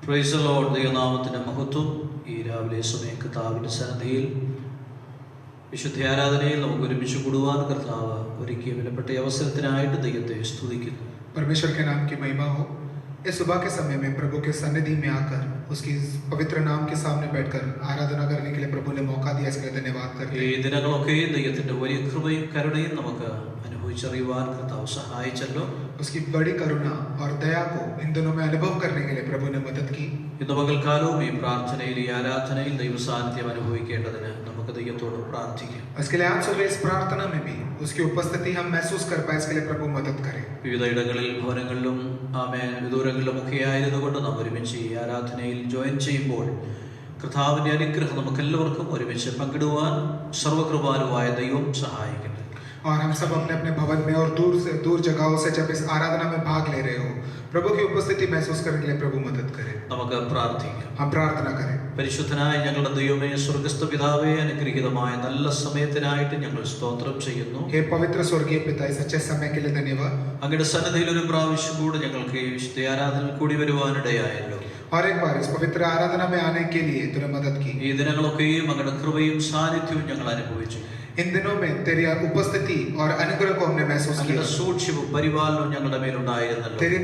Praise the Lord. ദൈവനാമത്തിൻ്റെ മഹത്വം. ഈ രാവിലെ സമയം കർത്താവിൻ്റെ സന്നിധിയിൽ വിശുദ്ധ ആരാധനയിൽ നമുക്ക് ഒരുമിച്ച് കൂടുവാൻ കർത്താവ് ഒരുക്കിയ വിലപ്പെട്ട അവസരത്തിനായിട്ട് ദൈവത്തെ സ്തുതിക്കുന്നു. परमेश्वर के नाम की महिमा हो। इस सुबह के समय में प्रभु के सन्निधि में आकर उसकी पवित्र नाम के सामने बैठकर आराधना करने के लिए प्रभु ने मौका दिया, इसके लिए धन्यवाद करते हैं। ഈ ദിനങ്ങളൊക്കെ ദൈവത്തിൻ്റെ വലിയ കൃപയും കരുണയും നമുക്ക് അനുഭവിച്ചറിയുവാൻ കർത്താവ് സഹായിച്ചല്ലോ. उसकी बड़ी करुणा और दया को इन दिनों में अनुभव करने के लिए प्रभु ने मदद की। ഇന്ന് പകൽക്കാലവും ഈ പ്രാർത്ഥനയിൽ, ഈ ആരാധനയിൽ ദൈവസാന്നിധ്യം അനുഭവിക്കേണ്ടതിന് നമുക്ക് ദൈവത്തോട് പ്രാർത്ഥിക്കാം. इसके लिए आज सुबह इस प्रार्थना में भी उसकी उपस्थिति हम महसूस कर पाए, इसके लिए प्रभु मदद करे। വിവിധ ഇടങ്ങളിൽ, ഭവനങ്ങളിലും വിദൂരങ്ങളിലും ഒക്കെ ആയിരുന്നുകൊണ്ട് നാം ഒരുമിച്ച് ഈ ആരാധനയിൽ ജോയിൻ ചെയ്യുമ്പോൾ കർത്താവിൻ്റെ അനുഗ്രഹം നമുക്ക് എല്ലാവർക്കും ഒരുമിച്ച് പങ്കിടുവാൻ സർവകൃപാലുവായ ദൈവം സഹായിക്കട്ടെ. और हम सब अपने अपने भवन में और दूर जगहों से जब इस आराधना में भाग ले रहे हो, प्रभु की उपस्थिति महसूस करने के लिए प्रभु मदद करे। നമുക്ക് പ്രാർത്ഥിക്കാം. हम प्रार्थना करें। പരിശുദ്ധനായ ഞങ്ങളുടെ ദൈവമേ, സ്വർഗ്ഗസ്ഥ പിതാവേ, അനുഗ്രഹീതമായ നല്ല സമയത്തിനായിട്ട് ഞങ്ങൾ സ്തോത്രം ചെയ്യുന്നു. हे पवित्र स्वर्गीय पिता, इस अच्छे समय के लिए धन्यवाद। അങ്ങയുടെ സന്നിധിയിൽ ഒരു പ്രാവശ്യം കൂടെ ഞങ്ങൾക്ക് ഈ വിശുദ്ധ ആരാധനയിൽ കൂടി വരുവാനിടയായല്ലോ. और एक बार इस पवित्र आराधना में आने के लिए तूने मदद की। ഈ ദിനങ്ങളൊക്കെയും അങ്ങയുടെ കൃപയും സാന്നിധ്യവും ഞങ്ങൾ അനുഭവിച്ചു. इन दिनों में तेरी उपस्थिति और अनुग्रह को हमने महसूस किया। സൂക്ഷിപ്പും പരിപാലനവും ഞങ്ങളുടെ മേലുണ്ടായിരുന്നല്ലോ. तेरी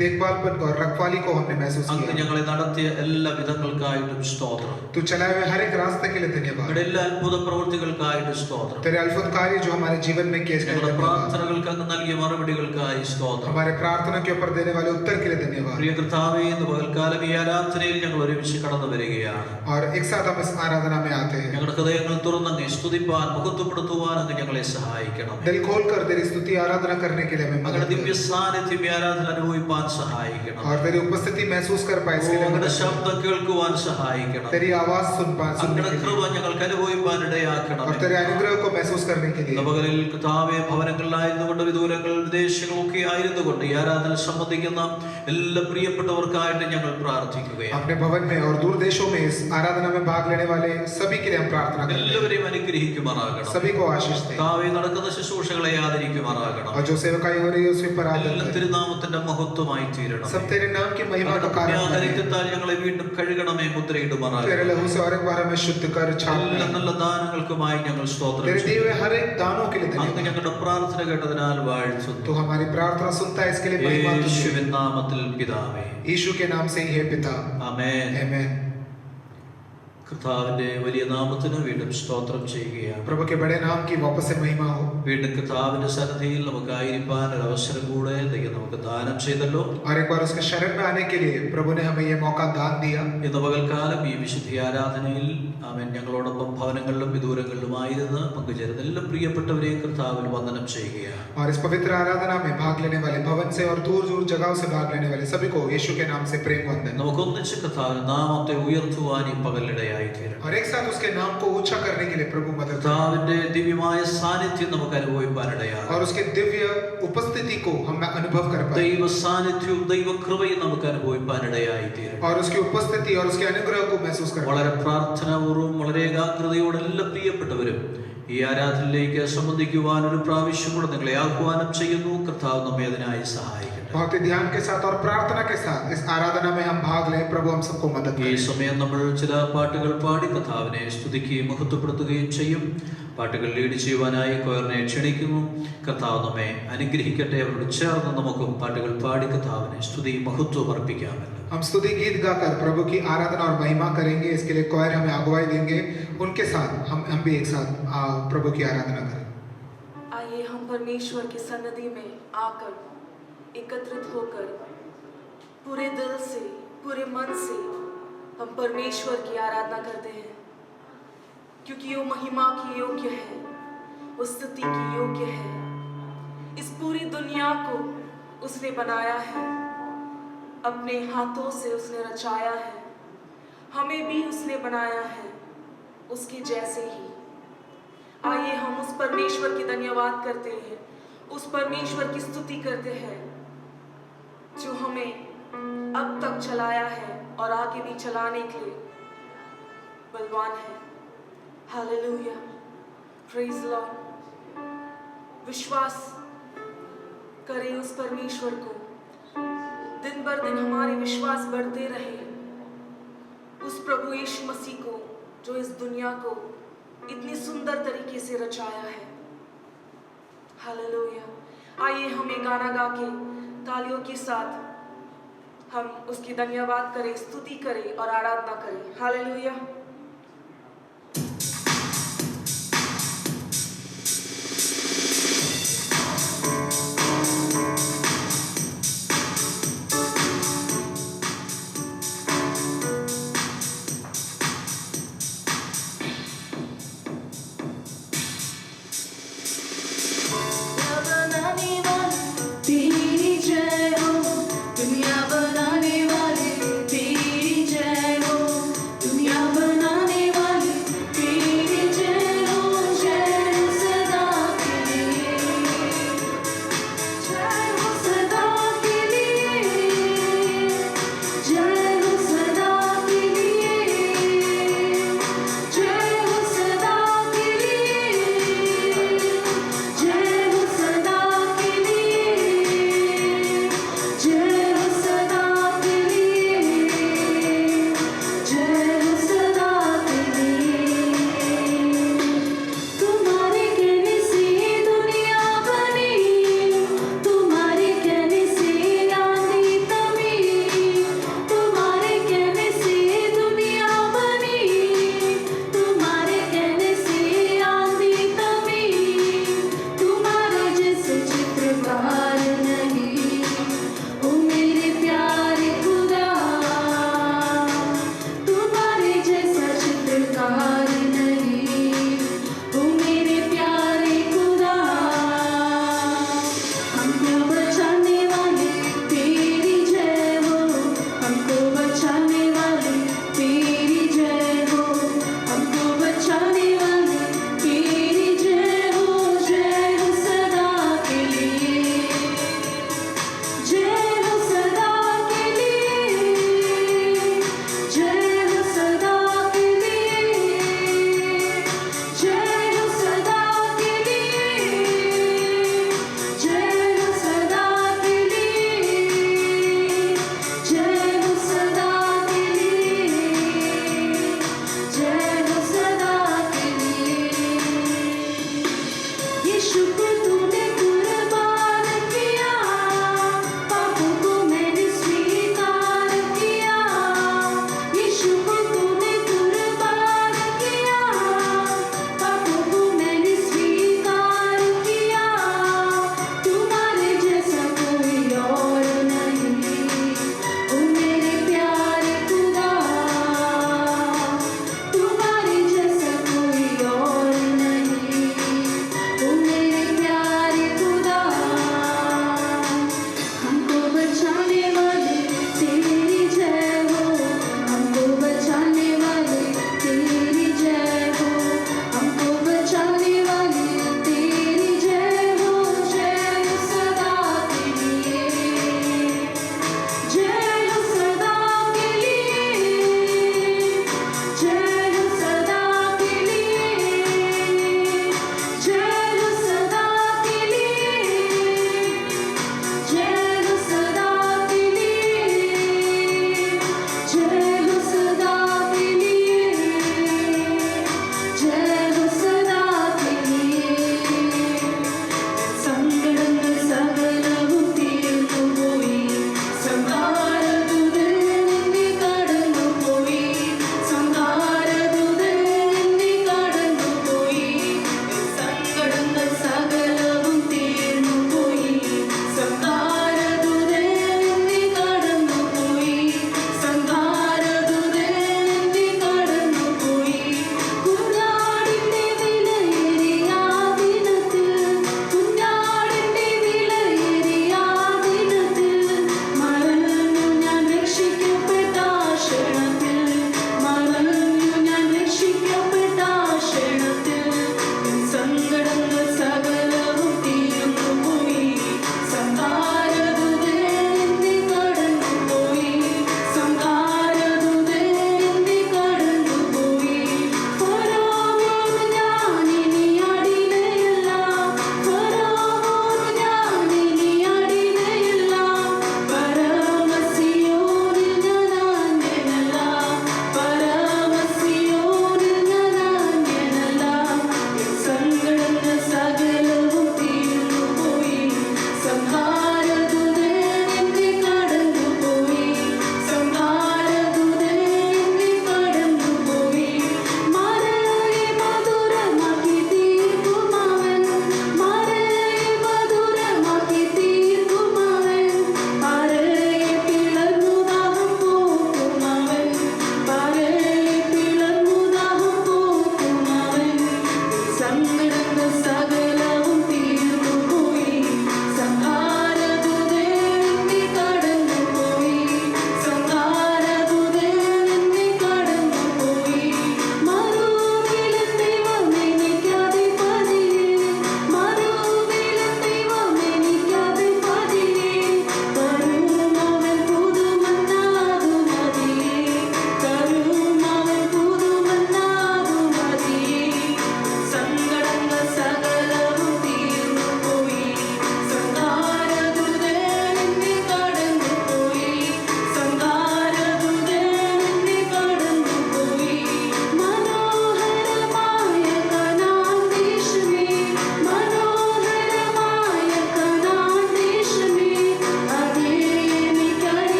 देखभाल और रखवाली को हमने महसूस അങ്ങ് किया। ഞങ്ങളെ നടത്തിയ എല്ലാ വിധങ്ങൾക്കായിട്ടും സ്തോത്രം. तू चलाए हुए हर एक रास्ते के लिए धन्यवाद। അങ്ങയുടെ എല്ലാ അത്ഭുത പ്രവൃത്തികൾക്കായിട്ട് സ്തോത്രം. तेरे अद्भुत कार्य जो हमारे जीवन में किए, ഞങ്ങളുടെ പ്രാർത്ഥനകൾക്ക് അങ്ങ് നൽകിയ മറുപടികൾക്കായി സ്തോത്രം. हमारे प्रार्थना के ऊपर देने वाले उत्तर के लिए धन्यवाद। പ്രിയ കർത്താവേ, ഇന്ന് പകൽക്കാലം ഈ ആരാധനയിൽ ഞങ്ങൾ ഒരുമിച്ച് കടന്നു വരികയാണ്. और एक साथ हम इस आराधना में आते हैं। ഞങ്ങളുടെ ഹൃദയങ്ങൾ തുറന്നങ്ങ് സ്തുതിപ്പാൻ, മഹത്വപ്പെടുത്തുവാൻ അങ്ങ് ഞങ്ങളെ സഹായിക്കണം. दिल खोलकर तेरी स्तुति आराधना करने के लिए हमें അങ്ങയുടെ मदद ദിവ്യ कर। സാന്നിധ്യം ഈ ആരാധന അനുഭവിപ്പാൻ സഹായിക്കണം. और तेरी उपस्थिति महसूस कर पाए, इसके लिए അങ്ങയുടെ मदद कर। ശബ്ദം കേൾക്കുവാൻ സഹായിക്കണം. तेरी आवाज सुनने അങ്ങയുടെ के കൃപ लिए ഞങ്ങൾക്ക് അനുഭവിപ്പാൻ ഇടയാക്കണം. और तेरे अनुग्रह को महसूस करने के लिए പകലിൽ കർത്താവേ, ഭവനങ്ങളിലായിരുന്നുകൊണ്ട് വിദൂരങ്ങൾ വിദേശങ്ങളൊക്കെ ആയിരുന്നുകൊണ്ട് ഈ ആരാധന സംബന്ധിക്കുന്ന എല്ലാ പ്രിയപ്പെട്ടവർക്കായിട്ട് ഞങ്ങൾ പ്രാർത്ഥിക്കുകയാണ്. अपने भवन में और दूर देशों में इस आराधना में भाग लेने वाले सभी के लिए हम प्रार्थना करते हैं। എല്ലാവരെയും അനുഗ്രഹിക്കുമാറാകണം. सभी को आशीष दे। കർത്താവേ, നടക്കുന്ന ശുശ്രൂഷകളെ ആദരിക്കുമാറാകണം. और जो सेवकाई हो रही है उसके ऊपर आदर എല്ലാം कर। തിരുനാമത്തിന്റെ മഹത്വമായി തീരണം. सब तेरे नाम की महिमा का कारण बने। രക്തത്താൽ ഞങ്ങളെ വീണ്ടും കഴുകണമേ, മുദ്രയിടുമാറാകണം. तेरे लहू से और एक बार हमें शुद्ध कर छाप എല്ലാ ले। നല്ല ദാനങ്ങൾക്കുമായി ഞങ്ങൾ സ്തോത്രം तेरे दिए ചെയ്യുന്നു. हुए हर एक दानों के लिए അങ്ങ് धन्यवाद। ഞങ്ങളുടെ പ്രാർത്ഥന കേട്ടതിനാൽ വാഴ്ത്തുന്നു. तो हमारी प्रार्थना सुनता है, इसके लिए महिमा तुझे। യേശുവിൻ നാമത്തിൽ പിതാവേ, यीशु के नाम से ही है पिता, ആമേൻ. आमीन। കർത്താവിന്റെ വലിയ നാമത്തിന് വീണ്ടും സ്തോത്രം ചെയ്യുകയാണ്. प्रभु के बड़े नाम की वापस से महिमा हो। വീണ്ടും കർത്താവിന്റെ സന്നിധിയിൽ നമുക്കായിരിക്കാൻ ഒരു അവസരം കൂടെ ദൈവം നമുക്ക് ദാനം ചെയ്തല്ലോ. और एक बार उसके शरण में आने के लिए प्रभु ने हमें ये मौका दान दिया। ഇന്ന് പകൽക്കാലം ഈ വിശുദ്ധ ആരാധനയിൽ ആമേൻ ഞങ്ങളോടൊപ്പം ഭവനങ്ങളിലും വിദൂരങ്ങളിലുമായിരുന്ന് പങ്കുചേരുന്ന എല്ലാ പ്രിയപ്പെട്ടവരെയും കർത്താവിൽ വന്ദനം ചെയ്യുകയാണ്. और इस पवित्र आराधना में भाग लेने वाले, भवन से और दूर दूर जगहों से भाग लेने वाले सभी को यीशु के नाम से प्रेम वंदन। നമുക്കൊന്നിച്ച് കർത്താവിന്റെ നാമത്തെ ഉയർത്തുവാൻ ഈ പകലിടയായി തീരും. और एक साथ उसके नाम को ऊंचा करने के लिए प्रभु मदद करे। കർത്താവിന്റെ ദിവ്യമായ സാന്നിധ്യം നമുക്ക് അനുഭവിക്കാനിടയാണ്. और उसके दिव्य उपस्थिति को हम अनुभव कर पाए। ദൈവ സാന്നിധ്യവും ദൈവകൃപയും നമുക്ക് അനുഭവിക്കാനിടയായി തീരും. और उसकी उपस्थिति और उसके अनुग्रह को महसूस कर पाए। വളരെ പ്രാർത്ഥനാപൂർവ്വം, വളരെ ഏകാഗ്രതയോടെ എല്ലാ പ്രിയപ്പെട്ടവരും ഈ ആരാധനയിലേക്ക് സംബന്ധിക്കുവാൻ ഒരു പ്രാവശ്യം കൂടെ നിങ്ങളെ ആഹ്വാനം ചെയ്യുന്നു. കർത്താവ് നമ്മെ അതിനായി സഹായിക്കട്ടെ. बहुत ही ध्यान के साथ और प्रार्थना के साथ इस आराधना में हम भाग लें। प्रभु हम सबको मदद ഈ करे। സമയം നമ്മൾ ചില പാട്ടുകൾ പാടി കർത്താവിനെ സ്തുതിക്കുകയും മഹത്വപ്പെടുത്തുകയും ചെയ്യും. പാട്ടുകൾ ലീഡ് ചെയ്യുവാനായി കൊയറിനെ ക്ഷണിക്കുന്നു. കർത്താവ് നമ്മെ അനുഗ്രഹിക്കട്ടെ. അവരോട് ചേർന്ന് നമുക്കും പാട്ടുകൾ പാടി കർത്താവിനെ സ്തുതി മഹത്വം അർപ്പിക്കാമല്ലോ. हम स्तुति गीत गाकर प्रभु की आराधना और महिमा करेंगे। इसके लिए क्वायर हमें अगुवाई देंगे। उनके साथ हम भी एक साथ प्रभु की आराधना करें। आइए हम परमेश्वर की सन्निधि में आकर एकत्रित होकर पूरे दिल से, पूरे मन से हम परमेश्वर की आराधना करते हैं, क्योंकि वो महिमा की योग्य है, वो स्तुति की योग्य है। इस पूरी दुनिया को उसने बनाया है, अपने हाथों से उसने रचाया है। हमें भी उसने बनाया है उसके जैसे ही। आइए हम उस परमेश्वर की धन्यवाद करते हैं, उस परमेश्वर की स्तुति करते हैं जो हमें अब तक चलाया है और आगे भी चलाने के लिए बलवान है। Hallelujah, praise Lord. विश्वास करें उस परमेश्वर को, दिन बर दिन हमारे विश्वास बढ़ते रहे उस प्रभु यीशु मसीह को जो इस दुनिया को इतनी सुंदर तरीके से रचाया है। हालेलुया। आइए हम ये गाना गा के तालियों के साथ हम उसकी धन्यवाद करें, स्तुति करें और आराधना करें। हालेलुया। तेरी जय हो, दुनिया बनाने वाले तेरी जय हो, दुनिया बनाने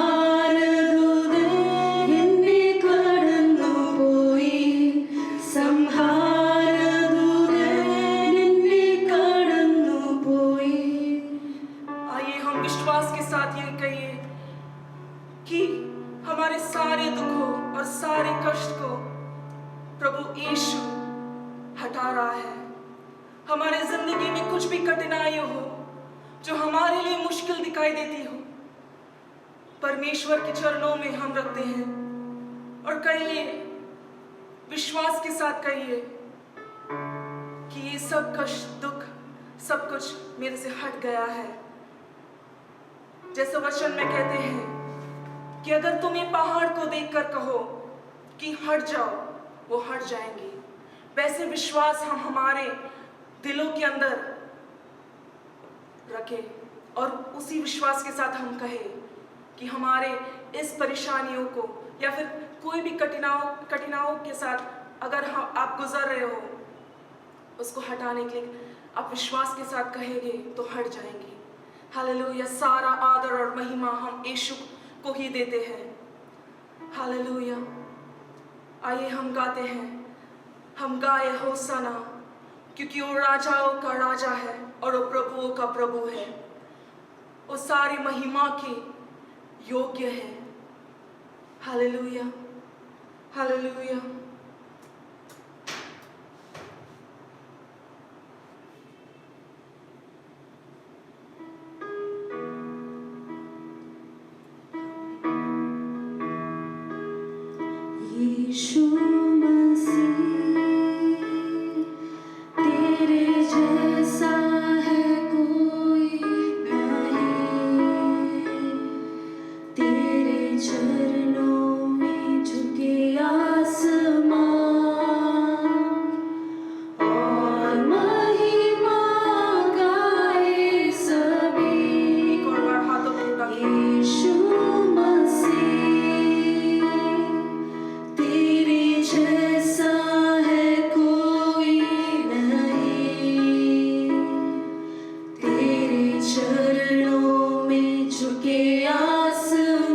സംഹാരദൂതൻ എന്നെ കടന്നുപോയി. സംഹാരദൂതൻ എന്നെ കടന്നുപോയി. आइए हम विश्वास के साथ ये कहिए कि हमारे सारे दुखों और सारे कष्ट को प्रभु यीशु हटा रहा है। हमारे जिंदगी में कुछ भी कठिनाई हो जो हमारे लिए मुश्किल दिखाई देती हो, परमेश्वर के चरणों में हम रखते हैं और कहिए, विश्वास के साथ कहिए कि ये सब कष्ट दुख सब कुछ मेरे से हट गया है। जैसे वचन में कहते हैं कि अगर तुम ये पहाड़ को देखकर कहो कि हट जाओ, वो हट जाएंगे। वैसे विश्वास हम हमारे दिलों के अंदर रखें और उसी विश्वास के साथ हम कहें कि हमारे इस परेशानियों को या फिर कोई भी कठिनाइयों के साथ अगर आप गुजर रहे हो, उसको हटाने के लिए आप विश्वास के साथ कहेंगे तो हट जाएंगे। हालेलुया। सारा आदर और महिमा हम यीशु को ही देते हैं। हालेलुया। आइए हम गाते हैं, हम गाए होसाना, क्योंकि वो राजाओं का राजा है और वो प्रभुओं का प्रभु है। वो सारी महिमा के योग्य है। Hallelujah, hallelujah. यीशु मसीह तेरे जैसा है कोई नहीं, तेरे चरणों में झुके आसमान और महिमा गाए सभी। एक और बार हाथों को उठा के यीशु मसीह तेरे जैसा है कोई नहीं, तेरे चरणों में झुके आसमान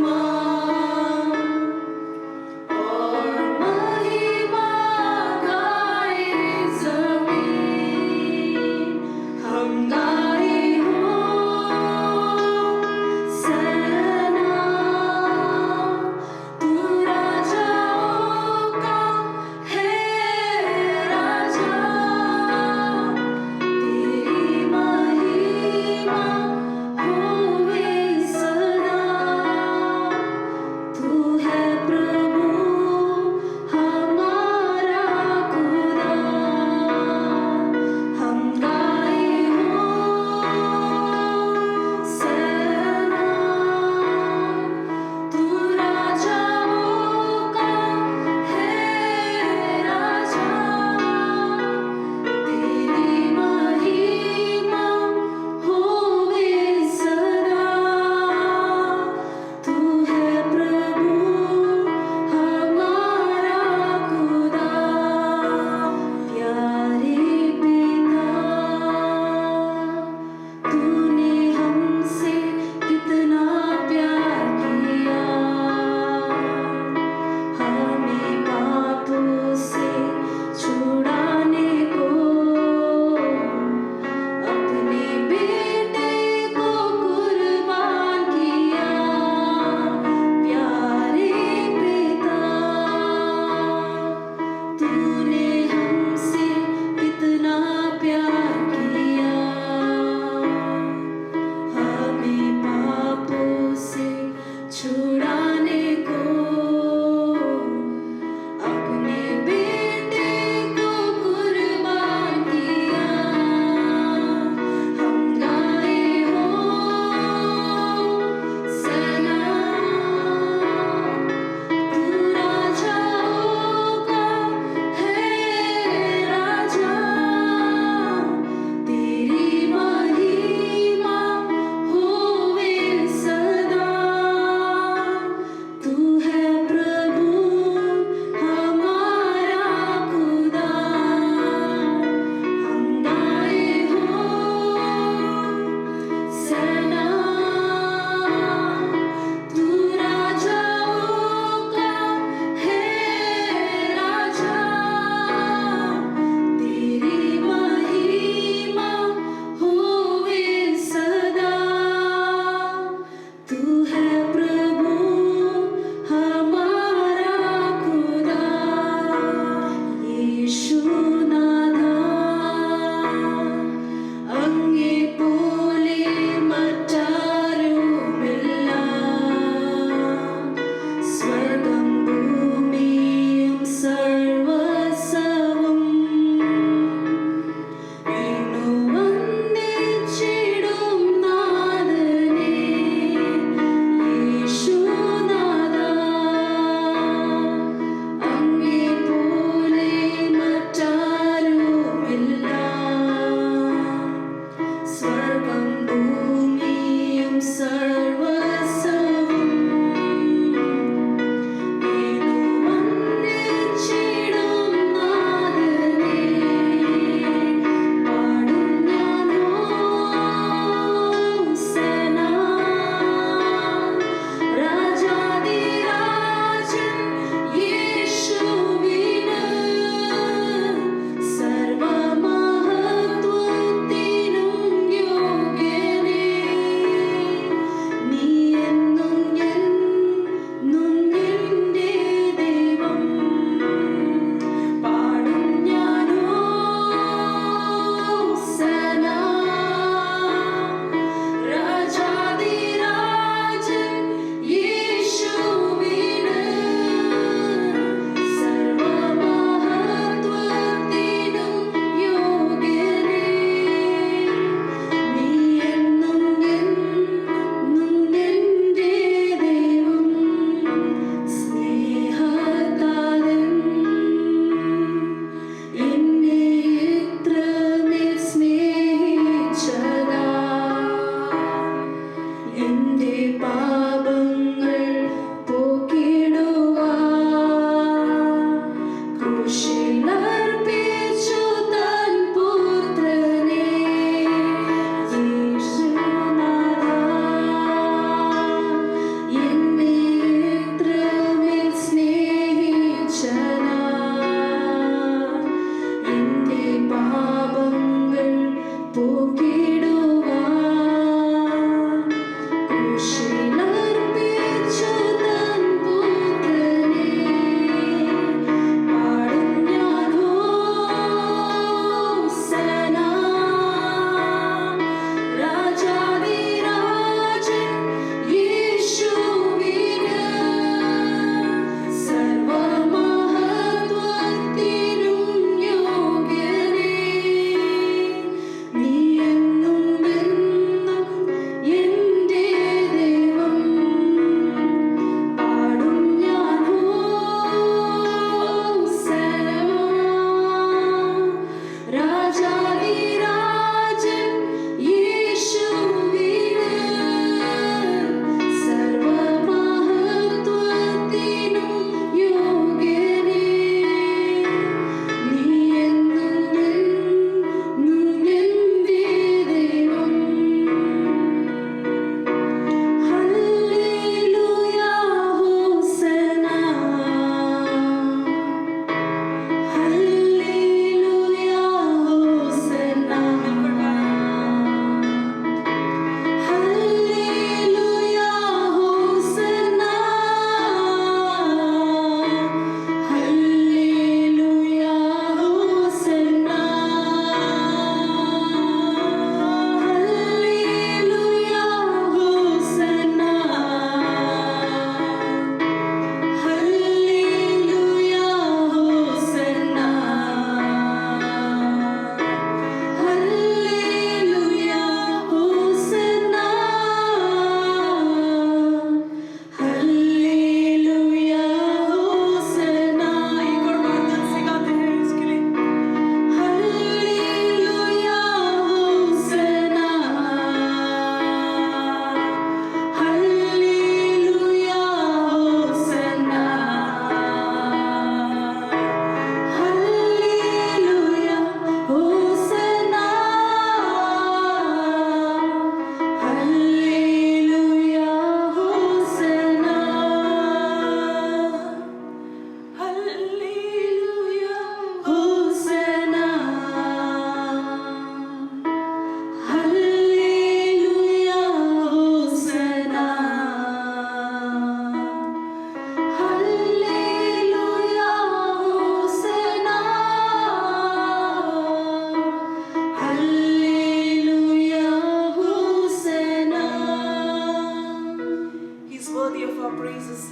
of our praises.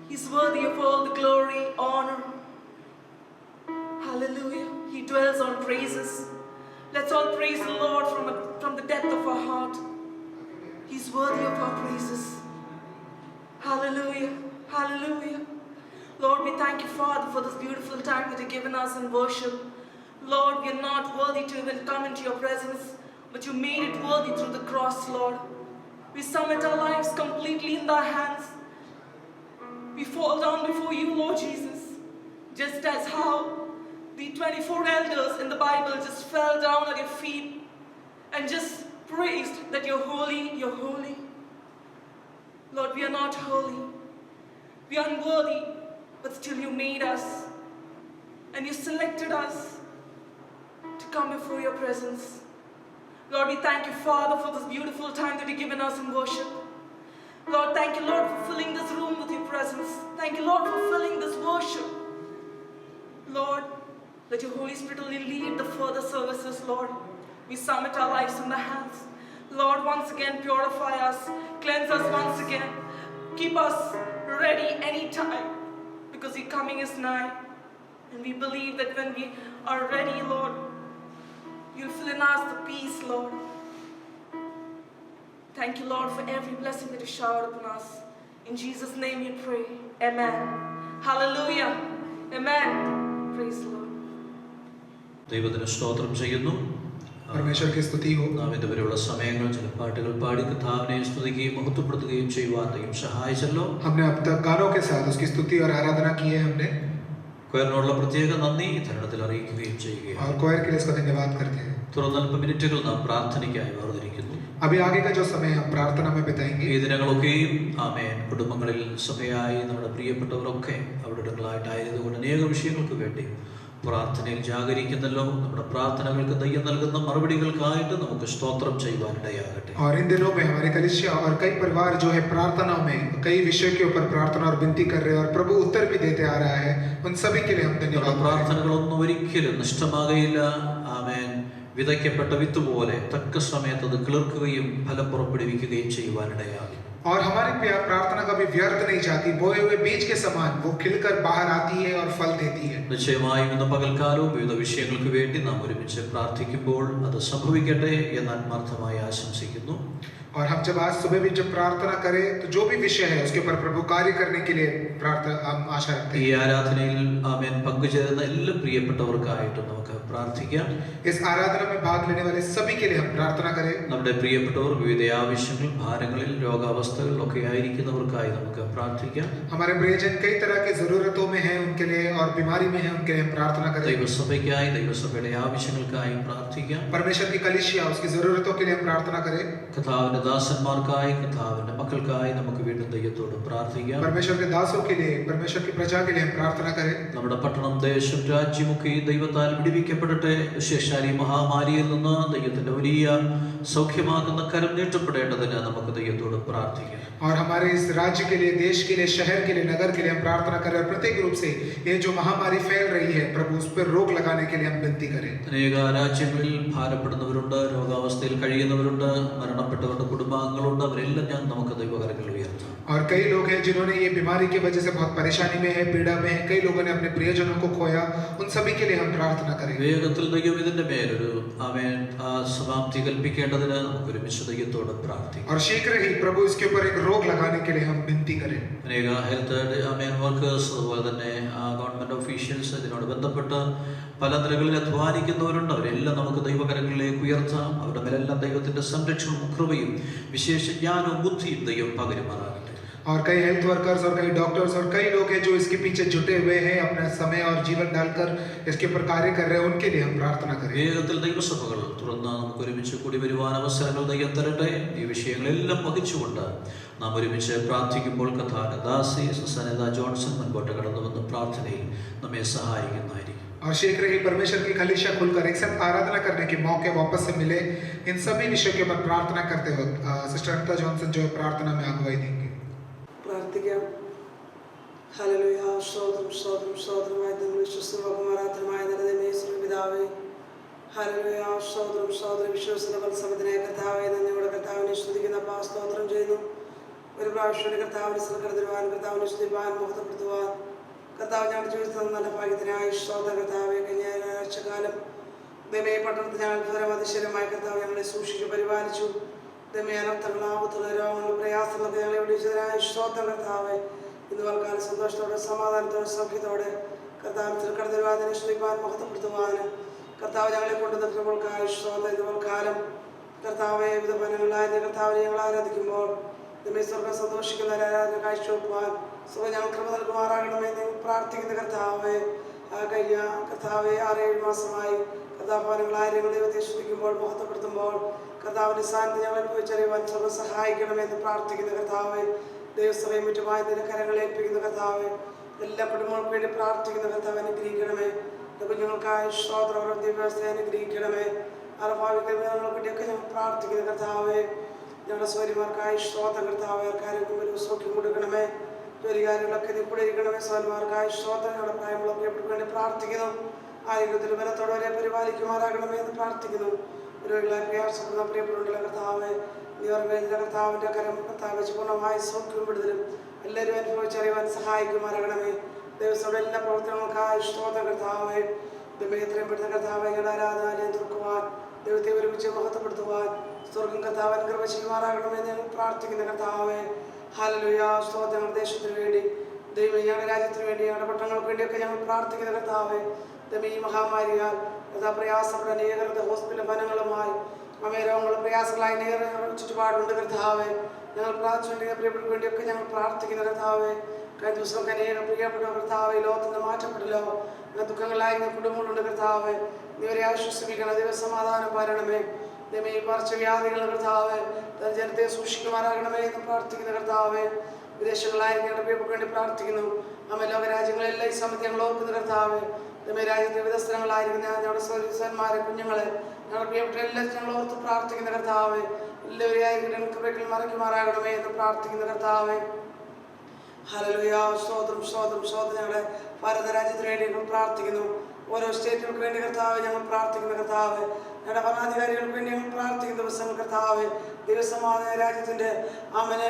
He's worthy of all the glory, honor. Hallelujah. He dwells on praises. Let's all praise the Lord from the depth of our heart. He's worthy of our praises. Hallelujah. Hallelujah. Lord, we thank you, Father, for this beautiful time that you've given us in worship. Lord, we are not worthy to even come into your presence, but you made it worthy through the cross, Lord. We submit our lives completely in thy hands. We fall down before you, Lord Jesus, just as how the 24 elders in the Bible just fell down at your feet and just praised that you're holy, you're holy. Lord, we are not holy. We are unworthy, but still you made us and you selected us to come before your presence. Lord, we thank you, Father, for this beautiful time that you've given us in worship. Lord, thank you, Lord, for filling this room with your presence. Thank you, Lord, for filling this worship. Lord, let your Holy Spirit only lead the further services, Lord. We submit our lives in the hands. Lord, once again, purify us, cleanse us once again. Keep us ready anytime, because your coming is nigh. And we believe that when we are ready, Lord, you'll fill in us the peace, Lord. Thank you, Lord, for every blessing that you showered upon us. In Jesus' name we pray. Amen. Hallelujah. Amen. Praise the Lord. ദൈവത്തിന് സ്തോത്രം ചെയ്യുന്നു. परमेश्वर की स्तुति हो. നാം ഇതുവരെയുള്ള സമയങ്ങൾ ചില പാട്ടുകൾ പാടി കർത്താവിനെ സ്തുതിക്കുകയും മഹത്വപ്പെടുത്തുകയും ചെയ്യുവാൻ ദൈവം സഹായിച്ചല്ലോ. हमने अब तक गानों के साथ उसकी स्तुति और आराधना की है हमने. കൊയറിനോടുള്ള പ്രത്യേക നന്ദി തരണത്തിൽ അറിയിക്കുകയും ചെയ്യുകയാണ്. और कोयर के लिए इसका धन्यवाद करते हैं. തുടർന്ന് അല്പ മിനിറ്റുകൾ നാം പ്രാർത്ഥനയ്ക്കായി വേർതിരിക്കുന്നു. अभी आगे का जो समय हम प्रार्थना में बिताएंगे. ഈ ദിനങ്ങളൊക്കെയും ആമേൻ കുടുംബങ്ങളിൽ സഭയായി നമ്മുടെ പ്രിയപ്പെട്ടവരൊക്കെ അവിടെ ഇടങ്ങളായിട്ടായതുകൊണ്ട് അനേക വിഷയങ്ങൾക്ക് വേണ്ടി പ്രാർത്ഥനയിൽ ജാഗരിക്കുന്നല്ലോ. നമ്മുടെ പ്രാർത്ഥനകൾക്ക് ദൈവം നൽകുന്ന മറുപടികൾക്കായിട്ട് നമുക്ക് സ്തോത്രം ചെയ്യുവാനിടയാകട്ടെ. और इन दिनों में हमारे कलीसिया और कई परिवार जो है प्रार्थना में कई विषय के ऊपर प्रार्थना और विनती कर रहे हैं और प्रभु उत्तर भी देते आ रहा है. उन सभी के लिए हम धन्यवाद. പ്രാർത്ഥനകളൊന്നും ഒരിക്കലും നഷ്ടമാകയില്ല. ആമേൻ. വിതയ്ക്കപ്പെട്ട വിത്ത് പോലെ തക്ക സമയത്ത് അത് കിളിർക്കുകയും ഫലം പുറപ്പെടുവിക്കുകയും ചെയ്യുവാനിടയാകും. और हमारी प्रार्थना कभी व्यर्थ नहीं जाती. बोए हुए बीज के समान वो खिलकर बाहर आती है और फल देती है. നിശ്ചയമായും ഇന്ന് പകൽക്കാലവും വിവിധ വിഷയങ്ങൾക്ക് വേണ്ടി നാം ഒരുമിച്ച് പ്രാർത്ഥിക്കുമ്പോൾ അത് സംഭവിക്കട്ടെ എന്ന് ആത്മാർത്ഥമായി ആശംസിക്കുന്നു. और हम जब आज सुबह भी जब प्रार्थना करें तो जो भी विषय है उसके ऊपर प्रभु कार्य करने के लिए प्रार्थना हम आशा रखते हैं. ഈ ആരാധനയിൽ ആമേൻ പങ്കുചേരുന്ന എല്ലാ പ്രിയപ്പെട്ടവർക്കായിട്ടും നമുക്ക് പ്രാർത്ഥിക്കാം. इस आराधना में भाग लेने वाले सभी के लिए हम प्रार्थना करें. നമ്മുടെ പ്രിയപ്പെട്ടവർ വിവിധ ആവശ്യങ്ങൾ ഭാരങ്ങളിൽ രോഗാവസ്ഥകളിൽ ഒക്കെ ആയിരിക്കുന്നവർക്കായി നമുക്ക് പ്രാർത്ഥിക്കാം. हमारे प्रियजन कई तरह की जरूरतों में हैं उनके लिए और बीमारी में हैं उनके लिए हम प्रार्थना करें. ദൈവസഭയ്ക്കായി ദൈവസഭയുടെ ആവശ്യങ്ങൾക്കായി പ്രാർത്ഥിക്കാം. परमेश्वर की कलीसिया उसकी जरूरतों के लिए हम प्रार्थना करें. കർത്താവിന്റെ ദാസന്മാർക്കായി കർത്താവിന്റെ മക്കൾക്കായി നമുക്ക് വീണ്ടും ദൈവത്തോട് പ്രാർത്ഥിക്കാം. परमेश्वर के दासों के लिए परमेश्वर की प्रजा के लिए हम प्रार्थना करें. നമ്മുടെ പട്ടണം ദേശം രാജ്യമൊക്കെ ദൈവത്താൽ വിടുവിക്കപ്പെടട്ടെ. വിശേഷാൽ ഈ മഹാമാരിയിൽ നിന്ന് ദൈവത്തിന്റെ വലിയ സൗഖ്യമാകുന്ന കരം നീട്ടപ്പെടേണ്ടതിന് നമുക്ക് ദൈവത്തോട് പ്രാർത്ഥിക്കാം. और हमारे इस राज्य के लिए देश के लिए शहर के लिए नगर के लिए हम प्रार्थना करें. और प्रत्येक रूप से ये जो महामारी फैल रही है प्रभु उस पर रोक लगाने के लिए हम विनती करें. അനേക രാജ്യങ്ങളിൽ ഭാരപ്പെടുന്നവരുണ്ട്, രോഗാവസ്ഥയിൽ കഴിയുന്നവരുണ്ട്, മരണപ്പെട്ടവരുടെ കുടുംബാംഗങ്ങളുണ്ട്. അവരെല്ലാം നമുക്ക് ദൈവകരങ്ങളിൽ ഉയർത്താം. और कई लोग हैं जिन्होंने ये बीमारी की वजह से बहुत परेशानी में है, पीड़ा में है. कई लोगों ने अपने प्रियजनों को खोया. उन सभी के लिए हम प्रार्थना करें. വേഗത്തിൽ ദൈവം ഇതിന്റെ മേലൊരു ആമേൻ സമാപ്തി കൽപ്പിക്കേണ്ടതിന് നമുക്ക് ഒരുമിച്ച് ദൈവത്തോട് പ്രാർത്ഥിക്കാം. और शीघ्र ही प्रभु इसके ऊपर एक रोक लगाने के लिए हम विनती करें. അനേക ഹെൽത്ത് ആമേൻ വർക്കേഴ്സ് അതുപോലെ തന്നെ ഗവൺമെന്റ് ഒഫീഷ്യൽസ് ഇതിനോട് ബന്ധപ്പെട്ട് പല നിലകളിൽ അധ്വാനിക്കുന്നവരുണ്ട്. അവരെല്ലാം നമുക്ക് ദൈവകരങ്ങളിലേക്ക് ഉയർത്താം. അവരുടെ മേലെല്ലാം ദൈവത്തിന്റെ സംരക്ഷണവും കൃപയും വിശേഷ ജ്ഞാനവും ബുദ്ധിയും ദൈവം പകരുമാറാകട്ടെ. और कई हेल्थ वर्कर्स और कई डॉक्टर्स और कई लोग हैं जो इसके पीछे जुटे हुए हैं अपना समय और जीवन डालकर इसके ऊपर कार्य कर रहे हैं. उनके लिए हम प्रार्थना करें. വേഗത്തിൽ ദൈവസഭകൾ തുറന്ന് നമുക്ക് ഒരുമിച്ച് കൂടി വരുവാൻ അവസരങ്ങൾ ദൈവം തരട്ടെ. ഈ വിഷയങ്ങളെല്ലാം വഹിച്ചുകൊണ്ട് നാം ഒരുമിച്ച് പ്രാർത്ഥിക്കുമ്പോൾ കഥാന ദാസി സുസനിത ജോൺസൺ മുൻപോട്ട് കടന്നു വന്ന് പ്രാർത്ഥനയിൽ നമ്മെ സഹായിക്കുന്നതായിരിക്കും. और शीघ्र ही परमेश्वर की कलीसिया खुलकर एक साथ आराधना करने के मौके वापस से मिले. इन सभी विषयों के ऊपर प्रार्थना करते वक्त सिस्टर अनिता जॉनसन जो प्रार्थना में अगुवाई देंगे. പ്രാർത്ഥിക്കാം. ഹല്ലേലൂയ. സ്തോത്രം സ്തോത്രം സ്തോത്രമായ വിശ്വസ്തമായ പിതാവേ. ഹല്ലേലൂയ. സ്തോത്രം സ്തോത്രം വിശ്വസ്തമായ കർത്താവേ. നന്ദിയോടെ കർത്താവിനെ സ്തുതിക്കുന്ന സ്തോത്രം ചെയ്യുന്നു. ഒരു പ്രാവശ്യം കർത്താവിനെ കടന്നുവാൻ, കർത്താവിനെ സ്തുതിപ്പാൻ, മുഖത്തപ്പെടുത്തുവാൻ കർത്താവ് ഞങ്ങളുടെ ജീവിതത്തിൽ നല്ല ഭാഗ്യത്തിനായി സ്തോത്രം. കർത്താവെ കഴിഞ്ഞ ആഴ്ചക്കാലം ദമേ പട്ടണത്തിൽ ഞങ്ങൾ അത്ഭുതം അതിശയമായ കർത്താവ് ഞങ്ങളെ സൂക്ഷിച്ചു പരിപാലിച്ചു. ദമേ അനർത്ഥങ്ങൾ, ആപത്തുകൾ, രോഗങ്ങൾ, പ്രയാസങ്ങളൊക്കെ ഞങ്ങളെ വിളിച്ചതിനായി സ്തോത്രം. കർത്താവെ ഇന്ന് വർക്കാലം സന്തോഷത്തോടെ, സമാധാനത്തോടെ, സൗഖ്യത്തോടെ കർത്താവിൽ കടന്നുവാൻ, സ്തുതിപ്പാൻ, മുഖത്തപ്പെടുത്തുവാനും കർത്താവ് ഞങ്ങളെ കൊണ്ടുവന്നിട്ടുള്ളവർക്കായി സ്തോത്രം. ഇന്ന് വർക്കാലം കർത്താവെ വിവിധ ഭവനങ്ങളായ കർത്താവിനെ ഞങ്ങൾ ആരാധിക്കുമ്പോൾ ദമേ സ്വർഗ്ഗം സന്തോഷിക്കുന്ന ആരാധന കാഴ്ചവെക്കുവാൻ സുഖം ഞങ്ങൾ കൃപ നൽകുമാറാകണമേ നിങ്ങൾ പ്രാർത്ഥിക്കുന്ന കർത്താവെ. കഴിഞ്ഞ കർത്താവെ 6-7 മാസമായി കഥാഭവനങ്ങളായിരങ്ങൾ ദൈവത്തെ ശ്രദ്ധിക്കുമ്പോൾ, മഹത്വപ്പെടുത്തുമ്പോൾ കർത്താവിൻ്റെ സാന്നിധ്യം ഞങ്ങൾ അനുഭവിച്ചറിയുവാൻ സ്വർഗ്ഗം സഹായിക്കണമെന്ന് പ്രാർത്ഥിക്കുന്ന കർത്താവെ. ദൈവസഭയും മറ്റുമായി നിന്റെ കരങ്ങൾ ഏൽപ്പിക്കുന്ന കർത്താവെ. എല്ലാ കുടുംബങ്ങൾക്ക് വേണ്ടി പ്രാർത്ഥിക്കുന്ന കർത്താവ് അനുഗ്രഹിക്കണമേ. കുഞ്ഞുങ്ങൾക്കായി സ്തോത്രം, വിദ്യാഭ്യാസത്തെ അനുഗ്രഹിക്കണമേ. അറഭാവികൾക്ക് വേണ്ടിയൊക്കെ ഞങ്ങൾ പ്രാർത്ഥിക്കുന്ന കർത്താവെ. ഞങ്ങളുടെ സൗര്യമാർക്കായി സ്തോത്രം കർത്താവെ. ആർക്കാരും ഒരു സൗഖ്യം കൊടുക്കണമേ. ജോലികാര്യങ്ങളൊക്കെ നീ കൂടെ ഇരിക്കണമേ. സൗന്മാർക്കായി സ്തോത്രം. ഞങ്ങളുടെ പ്രായങ്ങളൊക്കെ എപ്പോഴും വേണ്ടി പ്രാർത്ഥിക്കുന്നു. ആരോഗ്യത്തിന് ബലത്തോടെ വരെ പരിപാലിക്കുമാറാകണമേ എന്ന് പ്രാർത്ഥിക്കുന്നു. രോഗികളായി പ്രയാസപ്പെടുന്ന പ്രിയപ്പെടുന്ന കർത്താവെ, നീ ഓർമ്മ കർത്താവിൻ്റെ കരം കർത്താവ് വെച്ച് പൂർണ്ണമായി സൗഖ്യവും വിടുതലും എല്ലാവരും അനുഭവിച്ചറിയുവാൻ സഹായിക്കുമാറാകണമേ. ദിവസങ്ങളുടെ എല്ലാ പ്രവർത്തനങ്ങൾക്കായി സ്തോത്രം കർത്താവെ. എത്രയും പെടുന്ന കർത്താവെ ഞങ്ങളുടെ ആരാധനാലയം തുറക്കുവാൻ, ദൈവത്തെ ഒരുമിച്ച് മഹത്വപ്പെടുത്തുവാൻ സ്വർഗം കർത്താവൻ കൃപ ചെയ്യുമാറാകണമേ ഞങ്ങൾ പ്രാർത്ഥിക്കുന്ന കർത്താവെ. ഹല്ലേലൂയ. സ്തോത്രം. ഞങ്ങളുടെ ദേശത്തിന് വേണ്ടി, ദൈവം ഞങ്ങളുടെ രാജ്യത്തിന് വേണ്ടി, ഞങ്ങളുടെ പട്ടണങ്ങൾക്ക് വേണ്ടിയൊക്കെ ഞങ്ങൾ പ്രാർത്ഥിക്കുന്ന കർത്താവെ. ദൈവം ഈ മഹാമാരിയാൽ പ്രയാസപ്പെട്ട അനേകരുടെ ഹോസ്പിറ്റൽ ഭവനങ്ങളുമായി രോഗങ്ങളും പ്രയാസങ്ങളായി ചുറ്റുപാടുണ്ട് കർത്താവെ. ഞങ്ങൾ പ്രാർത്ഥിച്ചുകൊണ്ടിരിക്കുന്ന പ്രിയപ്പെട്ടവർക്ക് വേണ്ടിയൊക്കെ ഞങ്ങൾ പ്രാർത്ഥിക്കുന്ന കർത്താവെ. കഴിഞ്ഞ ദിവസം അനേകം പ്രിയപ്പെട്ട കർത്താവെ ലോകത്തിന് മാറ്റപ്പെടലോ ദുഃഖങ്ങളായി കുടുംബങ്ങളുണ്ട് കർത്താവെ. നീ അവരെ ആശ്വസിപ്പിക്കണം. ദൈവസമാധാനം പാരണമേ. ദൈവം ഈ പകർച്ചവ്യാധികൾ കർത്താവെ ജനത്തെ സൂക്ഷിക്കുമാറാകണമേ എന്ന് പ്രാർത്ഥിക്കുന്ന കർത്താവെ. വിദേശങ്ങളായിരിക്കും ഞങ്ങളുടെ പ്രിയപ്പെട്ടവർക്ക് വേണ്ടി പ്രാർത്ഥിക്കുന്നു. ലോകരാജ്യങ്ങളെല്ലാം ഈ സമയത്ത് ഞങ്ങൾ ഓർക്കുന്ന കർത്താവെ. ദൈവം രാജ്യത്തെ വിവിധ സ്ഥലങ്ങളായിരിക്കുന്ന ഞങ്ങളുടെ സഹോദരന്മാരെ, കുഞ്ഞുങ്ങളെ, ഞങ്ങളുടെ പ്രിയപ്പെട്ട എല്ലാം ഞങ്ങൾ ഓർത്ത് പ്രാർത്ഥിക്കുന്ന കർത്താവെ. എല്ലാവരെയും കൃപകൾ മറയ്ക്കുമാറാകണമേ എന്ന് പ്രാർത്ഥിക്കുന്ന കർത്താവെ. ഹല്ലേലൂയ. സ്തോത്രം, സ്തോത്രം, സ്തോത്രം. ഞങ്ങളുടെ ഭാരത രാജ്യത്തിന് വേണ്ടി ഞങ്ങൾ പ്രാർത്ഥിക്കുന്നു. ഓരോ സ്റ്റേറ്റുകൾക്ക് വേണ്ടി കർത്താവെ ഞങ്ങൾ പ്രാർത്ഥിക്കുന്ന കർത്താവെ. ഞങ്ങളുടെ ഭരണാധികാരികൾക്ക് വേണ്ടി ഞങ്ങൾ പ്രാർത്ഥിക്കുന്ന ദിവസങ്ങൾ കർത്താവെ. ദിവസമായ രാജ്യത്തിൻ്റെ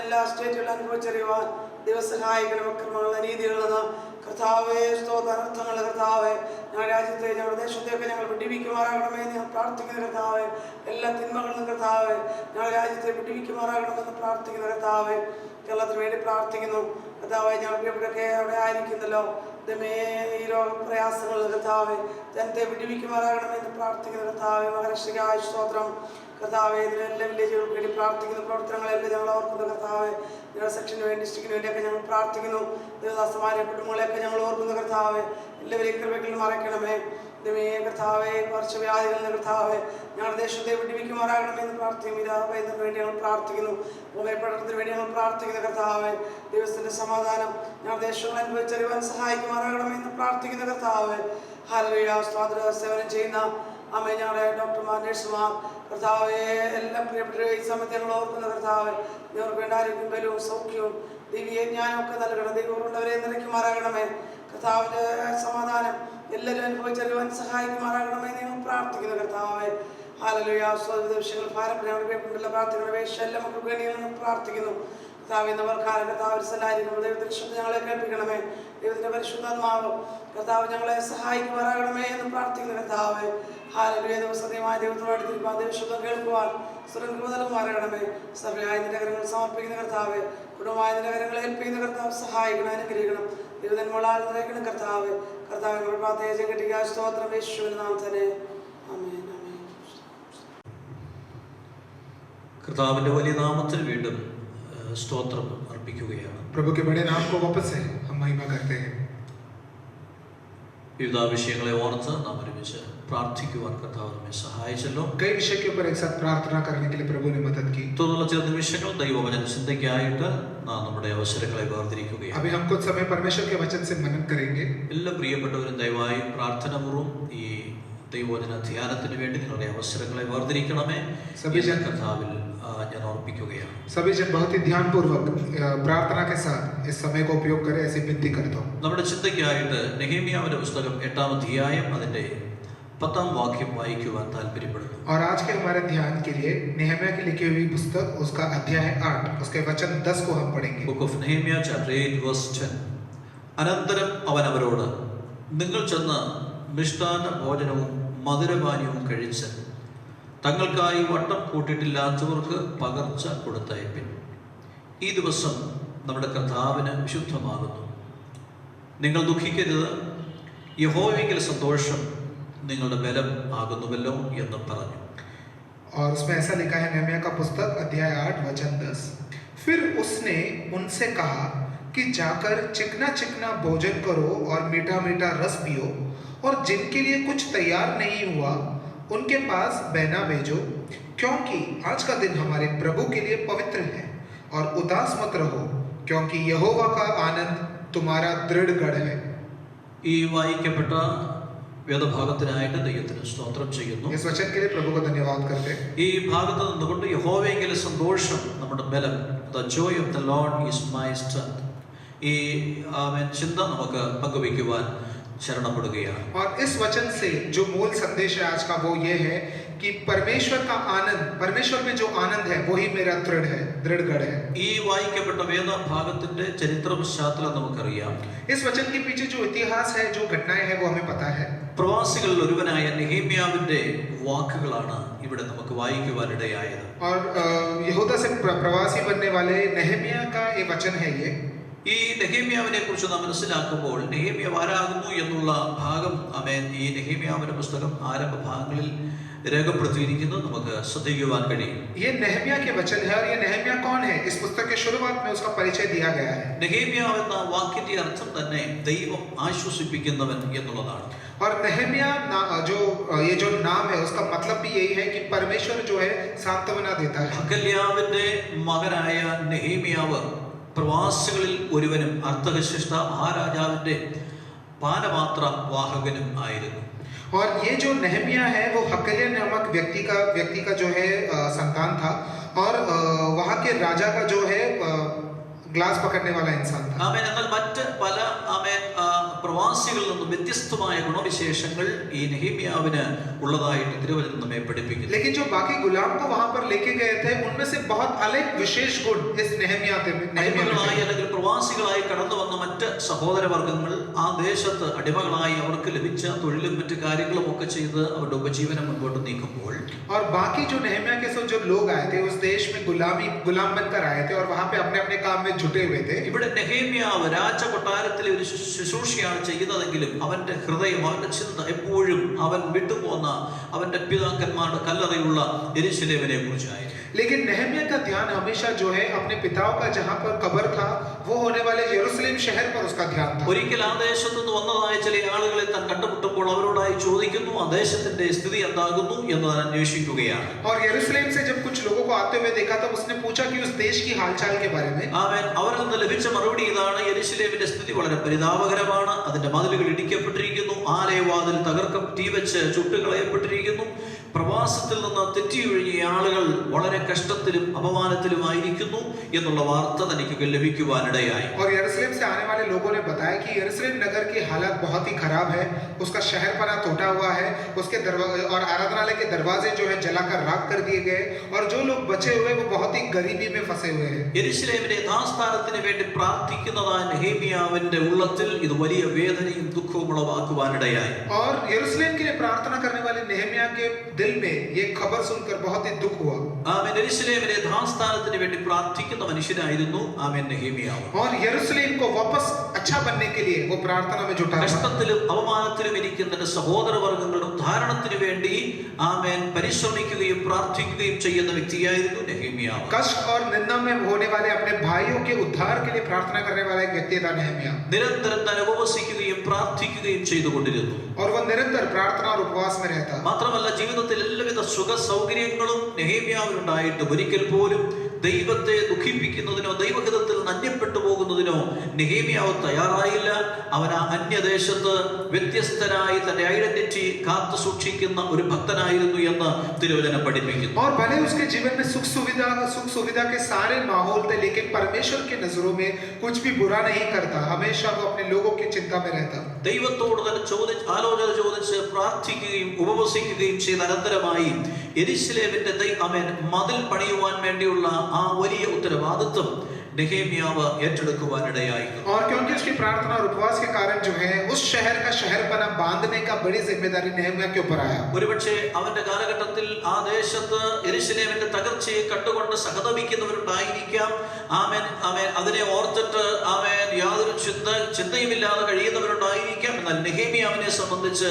എല്ലാ സ്റ്റേറ്റുകളും അനുഭവിച്ചറിയുവാൻ ദിവസഹായിക്കണം. അക്രമങ്ങൾ, അനീതികളെന്ന് കർത്താവെ സ്തോത്ര അനർത്ഥങ്ങൾ കർത്താവെ ഞങ്ങളുടെ രാജ്യത്തെ, ഞങ്ങളുടെ ദേശത്തെയൊക്കെ ഞങ്ങൾ വിടിവിക്കുമാറാകണമേ എന്ന് ഞങ്ങൾ പ്രാർത്ഥിക്കുന്ന കർത്താവെ. എല്ലാ തിന്മകളിലും കർത്താവെ ഞങ്ങളുടെ രാജ്യത്തെ വിടിവിക്കുമാറാകണമെന്ന് പ്രാർത്ഥിക്കുന്ന കർത്താവെ. കേരളത്തിന് വേണ്ടി പ്രാർത്ഥിക്കുന്നു കർത്താവെ. ഞങ്ങൾ പ്രിയപ്പെട്ടൊക്കെ അവിടെ ആയിരിക്കുന്നല്ലോ. ദമേ ഈ രോഗപ്രയാസങ്ങൾ കർത്താവെ ജനത്തെ വിടിവിക്കുമാറാകണമെന്ന് പ്രാർത്ഥിക്കുന്ന കർത്താവെ. മഹാരാഷ്ട്രയ്ക്കായ സ്തോത്രം കർത്താവെ. ഇതിനെല്ലാം വില്ലേജുകൾക്ക് വേണ്ടി പ്രാർത്ഥിക്കുന്ന പ്രവർത്തനങ്ങളെല്ലാം ഞങ്ങൾ ഓർക്കുന്ന കർത്താവെ. ഞങ്ങളുടെ സെക്ഷന് വേണ്ടി, ഡിസ്ട്രിക്റ്റിന് വേണ്ടിയൊക്കെ ഞങ്ങൾ പ്രാർത്ഥിക്കുന്നു. ദേവദാസന്മാരെ, കുടുംബങ്ങളെയൊക്കെ ഞങ്ങൾ ഓർക്കുന്ന കർത്താവെ. എല്ലാവരെയും കൃപകളിൽ മറയ്ക്കണമേ. ദൈവമേ കർത്താവെ, പകർച്ചവ്യാധികളിൽ കർത്താവെ ഞങ്ങളുടെ ദേശത്തെ വിടിവിക്കുമാറാകണമെന്ന് പ്രാർത്ഥിക്കും. ഇതാപയത്തിന് വേണ്ടി ഞങ്ങൾ പ്രാർത്ഥിക്കുന്നു. ഭൂമിപഠനത്തിന് വേണ്ടി ഞങ്ങൾ പ്രാർത്ഥിക്കുന്ന കർത്താവെ. ദൈവത്തിൻ്റെ സമാധാനം ഞങ്ങളുടെ ദേശങ്ങൾ അനുഭവിച്ചറിയുവാൻ സഹായിക്കുമാറാകണമെന്ന് പ്രാർത്ഥിക്കുന്ന കർത്താവെ. ഹല്ലേലൂയ. സ്വാതന്ത്ര്യ സേവനം ചെയ്യുന്ന ഞങ്ങളുടെ ഡോക്ടർമാർ, നഴ്സുമാർ കർത്താവെ, എല്ലാം പ്രിയപ്പെട്ട ഈ സമയത്ത് ഞങ്ങൾ ഓർക്കുന്ന കർത്താവെ. ഞങ്ങൾക്ക് വേണ്ട ആരോഗ്യം, ബലവും സൗഖ്യവും ദൈവീയ ജ്ഞാനമൊക്കെ നൽകണം. ദൈവം കൊണ്ടവരെ നിറയ്ക്കുമാറാകണമേ. കർത്താവിൻ്റെ സമാധാനം എല്ലാവരും അനുഭവിച്ചറിയുവാൻ സഹായിക്കുമാറാകണമേ ഞങ്ങൾ പ്രാർത്ഥിക്കുന്നു കർത്താവെ. ഹല്ലേലൂയ. സ്വവിധ വിഷയങ്ങൾ ഭാരപ്പെട്ടുള്ള പ്രാർത്ഥനകളുടെ വേഷ എല്ലാ മക്കൾക്ക് വേണ്ടി ഞങ്ങൾ പ്രാർത്ഥിക്കുന്നു കർത്താവ്. എന്നവർക്കാലം കർത്താവ് സലായിരിക്കും. ദൈവത്തിൻ്റെ ശബ്ദം ഞങ്ങളെ കേൾപ്പിക്കണമേ. ദൈവത്തിൻ്റെ പരിശുദ്ധാത്മാവ് കർത്താവ് ഞങ്ങളെ സഹായിക്കുമാറാകണമേ എന്ന് പ്രാർത്ഥിക്കുന്നു കർത്താവെ. ഹല്ലേലൂയ. ദിവസമായ ദൈവത്തോട് അടുത്തിരിക്കുവാൻ, ദൈവശബ്ദം കേൾക്കുവാൻ സുരംഗമാറാകണമേ. സഭയായ നിന്റെ കരങ്ങൾ സമർപ്പിക്കുന്ന കർത്താവെ. കുടുംബമായ നിന്റെ കരങ്ങളെ ഏൽപ്പിക്കുന്ന കർത്താവ് സഹായിക്കണം, അനുഗ്രഹിക്കണം. ദൈവതന്മളാൽ നിറയ്ക്കണം കർത്താവ്. കർത്താവ് ഞങ്ങളുടെ പ്രാർത്ഥന കെട്ടിയ സ്തോത്രം യേശുവിന്റെ നാമത്തിനെ. ആമേൻ, ആമേൻ. കർത്താവിൻ്റെ വലിയ നാമത്തിൽ വീണ്ടും സ്തോത്രം അർപ്പിക്കുകയാണ്. प्रभु के बड़े नाम को वापस से हम महिमा करते हैं. വിവിധ വിഷയങ്ങളെ ഓർത്ത് നാം ഒരുമിച്ച് പ്രാർത്ഥിക്കുവാൻ കർത്താവ് നമ്മെ സഹായിച്ചല്ലോ. कई विषय के ऊपर एक साथ प्रार्थना करने के लिए प्रभु ने मदद की. തുടർന്നുള്ള ചില നിമിഷങ്ങൾ ദൈവവചന ചിന്തയ്ക്കായിട്ട് നാം നമ്മുടെ അവസരങ്ങളെ വേർതിരിക്കുകയാണ്. अभी हम कुछ समय परमेश्वर के वचन से मनन करेंगे. എല്ലാ പ്രിയപ്പെട്ടവരും ദയവായി പ്രാർത്ഥനാപൂർവ്വം ഈ ദൈവവചന ധ്യാനത്തിന് വേണ്ടി നിങ്ങളുടെ അവസരങ്ങളെ വേർതിരിക്കണമേ. കർത്താവിൽ ഞാൻ ഓർപ്പിക്കുകയാണ്. सभी जन बहुत ही ध्यानपूर्वक प्रार्थना के साथ इस समय को उपयोग करें, ऐसी विनती करता हूं. നമ്മുടെ ചിന്തയ്ക്കായിട്ട് നെഹെമ്യാവിന്റെ പുസ്തകം 8-ാം അധ്യായം അതിന്റെ 10-ാം വാക്യം വായിക്കുവാൻ താല്പര്യപ്പെടുന്നു. और आज के हमारे ध्यान के लिए नेहमिया की लिखी हुई पुस्तक उसका अध्याय 8 उसके वचन 10 को हम पढ़ेंगे. Book of Nehemiah chapter 8 verse 10. അനന്തരം അവൻ അവരോട്, നിങ്ങൾ ചെന്ന് മിഷ്ടാന്ന ഭോജനവും മധുരപാനീയവും കഴിച്ച് തങ്ങൾക്കായി വട്ടം കൂട്ടിയിട്ടില്ലാത്തവർക്ക് പകർച്ച കൊടുത്തയപ്പിൻ. ഈ ദിവസം നമ്മുടെ കർത്താവിന് വിശുദ്ധമാകുന്നു. നിങ്ങൾ ദുഃഖിക്കരുത്, യഹോവയെങ്കിൽ സന്തോഷം നിങ്ങളുടെ ബലം ആകുന്നുവല്ലോ എന്ന് പറഞ്ഞു. और उसमें ऐसा लिखा है नेहमिया का पुस्तक अध्याय 8 वचन 10. फिर उसने उनसे कहा कि जाकर चिकना चिकना भोजन करो और मीठा मीठा रस पियो, और जिनके लिए कुछ तैयार नहीं हुआ उनके पास बहना भेजो, क्योंकि आज का दिन हमारे प्रभु के लिए पवित्र है. और उदास मत रहो, क्योंकि यहोवा का आनंद तुम्हारा दृढ़ गढ़ है. ഈ വായിക്കപ്പെട്ട വേദഭാഗത്തിനായിട്ട് ദൈവത്തിന് സ്തോത്രം ചെയ്യുന്നു. इस वचन के लिए प्रभु को धन्यवाद करते हैं. ഈ ഭാഗത്ത് നിന്നുകൊണ്ട് യഹോവയെങ്കിൽ സന്തോഷം നമ്മുടെ ബലം, the joy of the Lord is my strength, ഈ ചിന്ത നമുക്ക് പങ്കുവയ്ക്കുവാൻ ശരണപ്പെടുകയാണ്. और इस वचन से जो मूल संदेश है आज का वो ये है कि परमेश्वर का आनंद, परमेश्वर में जो आनंद है वही मेरा दृढ़ गढ़ है. ഈ വായിക്കപ്പെട്ട വേദഭാഗത്തിന്റെ ചരിത്ര പശ്ചാത്തലം നമുക്കറിയാം. इस वचन के पीछे जो इतिहास है, जो घटनाएं हैं वो हमें पता है. പ്രവാസികളിൽ ഒരുവനായ നെഹെമ്യാവിന്റെ വാക്കുകളാണ് ഇവിടെ നമുക്ക് വായിക്കുവാനിടയായത്. और यहूदा से प्रवासी बनने वाले नेहमिया का ये वचन है. ये ഈ നെഹെമ്യാവിനെ കുറിച്ച് നാം മനസ്സിലാക്കുമ്പോൾ നെഹെമ്യാവ് ആരാകുന്നു എന്നുള്ള ഭാഗം ഈ നെഹെമ്യാവിന്റെ പുസ്തകം ആരംഭ ഭാഗങ്ങളിൽ രേഖപ്പെടുത്തിയിരിക്കുന്നത് നമുക്ക് ശ്രദ്ധിക്കുവാൻ കഴിയും. ये नेहमिया के वचन है और ये नेहमिया कौन है? इस पुस्तक के शुरुआत में उसका परिचय दिया गया है. നെഹെമ്യാവ് എന്ന വാക്കിന്റെ അർത്ഥം തന്നെ ദൈവം ആശ്വസിപ്പിക്കുന്നവൻ എന്നുള്ളതാണ്. और नेहमिया ये जो नाम है उसका मतलब भी यही है कि परमेश्वर जो है सांत्वना देता है. ഹഗല്യാവിന്റെ മകനായ നെഹെമ്യാവ് പ്രവാസികളിൽ ഒരുവനും അർത്ഥവിശിഷ്ട മഹാരാജാവിന്റെ പാനപാത്ര വാഹകനും ആയിരുന്നു. और ये जो नेहमिया है वो हकल्या नामक व्यक्ति का जो है संतान था, और वहाँ के राजा का जो है ग्लास पकड़ने वाला इंसान था. ആമേൻ. എന്നാൽ മറ്റ് പല പ്രവാസികളിൽ നിന്നും വ്യത്യസ്തമായ ഗുണവിശേഷങ്ങൾ ഈ നെഹെമ്യാവിന് ഉള്ളതായിട്ട് തിരുവചനം നമ്മെ പഠിപ്പിക്കുന്നു. लेकिन जो बाकी गुलाम को वहाँ पर लेके गए थे उनमें से बहुत अलग विशेष गुण इस नेहमिया में അല്ലെങ്കിൽ പ്രവാസികളായി കടന്നു വന്ന മറ്റ് സഹോദരവർഗങ്ങൾ ആ ദേശത്ത് അടിമകളായി അവർക്ക് ലഭിച്ച തൊഴിലും മറ്റു കാര്യങ്ങളും ഒക്കെ ചെയ്ത് അവരുടെ ഉപജീവനം മുൻപോട്ട് നീക്കുമ്പോൾ, और बाकी जो नेहमिया के साथ जो लोग आए थे उस देश में गुलाम बनकर आए थे और वहाँ पे अपने अपने काम में जुटे हुए थे. ഇവിടെ നെഹെമ്യാവ് രാജകൊട്ടാരത്തിലെ ഒരു ശുശ്രൂഷയാണ് ചെയ്യുന്നതെങ്കിലും അവന്റെ ഹൃദയം, അവന്റെ ചിന്ത എപ്പോഴും അവൻ വിട്ടുപോന്ന അവന്റെ പിതാക്കന്മാരുടെ കല്ലറയുള്ള യെരൂശലേമിനെ കുറിച്ചായിരുന്നു. लेकिन नेहमिया का ध्यान हमेशा जो है अपने पिताओं का जहाँ पर कब्र था वो होने वाले यरूशलेम शहर पर उसका ध्यान था. ഒരിക്കൽ ആ ദേശത്തു നിന്ന് വന്നതായ ചില ആളുകളെ താൻ കണ്ടുമുട്ടുമ്പോൾ അവരോടായി ചോദിക്കുന്നു, ആ ദേശത്തിന്റെ സ്ഥിതി എന്താകുന്നു എന്ന് താൻ അന്വേഷിക്കുകയാണ്. और यरूशलेम से जब कुछ लोगों को आते हुए देखा तब उसने पूछा कि उस देश की हालचाल के बारे में. അവരിൽ നിന്ന് ലഭിച്ച മറുപടി ഇതാണ്: യെരൂശലേമിന്റെ സ്ഥിതി വളരെ പരിതാപകരമാണ്. അതിന്റെ മതിലുകൾ ഇടിക്കപ്പെട്ടിരിക്കുന്നു, ആലയവാതിൽ തീ വെച്ച് ചുട്ടുകളയപ്പെട്ടിരിക്കുന്നു. പ്രവാസത്തിൽ നിന്ന് തെറ്റിയൊഴുകിയ ആളുകൾ വളരെ കഷ്ടത്തിലും അപമാനത്തിലുമായിരിക്കുന്നു എന്നുള്ള വാർത്ത തനിക്ക് ലഭിക്കുവാനിടയായി. और यरूशलेम से आने वाले लोगों ने बताया कि यरूशलेम नगर की हालत बहुत ही खराब है. उसका शहरपना टूटा हुआ है, उसके और आराधनालय के दरवाजे जो है जलाकर राख कर दिए गए, और जो लोग बचे हुए वो बहुत ही गरीबी में फंसे हुए हैं. യെരൂശലേമിന്റെ യഥാസ്ഥാനത്തിന് വേണ്ടി പ്രാർത്ഥിക്കുന്നതായ നെഹെമ്യാവിന്റെ ഉള്ളത്തിൽ ഇത് വലിയ വേദനയും ദുഃഖവും ഉളവാക്കുവാനിടയായി. और यरूशलेम के लिए प्रार्थना करने वाले नेहमिया के दिल में ये खबर सुनकर बहुत ही दुख हुआ. ആമേൻ. യെരൂശലേമിന്റെ യഥാസ്ഥാനത്തിന് വേണ്ടി പ്രാർത്ഥിക്കുന്ന മനുഷ്യനായിരുന്നു ആമേൻ നെഹെമ്യാവ്. और यरूशलेम को वापस अच्छा बनने के लिए वो प्रार्थना में जुटा. കഷ്ടത്തിലും അവമാനത്തിലും ഇരിക്കുന്ന തന്റെ സഹോദരവർഗങ്ങളുടെ ഉദ്ധാരണത്തിന് വേണ്ടി ആമേൻ പരിശ്രമിക്കുകയും പ്രാർത്ഥിക്കുകയും ചെയ്യുന്ന വ്യക്തിയായിരുന്നു നെഹെമ്യാവ്. कष्ट और निंदा में होने वाले अपने भाइयों के उद्धार के लिए प्रार्थना करने वाला एक व्यक्ति था नेहमिया. നിരന്തരം താൻ ഉപവസിക്കുകയും പ്രാർത്ഥിക്കുകയും ചെയ്തുകൊണ്ടിരുന്നു. और वह निरंतर प्रार्थना और उपवास में रहता. മാത്രമല്ല ജീവിതത്തിൽ എല്ലാവിധ സുഖ സൗകര്യങ്ങളും നെഹെമ്യാവിനുണ്ടായിട്ട് ഒരിക്കൽ പോലും ദൈവത്തെ ദുഃഖിപ്പിക്കുന്നതിനോ ദൈവഹിതത്തിൽ നന്യപ്പെട്ടു പോകുന്നതിനോ നെഹേമ്യാവ് തയ്യാറായില്ല. അവൻ ആ അന്യദേശത്ത് വ്യത്യസ്തനായി തന്റെ ഐഡന്റിറ്റി കാത്തു സൂക്ഷിക്കുന്ന ഒരു ഭക്തനായിരുന്നു എന്ന് തിരുവചനം പഠിപ്പിക്കുന്നു. और भले उसके जीवन में सुख सुविधा के सारे माहौल थे, लेकिन परमेश्वर की नजरों में कुछ भी बुरा नहीं करता. हमेशा वो अपने लोगों की चिंता में रहता. ദൈവത്തോട് തന്നെ ആലോചന ചോദിച്ച് പ്രാർത്ഥിക്കുകയും ഉപവസിക്കുകയും ചെയ്ത അനന്തരമായി യെരൂശലേമിന്റെ മതിൽ പണിയുവാൻ വേണ്ടിയുള്ള ആ വലിയ ഉത്തരവാദിത്വം നെഹേമ്യാവ് ഏറ്റെടുക്കുവാനിടയായി. और क्योंकि उसकी प्रार्थना और उपवास के कारण जो है उस शहर का शहरपना बांधने का बड़ी जिम्मेदारी नेहम्याह के ऊपर आया. ഒരുപക്ഷെ അവന്റെ കാലഘട്ടത്തിൽ ആ ദേശത്ത് യെരൂശലേമിന്റെ തകർച്ചയെ കണ്ടുകൊണ്ട് സഹതപിക്കുന്നവരുണ്ടായിരിക്കാം. ആമേൻ ആമേൻ അതിനെ ഓർത്തിട്ട് ആമേൻ യാതൊരു ചിന്തയുമില്ലാതെ കഴിയുന്നവരുണ്ടായിരിക്കാം. എന്നാൽ നെഹേമ്യാവിനെ സംബന്ധിച്ച്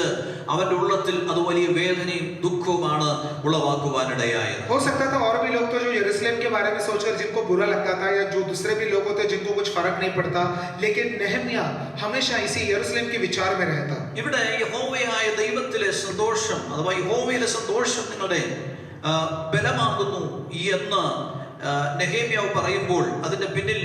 അവന്റെ ഉള്ളത്തിൽ അത് വലിയ വേദനയും ദുഃഖവുമാണ് ഉളവാക്കുവാനിടയായത്. हो सकता था और भी लोग तो जो यरूशलेम के बारे में सोचकर जिनको बुरा लगता था, या जो दूसरे भी लोग होते जिनको कुछ फर्क नहीं पड़ता, लेकिन नेहम्याह हमेशा इसी यरूशलेम के विचार में रहता. ഇവിടെ യഹോവയായ ദൈവത്തിലെ സന്തോഷം അഥവാ യഹോവയിലെ സന്തോഷം നിങ്ങളുടെ ബലമാകുന്നു എന്ന് നെഹേമ്യാവ് പറയുമ്പോൾ അതിന്റെ പിന്നിൽ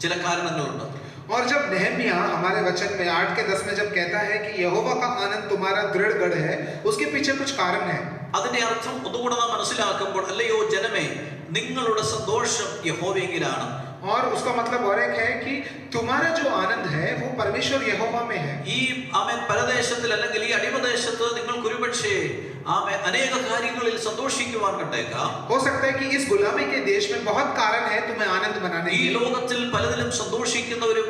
ചില കാരണങ്ങളുണ്ട്. और जब नेहम्याह हमारे वचन में 8 के 10 में जब कहता है कि यहोवा का आनंद तुम्हारा दृढ़ गढ़ है, उसके पीछे कुछ कारण है. അതിന്റെ അർത്ഥം ഒന്നുകൂടെ നാം മനസ്സിലാക്കുമ്പോൾ, അല്ലയോ ജനമേ, നിങ്ങളുടെ സന്തോഷം യഹോവയെങ്കിലാണ്. और उसका मतलब और एक है कि तुम्हारा जो आनंद है वो परमेश्वर यहोवा में है. ഈ ആമേൻ പരദേശത്തിൽ അല്ലെങ്കിൽ ഈ അടിമദേശത്ത് നിങ്ങൾക്ക് ഒരുപക്ഷേ ആമേൻ അനേക കാര്യങ്ങളിൽ സന്തോഷിക്കുവാൻ കണ്ടേക്കാം. हो सकता है कि इस गुलामी के देश में बहुत कारण है तुम्हें आनंद मनाने ഈ के. ലോകത്തിൽ പലതിലും സന്തോഷിക്കുന്നവരും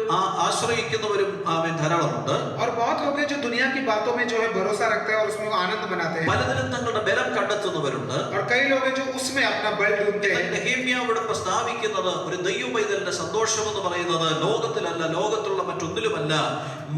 ആശ്രയിക്കുന്നവരും ആമേൻ ധാരാളമുണ്ട്. और बहुत लोग हैं जो दुनिया की बातों में जो है भरोसा रखते हैं और उसमें आनंद मनाते हैं. പലതിലും തങ്ങളുടെ ബലം കണ്ടെത്തുന്നവരുണ്ട്. और कई लोग हैं जो उसमें अपना बल ढूंढते हैं. നെഹേമ്യാവ് പ്രസ്താവിക്കുന്നത് ഒരു ദൈവപൈതലിന്റെ സന്തോഷം എന്ന് പറയുന്നത് ലോകത്തിലല്ല, ലോകത്തുള്ള മറ്റൊന്നിലുമല്ല,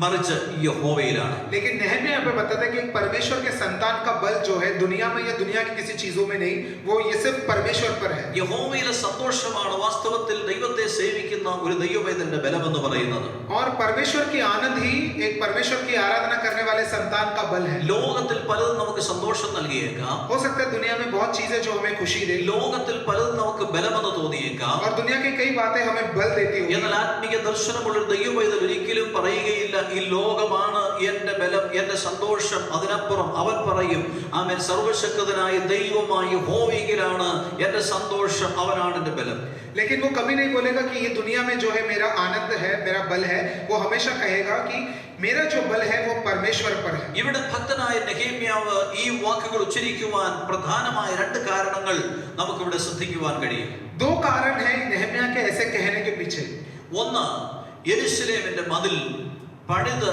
മറിച്ച് യഹോവയിലാണ്. लेकिन नेहम्याह यहाँ पे बताता है कि एक परमेश्वर के संतान का बल जो है दुनिया में या दुनिया की किसी चीजों में नहीं, वो ये सिर्फ परमेश्वर पर है. യഹോവയിലെ സന്തോഷമാണ് വാസ്തവത്തിൽ ദൈവത്തെ സേവിക്കുന്ന ഒരു ദൈവപൈതലിന്റെ ബലം എന്ന് പറയുന്നത്. और परमेश्वर की आनंद ही एक परमेश्वर की आराधना करने वाले संतान का बल है. ലോകത്തിൽ പലതും നമുക്ക് സന്തോഷം നൽകിയേക്കാം. हो सकता है दुनिया में बहुत चीजें जो हमें खुशी दे, ലോകത്തിൽ പലതും നമുക്ക് ബലമെന്ന് തോന്നിയേക്കാം. और दुनिया की कई बातें हमें बल देती होगी. എന്നാൽ ആത്മീയ ദർശനമുള്ള ഒരു ദൈവപൈതൽ ഒരിക്കലും പറയുകയില്ല, ഈ ലോകമാണ് എന്റെ ബലം, എന്റെ സന്തോഷം. അതിനപ്പുറം അവൻ പറയും, ആമേൻ, സർവശക്തനായ ദൈവമായ യഹോവയെങ്കിലാണ് എന്റെ സന്തോഷം, അവനാണ് എന്റെ ബലം. लेकिन वो कभी नहीं बोलेगा कि ये दुनिया में जो है मेरा आनंद है, मेरा बल है. वो हमेशा कहेगा कि मेरा जो बल है वो परमेश्वर पर है. ഇവിടെ ഭക്തനായ നെഹേമ്യാവ് ഈ വാക്കുകൾ ഉച്ചരിക്കുവാൻ പ്രധാനമായ രണ്ട് കാരണങ്ങൾ നമുക്കിവിടെ ശ്രദ്ധിക്കുവാൻ കഴിയും. दो कारण है नेहम्याह के ऐसे कहने के पीछे. ഒന്ന്, യെരൂശലേമിന്റെ മതിൽ പണിത്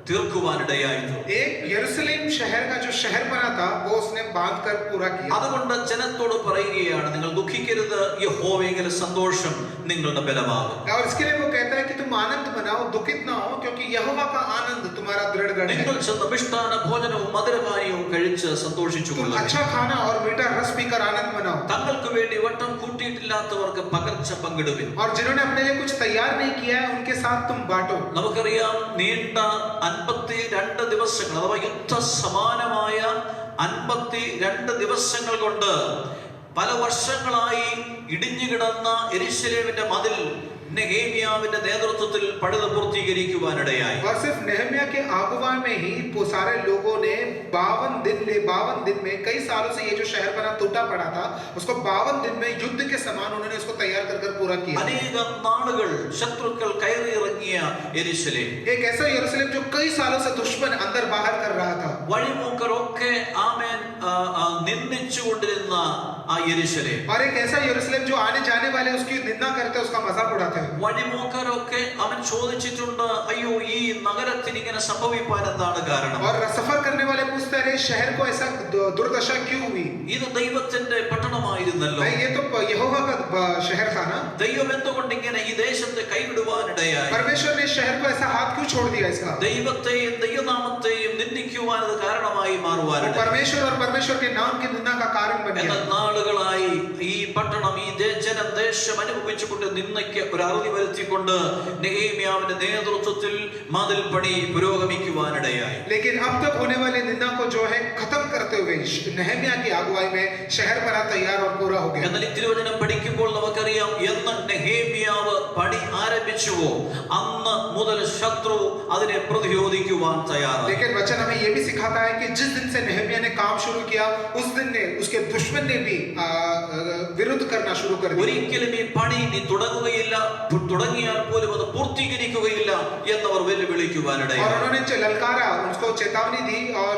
തീർക്കുവാനിടയായിരുന്നു. एक यरूशलेम शहर का जो शहर बना था वो उसने बांध कर पूरा किया. അതുകൊണ്ട് ജനത്തോട് പറയുകയാണ്, നിങ്ങൾ ദുഃഖിക്കരുത്, യഹോവയെങ്കിലെ സന്തോഷം നിങ്ങളുടെ ബലമാകും. और इसके लिए वो कहता है कि तुम आनंद मनाओ, दुखित ना हो, क्योंकि यहोवा का आनंद तुम्हारा दृढ़ गढ़ है. നിങ്ങൾ ചെന്ന് മിഷ്ടാന ഭോജനവും മധുരപാനീയവും കഴിച്ച് സന്തോഷിച്ചു तुम കൊള്ളുക. अच्छा खाना और मीठा रस पीकर आनंद मनाओ. തങ്ങൾക്ക് വേണ്ടി വട്ടം കൂട്ടിയിട്ടില്ലാത്തവർക്ക് പകർച്ച പങ്കിടുവിൻ. और जिन्होंने अपने लिए कुछ तैयार नहीं किया है उनके साथ तुम बांटो. നമുക്കറിയാം, നീണ്ട 52 ദിവസങ്ങൾ അഥവാ യുദ്ധ സമാനമായ 52 ദിവസങ്ങൾ കൊണ്ട് പല വർഷങ്ങളായി ഇടിഞ്ഞു കിടന്ന യെരൂശലേമിന്റെ മതിൽ നെഹേമ്യാവിന്റെ നേതൃത്വത്തിൽ പണിത് പൂർത്തീകരിക്കുവാനിടയായി. और सिर्फ नेहम्याह के अगुवाई में ही सारे लोगों ने 52 दिन में, कई सालों से ये जो शहर बना टूटा पड़ा था, उसको 52 दिन में युद्ध के समान उन्होंने उसको तैयार कर पूरा किया. അനേക നാളുകൾ ശത്രുക്കൾ കയറിയിറങ്ങിയ യെരൂശലേം, एक ऐसा यरूशलेम जो कई सालों से दुश्मन अंदर बाहर कर रहा था. വഴിമൂക്കറൊക്കെ ആമേൻ നിന്ദിച്ചുകൊണ്ടിരുന്ന ആ യെരൂശലേം, और एक ऐसा यरूशलेम जो आने जाने वाले उसकी निंदा करते, उसका मजाक उड़ाते. വഴിമൂക്കരൊക്കെ അവൻ ചോദിച്ചിട്ടുണ്ട്, അയ്യോ, ഈ നഗരത്തിന് ഇങ്ങനെ സംഭവിപ്പാൻ എന്താണ് കാരണം? और सफर करने वाले पूछते हैं, शहर को ऐसा दुर्दशा क्यों हुई? ഇത് ദൈവത്തിന്റെ പട്ടണമായിരുന്നല്ലോ, ये तो यहोवा का शहर था ना. ദൈവം എന്തുകൊണ്ട് ഇങ്ങനെ ഈ ദേശത്തെ കൈവിടുവാനിടയായി? परमेश्वर ने शहर को ऐसा हाथ क्यों छोड़ दिया इसका। ദൈവത്തെയും ദൈവനാമത്തെയും നിന്ദിക്കുവാൻ അത് കാരണമായി മാറുവാനുണ്ട്. परमेश्वर और परमेश्वर के नाम की निंदा का कारण बन गया। എന്നാൽ നാളുകളായി ഈ പട്ടണം ഈ ജനം ദേശം അനുഭവിച്ചുകൊണ്ട് നിന്നയ്ക്ക് ഒരു അറുതി വരുത്തിക്കൊണ്ട് നെഹേമ്യാവിന്റെ നേതൃത്വത്തിൽ മതിൽ പണി പുരോഗമിക്കുവാനിടയായി. लेकिन अब तक होने वाली निंदा को जो है खत्म करते हुए नेहम्या की अगुवाई में शहर बना तैयार और पूरा हो गया। എന്നാൽ ഈ തിരുവചനം പഠിക്കുമ്പോൾ നമുക്കറിയാം, എന്ന് നെഹേമ്യാവ് പണി ആരംഭിച്ചുവോ അന്ന് മുതൽ ശത്രു അതിനെ പ്രതിരോധിക്കുവാൻ തയ്യാറായി. लेकिन वचन हमें यह भी सिखाता है कि जिस दिन से नेहम्या ने काम शुरू किया उस दिन ने उसके दुश्मन ने भी विरुद्ध करना शुरू कर दिया। ഒരിക്കലും ഈ പണി നീ തുടങ്ങുകയില്ല, തുടങ്ങിയാൽ പോലും അത് പൂർത്തീകരിക്കുകയില്ല എന്നവർ വെല്ലുവിളിക്കുവാനിടയായി. और उन्होंने ललकारा, उसको चेतावनी दी और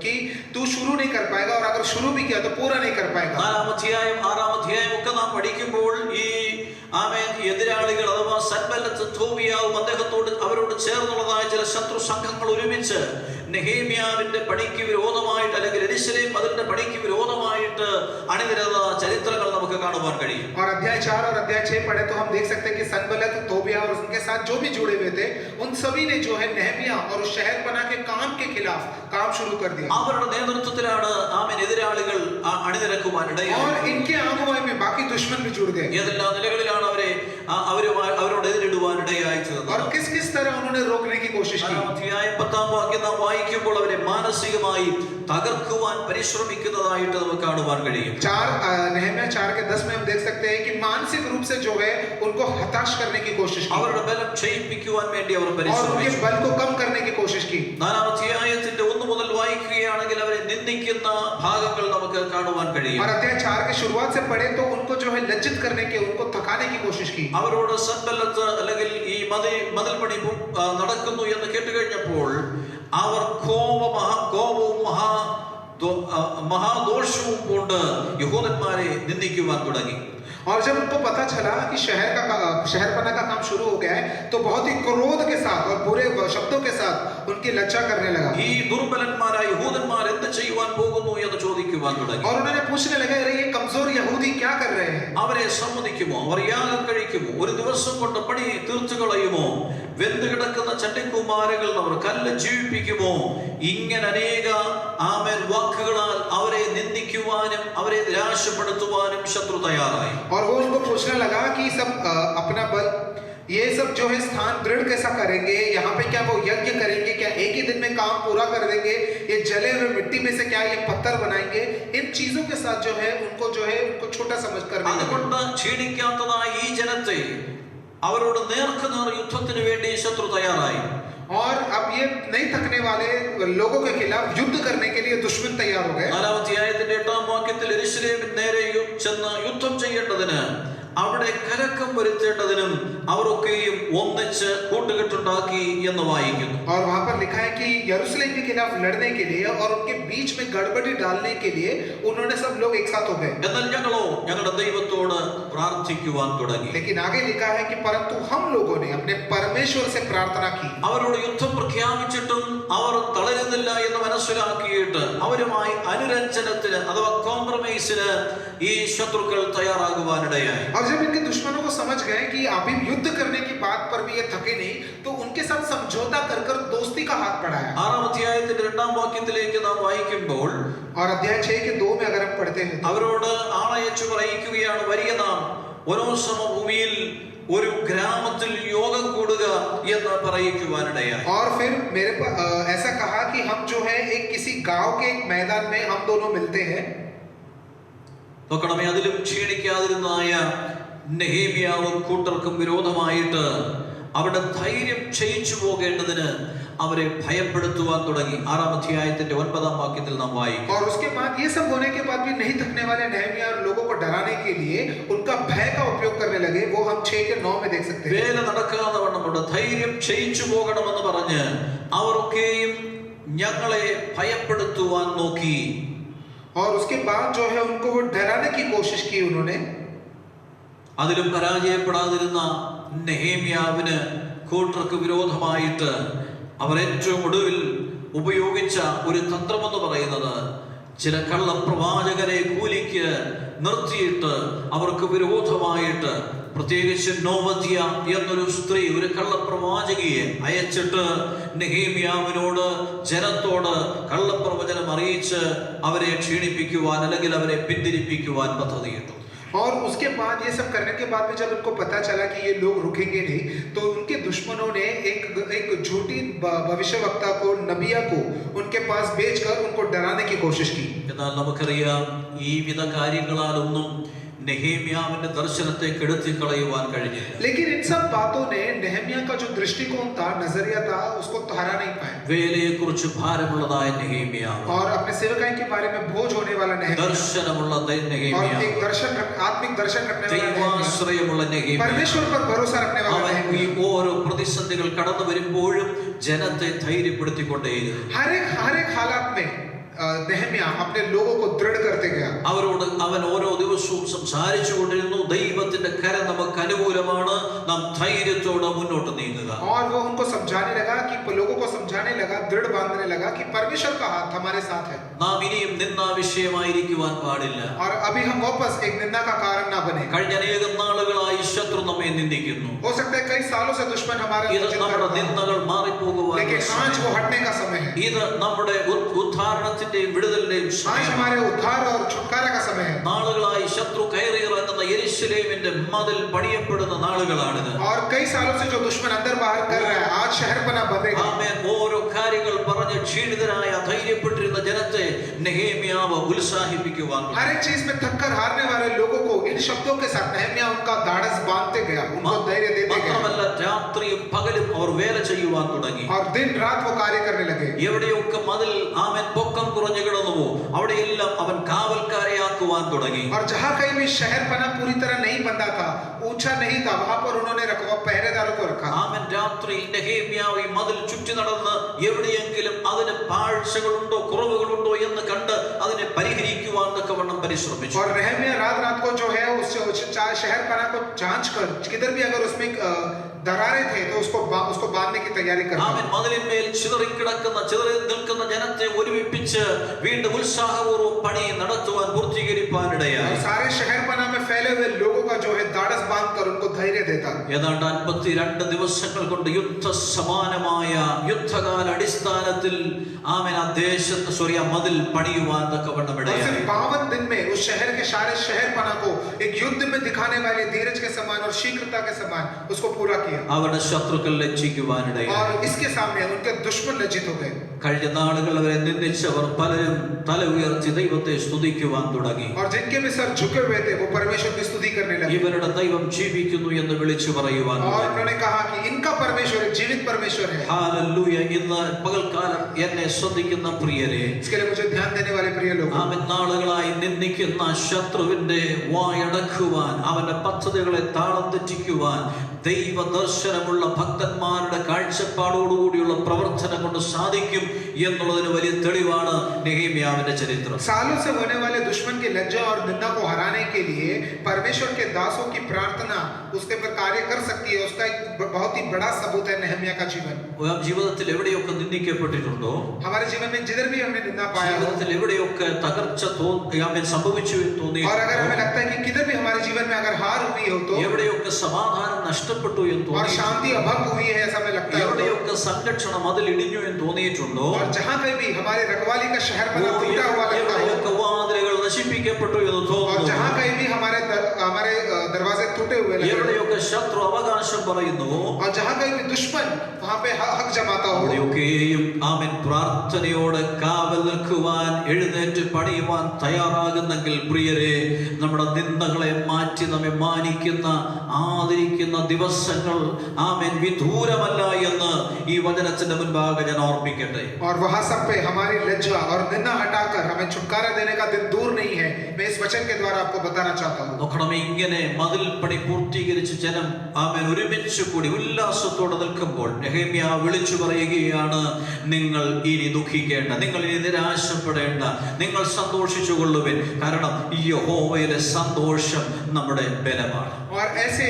कि तू शुरू नहीं कर पाएगा, और अगर शुरू भी किया तो पूरा नहीं कर पाएगा। 4-ാം അധ്യായം 6-ാം അധ്യായം ഒക്കെ നാം പഠിക്കുമ്പോൾ ഈ ആമേൻ എതിരാളികൾ അഥവാ സൻബല്ലത്ത് തോബിയാവും അദ്ദേഹത്തോട് അവരോട് ചേർന്നുള്ളതായ ചില ശത്രു സംഘങ്ങൾ ഒരുമിച്ച് നെഹേമ്യാവിന്റെ പണിക്ക് വിരോധമായിട്ട് അല്ലെങ്കിൽ യെരൂശലേം അതിന്റെ പണിക്ക് വിരോധമായിട്ട് അണിനിരന്ന ചരിത്രങ്ങൾ നമുക്ക് കാണുവാൻ കഴിയും. और अध्याय 4 और अध्याय 6 पढ़े तो हम देख सकते हैं कि सनबलत, तोबिया और उनके साथ जो भी जुड़े हुए थे उन सभी ने जो है नेहम्या और उस शहर पना के काम के खिलाफ काम शुरू कर दिया। അവരുടെ നേതൃത്വത്തിലാണ് ആമേൻ എതിരാളികൾ അണിനിരക്കുവാൻ ഇടയായി. और इनके अगुवाई में बाकी दुश्मन भी जुड़ गए। ഏതെല്ലാം നിലകളിലാണ് അവരോട് എതിരിടുവാൻ ഇടയായി തീർന്നത്. और किस किस तरह उन्होंने रोकने की कोशिश की। 4-ാം അധ്യായം 10-ാം വാക്യം നാം വായിക്കുമ്പോൾ അവരെ മാനസികമായി തകർക്കുവാൻ പരിശ്രമിക്കുന്നതായിട്ട് നമുക്ക് കാണുവാൻ കഴിയും. नेहम्या 4 के 10 में हम देख सकते हैं कि मानसिक रूप से जो है उनको हताश करने की कोशिश की അവരുടെ ബലം ക്ഷയിപ്പിക്കുവാൻ വേണ്ടി അവർ और उनके പരിശ്രമിച്ചു. बल को कम करने की कोशिश की। 4-ാം അധ്യായത്തിന്റെ 1 മുതൽ വായിക്കുകയാണെങ്കിൽ അവരെ നിന്ദിക്കുന്ന ഭാഗങ്ങൾ നമുക്ക് കാണുവാൻ കഴിയും. और अध्याय 4 के शुरुआत से पढ़े तो उनको जो है लज्जित करने के, उनको थकाने की कोशिश की। അവരോട് സൻബല്ലത്ത് അല്ലെങ്കിൽ ഈ മതിൽ പണി നടക്കുന്നു എന്ന് കേട്ടുകഴിഞ്ഞപ്പോൾ അവർ കോപവും മഹാദോഷവും കൊണ്ട് യഹൂദന്മാരെ നിന്ദിക്കുവാൻ തുടങ്ങി. और जब उनको पता चला कि शहरपना का काम शुरू हो गया है तो बहुत ही क्रोध के साथ और बुरे शब्दों के साथ उनकी लज्जा करने लगा। ഈ ദുർബലന്മാരായ യഹൂദന്മാർ എന്ത് ചെയ്യുവാൻ പോകുന്നു എന്ന് ചോദിക്കുവാൻ തുടങ്ങി. और उन्होंने पूछने लगा, अरे ये कमजोर यहूदी क्या कर रहे हैं? അവരെ സമ്മതിക്കുമോ? അവർ യാഗം കഴിക്കുമോ? ഒരു ദിവസം കൊണ്ട് പണി തീർത്തു കളയുമോ? വെന്ത് കിടക്കുന്ന ചണ്ടിക്കുമാരകൾ അവർ കല്ല് ജീവിപ്പിക്കുമോ? ഇങ്ങനെ അനേക ആമേൻ വാക്കുകളാൽ അവരെ നിന്ദിക്കുവാനും അവരെ നിരാശപ്പെടുത്തുവാനും ശത്രു തയ്യാറായി. और वो उनको पूछने लगा कि सब अपना बल, ये सब जो है स्थान दृढ़ कैसा करेंगे? यहाँ पे क्या वो यज्ञ करेंगे? क्या एक ही दिन में काम पूरा कर देंगे? ये जले हुए मिट्टी में से क्या ये पत्थर बनाएंगे? इन चीजों के साथ जो है उनको छोटा समझ कर അതുകൊണ്ട് ക്ഷീണിക്കാത്തതായ ഈ ജനത്തെ അവരോട് നേർക്കുനേർ യുദ്ധത്തിന് വേണ്ടി ശത്രു തയ്യാറായി. और अब ये नहीं थकने वाले लोगों के खिलाफ युद्ध करने के लिए दुश्मन तैयार हो गए। 4-ാം അധ്യായത്തിന്റെ 8-ാം വാക്യത്തിൽ യെരൂശലേമിന് നേരെ ചെന്ന് യുദ്ധം ചെയ്യേണ്ടതിന് അവിടെ കലക്കം വരുത്തേണ്ടതിനും അവരൊക്കെയും ഒന്നിച്ച് കൂട്ടുകെട്ടുണ്ടാക്കി എന്ന് വായിക്കുന്നു. और वहां पर लिखा है कि यरूशलेम के खिलाफ लड़ने के लिए और उनके बीच में गड़बड़ी डालने के लिए उन्होंने सब लोग एक साथ हो गए। എന്നാൽ ഞങ്ങളോ ഞങ്ങളുടെ ദൈവത്തോട് പ്രാർത്ഥിക്കുവാൻ തുടങ്ങി. लेकिन आगे लिखा है कि परंतु हम लोगों ने अपने परमेश्वर से प्रार्थना की। അവരോട് യുദ്ധം പ്രഖ്യാപിച്ചിട്ടും അവർ തളരുന്നില്ല എന്ന് മനസ്സിലാക്കിയിട്ട് അവരുമായി അനുരഞ്ജനത്തിന് അഥവാ കോംപ്രമൈസിന് ഈ ശത്രുക്കൾ തയ്യാറാകുവാനിടയായി. और जब इनके दुश्मनों को समझ गए कि अभी युद्ध करने की बात पर भी ये थके नहीं, तो उनके साथ समझौता कर दोस्ती का हाथ बढ़ाया। 6-ാം അധ്യായത്തിന്റെ 2-ാം വാക്യത്തിലേക്ക് നാം വായിക്കുമ്പോൾ और अध्याय 6 के 2 में अगर हम पढ़ते हैं അവരോട് ആളയച്ചു പറയിക്കുകയാണ്, വരിക നാം വനോസമഭൂമിയിൽ ഒരു ഗ്രാമത്തിൽ യോഗം കൂടുക എന്ന് പറയിക്കുവാനിടയായി. और फिर मेरे ऐसा कहा कि हम जो है एक किसी गांव के एक मैदान में हम दोनों मिलते हैं। നോക്കണമേ, അതിലും ക്ഷീണിക്കാതിരുന്നായ നെഹേമ്യാവും കൂട്ടർക്കും വിരോധമായിട്ട് അവിടെ ധൈര്യം ക്ഷയിച്ചു പോകേണ്ടതിന് അവരെ ഭയപ്പെടുത്തുവാൻ തുടങ്ങി. 6-ാം അധ്യായത്തിന്റെ 9-ാം വാക്യത്തിൽ നാം വായിക്കും. और उसके बाद ये सब होने के बाद भी नहीं थकने वाले नेहम्या और लोगों को डराने के लिए उनका भय का उपयोग करने लगे। वो हम 6 के 9 में देख सकते हैं। വേല നടക്കാതെ വണ്ണമുണ്ട് ധൈര്യം ക്ഷയിച്ചു പോകണമെന്ന് പറഞ്ഞ് അവരൊക്കെയും ഞങ്ങളെ ഭയപ്പെടുത്തുവാൻ നോക്കി. और उसके बाद जो है उनको वो डराने की कोशिश की उन्होंने। അതിലും പരാജയപ്പെടാതിരുന്ന നെഹേമ്യാവിന് കൂട്ടർക്ക് വിരോധമായിട്ട് അവർ ഏറ്റവും ഒടുവിൽ ഉപയോഗിച്ച ഒരു തന്ത്രമെന്ന് പറയുന്നത് ചില കള്ളപ്രവാചകരെ കൂലിക്ക് നിർത്തിയിട്ട് അവർക്ക് വിരോധമായിട്ട് പ്രത്യേകിച്ച് നോവദ്യ എന്നൊരു സ്ത്രീ, ഒരു കള്ളപ്രവാചകിയെ അയച്ചിട്ട് നെഹേമ്യാവിനോട്, ജനത്തോട് കള്ളപ്രവചനം അറിയിച്ച് അവരെ ക്ഷീണിപ്പിക്കുവാൻ അല്ലെങ്കിൽ അവരെ പിന്തിരിപ്പിക്കുവാൻ പദ്ധതിയിട്ടു. और उसके बाद ये सब करने के बाद में जब उनको पता चला कि ये लोग रुकेंगे नहीं, तो उनके दुश्मनों ने एक झूठी भविष्यवक्ता को, नबिया को उनके पास भेजकर उनको डराने की कोशिश की. എന്നാൽ നമുക്കറിയാം ഈ വിധ കാര്യങ്ങളാലൊന്നും നെഹേമ്യാവിന്റെ ദർശനത്തെ കെടുത്തി കളയുവാൻ കഴിഞ്ഞില്ല. लेकिन इन सब बातों ने नेहमिया का जो दृष्टिकोण था, नजरिया था, उसको हरा नहीं पाए. വേലയെ കുറിച്ച് ഭാരമുള്ളതായ നെഹേമ്യാവ്, और अपने सेवकाई के बारे में बोझ होने वाला नेहमिया, ദർശനമുള്ള और നെഹേമ്യാവ്, एक आत्मिक दर्शन रखने वाला नेहमिया, ദൈവാശ്രയമുള്ള നെഹേമ്യാവ്, परमेश्वर पर भरोसा रखने वाला അവൻ ഈ नेहमिया, ഓരോ പ്രതിസന്ധികൾ കടന്നു വരുമ്പോഴും ജനത്തെ ധൈര്യപ്പെടുത്തിക്കൊണ്ടേയിരുന്നു. हर एक हालात में नेहमिया अपने लोगों को दृढ़ करते गया. അവരോട് അവൻ ഓരോ ദിവസവും സംസാരിച്ചു കൊണ്ടിരുന്നു, ദൈവത്തിന്റെ കരം നമുക്ക് അനുകൂലമാണ്, നാം ധൈര്യത്തോടെ മുന്നോട്ട് നീങ്ങുക. और वो उनको समझाने लगा, कि लोगों को समझाने लगा, दृढ़ बांधने लगा कि परमेश्वर का हाथ हमारे साथ है. നാം ഇനിയും നിന്നാ വിഷയമായിരിക്കുവാൻ പാടില്ല. और अभी हम वापस एक निंदा का कारण ना बने. കഴിഞ്ഞ അനേകം നാളുകളായി ശത്രു നമ്മെ നിന്ദിക്കുന്നു. हो सकता है कई सालों से दुश्मन हमारे ഇത് നമ്മുടെ നിന്ദകൾ മാറിപ്പോകുവാൻ, लेकिन आज वो हटने का समय है. ഇത് നമ്മുടെ ഉദ്ധാരണത്തിന്റെയും വിടുതലിന്റെയും आज സമയമാണ്. हमारे उद्धार और छुटकारा का समय है. നാളുകളായി ശത്രു കയറിയിറങ്ങുന്ന യെരുശലേമിന്റെ മതിൽ പണിയപ്പെടുന്ന നാളുകളാണിത്. और कई सालों से जो दुश्मन अंदर बाहर कर रहा है, आज शहरपना बंधेगा. ആമേൻ. ഓരോ കാര്യങ്ങൾ പറഞ്ഞ് ക്ഷീണിതരായ ധൈര്യപ്പെട്ടിരുന്ന ജനത്തെ നെഹേമ്യാവ് ഉത്സാഹിപ്പിക്കുവാൻ, हर एक चीज में थक कर हारने वाले लोगों को इन शब्दों के साथ नेहमिया उनका ढाढ़स बांधते गया, उनको धैर्य देते മാത്രമല്ല गया. രാത്രിയും പകലും അവർ വേല ചെയ്യുവാൻ തുടങ്ങി. और दिन रात वो कार्य करने लगे. എവിടെയൊക്കെ മതിൽ ആമേൻ പൊക്കം കുറഞ്ഞു കിടന്നുവോ അവിടെയെല്ലാം അവൻ കാവൽക്കാരെയാക്കുവാൻ തുടങ്ങി. और जहां कहीं भी शहरपना पूरी तरह नहीं बंधा था, ऊंचा नहीं था, वहां पर उन्होंने पहरेदारों को रखा. ആമേൻ. രാത്രി നെഹേമ്യാവ് ഈ മതിൽ ചുറ്റി നടന്ന് എവിടെയെങ്കിലും അതിന് പാഴ്ചകളുണ്ടോ കുറവുകളുണ്ടോ എന്ന് കണ്ട് അതിനെ പരിഹരിക്കുവാൻ തക്കവണ്ണം പരിശ്രമിച്ചു. और नेहमिया रात रात को जो है उस शहरपना को जांच कर, किधर भी अगर उसमें दरारें थे तो उसको बांधने की तैयारी करना. ആമേൻ. മതിലിന്മേൽ ചിതറി നിൽക്കുന്ന ജനത്തെ ഒരുമിപ്പിച്ച് വീണ്ടും ഉത്സാഹപൂർവ്വം പണി നടത്തുവാൻ പൂർത്തീകരിപ്പാനിടയായി. सारे शहरपना में फैले हुए लोगों का जो है ढाढ़स बांधकर उनको धैर्य देता. ഏതാണ്ട് 52 ദിവസങ്ങൾ കൊണ്ട് യുദ്ധസമാനമായ യുദ്ധകാല അടിസ്ഥാനത്തിൽ ആമേൻ ആ ദേശത്ത് മതിൽ പണിയുവാൻ തക്കവണ്ണം और ഇടയായി. सिर्फ 52 दिन में उस शहर के सारे शहरपना को एक युद्ध में दिखाने वाले धीरज के समान और शीघ्रता के समान उसको पूरा किया. അവരുടെ ശത്രുക്കൾ ലജ്ജിക്കുവാനിടയായി. और इसके सामने उनके दुश्मन लज्जित हो गए. കഴിഞ്ഞ നാളുകൾ അവരെ നിന്ദിച്ചവർ പലരും തല ഉയർത്തി ദൈവത്തെ സ്തുതിക്കുവാൻ തുടങ്ങി. और जिनके भी सर झुके हुए थे वो परमेश्वर की स्तुति करने लगे. ഇവരുടെ ദൈവം ജീവിക്കുന്നു എന്ന് വിളിച്ചു പറയുവാൻ और തുടങ്ങി. उन्होंने कहा कि इनका परमेश्वर एक जीवित परमेश्वर है. ഹല്ലേലൂയ. ഇന്ന് പകൽക്കാലം എന്നെ ശ്രദ്ധിക്കുന്ന പ്രിയരെ, इसके लिए मुझे ध्यान देने वाले प्रिय लोग, ആമേൻ, നാളുകളായി നിന്ദിക്കുന്ന ശത്രുവിന്റെ വായടക്കുവാൻ, അവന്റെ പദ്ധതികളെ താളം തെറ്റിക്കുവാൻ ദൈവ ദർശനമുള്ള ഭക്തന്മാരുടെ കാഴ്ചപ്പാടോടുകൂടിയുള്ള പ്രവർത്തനം കൊണ്ട് സാധിക്കും എന്നുള്ളതിന് വലിയ തെളിവാണ് നെഹേമ്യാവിന്റെ ചരിത്രം. सालों से होने वाले दुश्मन की लज्जा और निंदा को हराने के लिए परमेश्वर के दासों की प्रार्थना उसके पर कार्य कर सकती है. उसका एक बहुत ही बड़ा सबूत है नेहमिया का जीवन. ജീവിതത്തിൽ എവിടെയൊക്കെ നിന്ദിക്കപ്പെട്ടിട്ടുണ്ടോ, हमारे जीवन में जिधर भी हमने निंदा पाया हो, ജീവിതത്തിൽ എവിടെയൊക്കെ തകർച്ച സംഭവിച്ചു എന്ന് തോന്നി, और अगर हमें लगता है कि किधर भी हमारे जीवन में अगर हार हुई हो तो, എവിടെയൊക്കെ സമാധാനം നഷ്ടപ്പെട്ടു എന്ന് और തോന്നി, शांति अभंग हुई है ऐसा हमें लगता है, എവിടെയൊക്കെ സംരക്ഷണം അതിൽ ഇടിഞ്ഞു എന്ന് തോന്നിയിട്ടുണ്ടോ, और जहां कहीं भी हमारे रखवाली का शहर बना टूटा हुआ लगता हो, എവിടെയൊക്കെ വാതിലുകൾ നശിപ്പിക്കപ്പെട്ടു എന്ന് और തോന്നുന്നു, जहां कहीं भी हमारे दरवाजे टूटे हुए लगे, എവിടെയൊക്കെ ശത്രു അവകാശം പറയുന്നുവോ, और जहां कहीं भी दुश्मन वहां पे हक जमाता हो, അവിടെയൊക്കെയും ആമേൻ പ്രാർത്ഥനയോടെ കാവൽ നിൽക്കുവാൻ, എഴുന്നേറ്റ് പണിയുവാൻ തയ്യാറാകുന്നെങ്കിൽ പ്രിയരെ, നമ്മുടെ നിന്ദകളെ മാറ്റി നമ്മെ മാനിക്കുന്ന ആദരിക്കുന്ന ദിവസങ്ങൾ ആമേൻ വിദൂരമല്ല എന്ന് ഈ വചനത്തിന്റെ മുൻപാകെ ഞാൻ ഓർമ്മിക്കട്ടെ. और वहां सब पे हमारी लज्जा और निंदा हटाकर हमें छुटकारा देने का दिन दूर नहीं है. मैं इस वचन के द्वारा आपको बताना चाहता हूँ. നോക്കണമേ, ഇങ്ങനെ മതിൽ പണി പൂർത്തീകരിച്ച് ജനം ആമേൻ ഒരുമിച്ച് കൂടി ഉല്ലാസത്തോടെ നിൽക്കുമ്പോൾ നെഹേമ്യ വിളിച്ചു പറയുകയാണ്, നിങ്ങൾ ഇനി ദുഃഖിക്കേണ്ട, നിങ്ങൾ ഇനി നിരാശപ്പെടേണ്ട, നിങ്ങൾ സന്തോഷിച്ചു കൊള്ളുവിൻ, കാരണം ഈ യഹോവയിലെ സന്തോഷം നമ്മുടെ ബലമാണ്. और ऐसे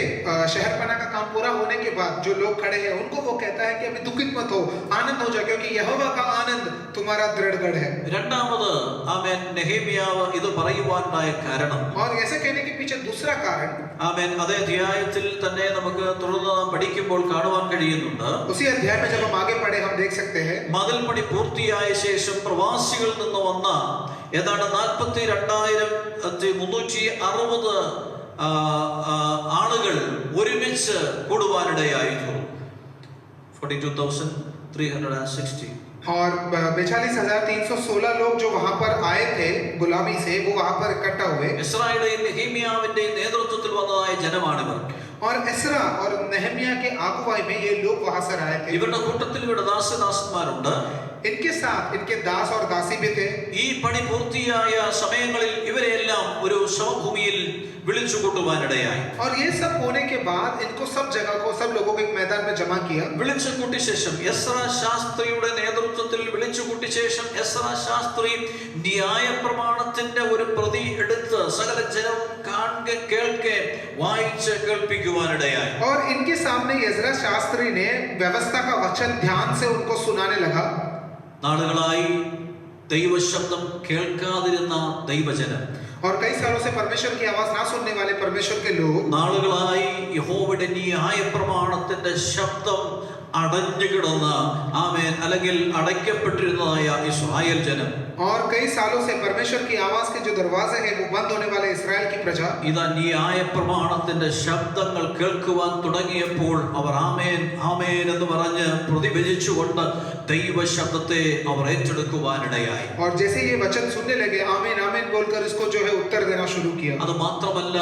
शहरपना का काम पूरा होने के बाद जो लोग खड़े हैं उनको वो कहता है कि अभी दुखित मत हो, आनंद हो जाओ, क्योंकि यहोवा का आनंद तुम्हारा दृढ़ गढ़ है। രണ്ടാമത് ആമേൻ നെഹെമ്യാവ് ഇത് പറയുവാനുണ്ടായ കാരണം, और ऐसे कहने के पीछे दूसरा कारण, ആമേൻ അതേ അധ്യായത്തിൽ തന്നെ നമുക്ക് തുടർന്ന് നാം പഠിക്കുമ്പോൾ കാണുവാൻ കഴിയുന്നുണ്ട്. उसी अध्याय में जब हम आगे पढ़े हम देख सकते हैं മതിൽ പണി പൂർത്തിയായ ശേഷം പ്രവാസികളിൽ നിന്ന് വന്ന ഏതാണ്ട് 42,360 ആളുകൾ ഒരുമിച്ച് കൂടുവാനിടയായിരുന്നു. 42,360. और 42,316 लोग जो वहां पर आए थे गुलामी से, वो वहां पर इकट्ठा हुए। ഇസ്രായേലിന്റെയും നെഹെമ്യാവിന്റെയും നേതൃത്വത്തിൽ വന്നതായ ജനമാണിവർ. और एस्रा और नेहमिया के अगुवाई में ये लोग वहां से आए थे। ഇവരുടെ കൂട്ടത്തിൽ ഇവരുടെ ദാസദാസന്മാരുണ്ട്. इनके साथ इनके दास और दासी भी थे। ഈ പണി പൂർത്തിയായ സമയങ്ങളിൽ ഇവരെല്ലാം ഒരു സമഭൂമിയിൽ വിളിച്ചു കൂട്ടുവാനിടയായി. और ये सब होने के बाद इनको सब जगह को, सब लोगों को एक मैदान में जमा किया। വിളിച്ചു കൂട്ടിയ ശേഷം എസ്രാ ശാസ്ത്രിയുടെ നേതൃത്വത്തിൽ വിളിച്ചു കൂട്ടിയ ശേഷം എസ്രാ ശാസ്ത്രി ന്യായപ്രമാണത്തിന്റെ ഒരു പ്രതി എടുത്ത് സകല ജനം കാണെ കേൾക്കെ വായിച്ച് കേൾപ്പിക്കുവാനിടയായി. और इनके सामने एज्रा शास्त्री ने व्यवस्था का वचन ध्यान से उनको सुनाने लगा। നാളുകളായി ദൈവശബ്ദം കേൾക്കാതിരുന്ന ദൈവജനം, और कई सालों से परमेश्वर की आवाज ना सुनने वाले परमेश्वर के लोग, നാളുകളായി യഹോവയുടെ ന്യായപ്രമാണത്തിന്റെ ശബ്ദം അടഞ്ഞു കിടന്ന ആമേൻ അല്ലെങ്കിൽ അടയ്ക്കപ്പെട്ടിരുന്നതായ ഇസ്രായേൽ ജനം, और कई सालों से परमेश्वर की आवाज के जो दरवाजे हैं वो बंद होने वाले इस्राएल की प्रजा, ഇതാ ന്യായപ്രമാണത്തിന്റെ ശബ്ദങ്ങൾ കേൾക്കുവാൻ തുടങ്ങിയപ്പോൾ അവർ ആമേൻ ആമേൻ എന്ന് പറഞ്ഞ് പ്രതിഭജിച്ചുകൊണ്ട് ദൈവശബ്ദത്തെ അവർ ഏറ്റെടുക്കുവാനിടയായി. और जैसे ये वचन सुनने लगे आमीन आमीन बोलकर इसको जो है उत्तर देना शुरू किया। അത് മാത്രമല്ല,